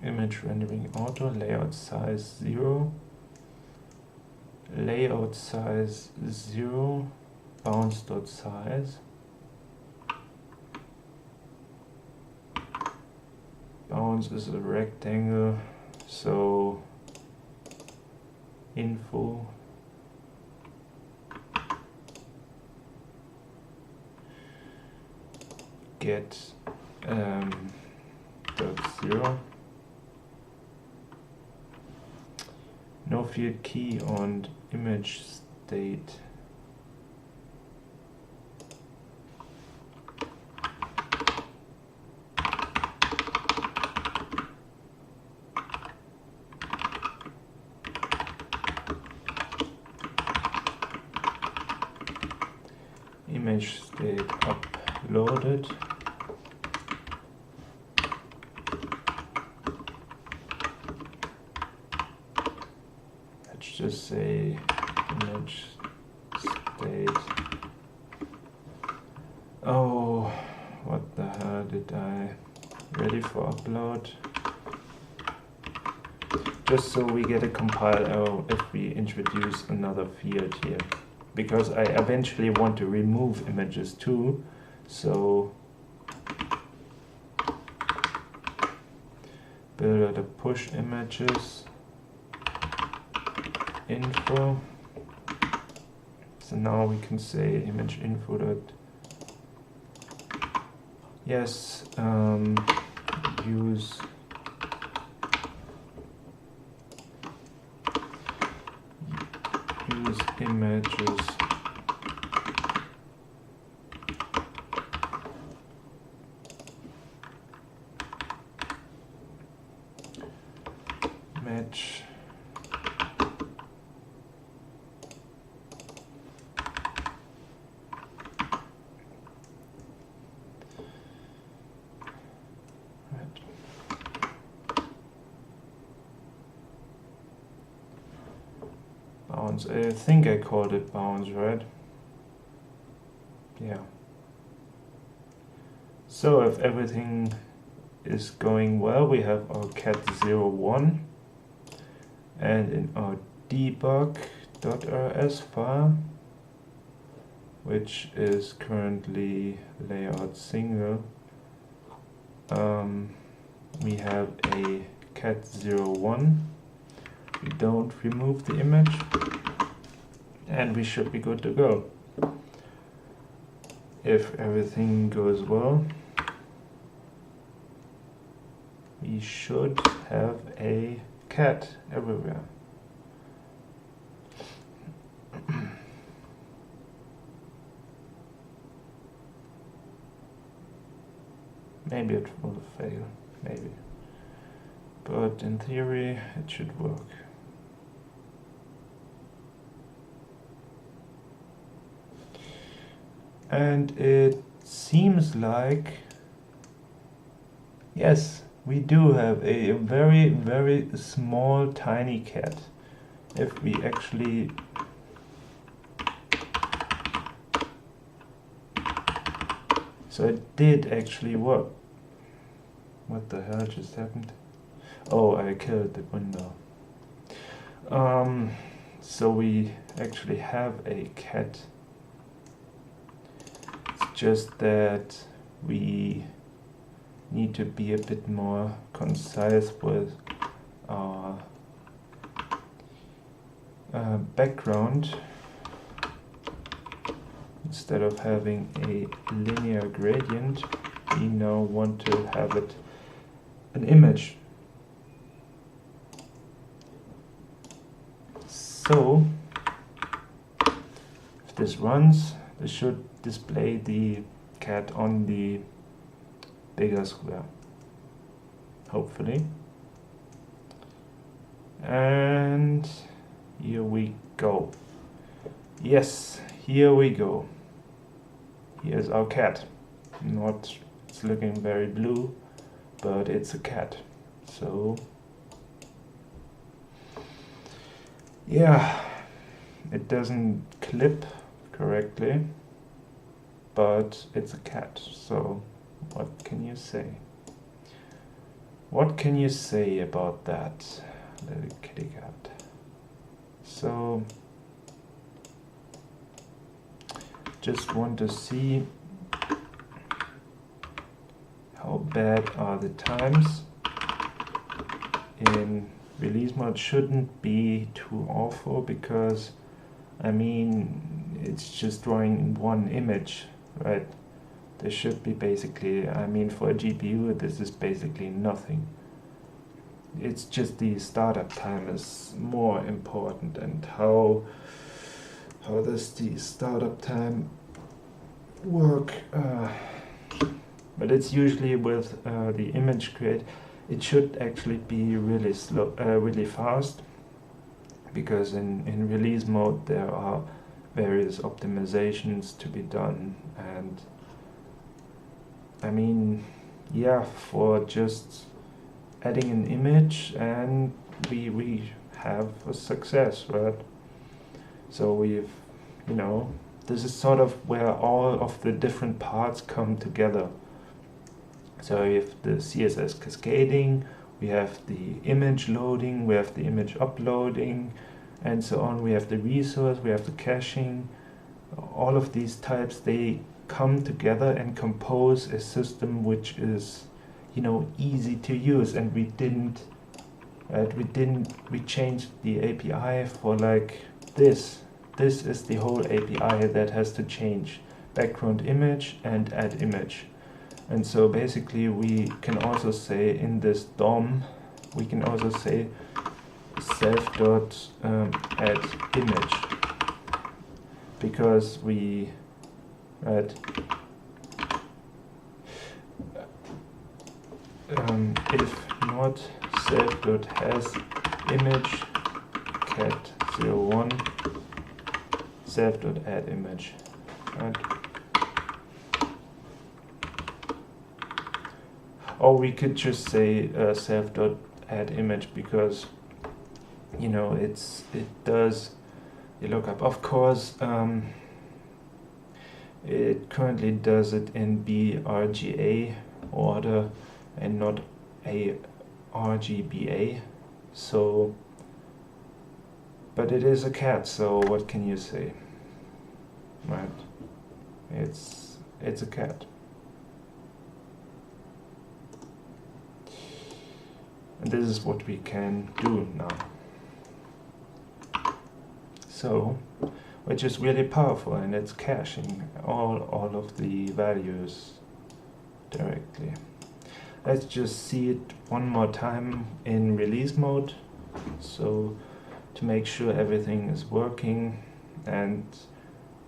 Image rendering auto, layout size 0, layout size 0, bounds.size, bounds is a rectangle, so info get dot 0. No field key on image state. Image state uploaded. Just say image state. Oh, what the hell did I? Ready for upload. Just so we get a compile error if we introduce another field here. Because I eventually want to remove images too. So builder to push images. Info. So now we can say image info dot yes use images match bounds. I think I called it bounds, right? Yeah. So if everything is going well, we have our cat01 and in our debug.rs file, which is currently layout single, we have a cat01. We don't remove the image and we should be good to go. If everything goes well, we should have a cat everywhere. Maybe it will fail, maybe. But in theory, it should work. And it seems like, yes, we do have a very, very small, tiny cat. If we actually so it did actually work. What the hell just happened? Oh, I killed the window. So we actually have a cat. It's just that we need to be a bit more concise with our background. Instead of having a linear gradient, we now want to have it an image. So this runs, this should display the cat on the bigger square, hopefully. And here we go. Yes, here we go. Here's our cat. It's looking very blue, but it's a cat. So yeah, it doesn't clip correctly, but it's a cat. So what can you say? What can you say about that little kitty cat? So just want to see how bad are the times. In release mode shouldn't be too awful, because I mean it's just drawing one image, right? There should be basically, I mean for a GPU this is basically nothing. It's just the startup time is more important, and how does the startup time work? But it's usually with the image create. It should actually be really slow, really fast, because in release mode there are various optimizations to be done, and I mean, yeah, for just adding an image and we have a success, right? So we've, you know, this is sort of where all of the different parts come together. So we have the CSS cascading, we have the image loading, we have the image uploading, and so on. We have the resource, we have the caching. All of these types, they come together and compose a system which is, you know, easy to use. And we changed the API for like this. This is the whole API that has to change. Background image and add image. And so basically we can also say in this DOM, we can also say self.add image, because we, right, if not self.has image cat01 self.add image, right? Or we could just say self.add image, because, you know, it does the lookup. Of course, it currently does it in BRGA order and not a RGBA. So, but it is a cat, so what can you say, right? It's a cat. And this is what we can do now. So, which is really powerful, and it's caching all of the values directly. Let's just see it one more time in release mode, so to make sure everything is working. And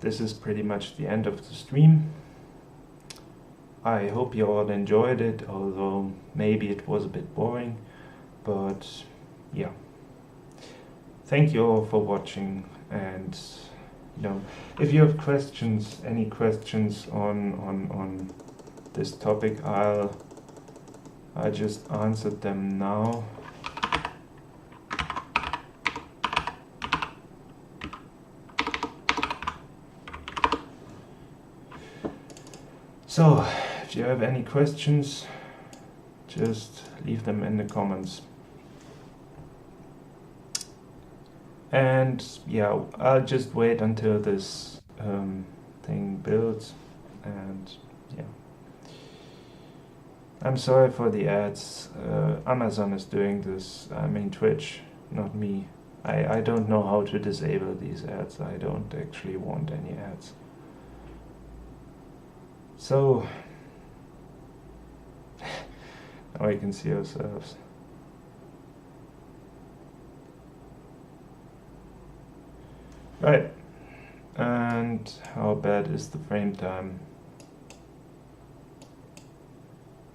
this is pretty much the end of the stream. I hope you all enjoyed it, although maybe it was a bit boring, but yeah. Thank you all for watching, and you know, if you have questions, any questions on this topic, I just answered them now. So, if you have any questions, just leave them in the comments. And yeah, I'll just wait until this thing builds, and yeah. I'm sorry for the ads. Amazon is doing this. I mean Twitch, not me. I don't know how to disable these ads. I don't actually want any ads. So, now we can see ourselves. Right. And how bad is the frame time?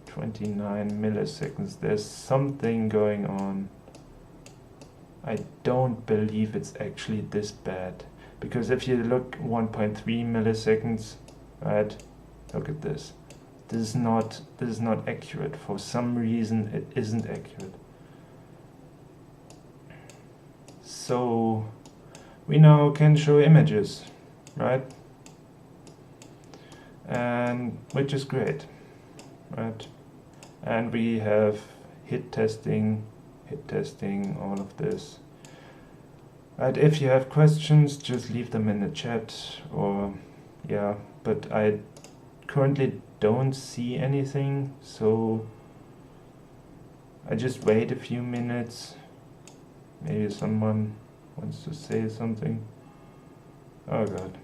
29 milliseconds. There's something going on. I don't believe it's actually this bad. Because if you look 1.3 milliseconds, right? Look at this. This is not accurate. For some reason it isn't accurate. So we now can show images, right? And which is great, right? And we have hit testing, all of this. Right, if you have questions, just leave them in the chat, or yeah, but I currently don't see anything, so I just wait a few minutes. Maybe someone wants to say something. Oh god.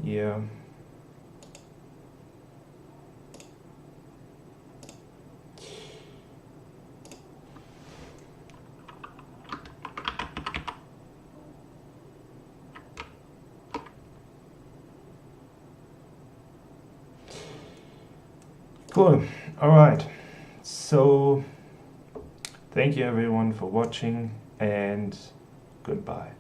Yeah. Cool. All right. So thank you everyone for watching, and goodbye.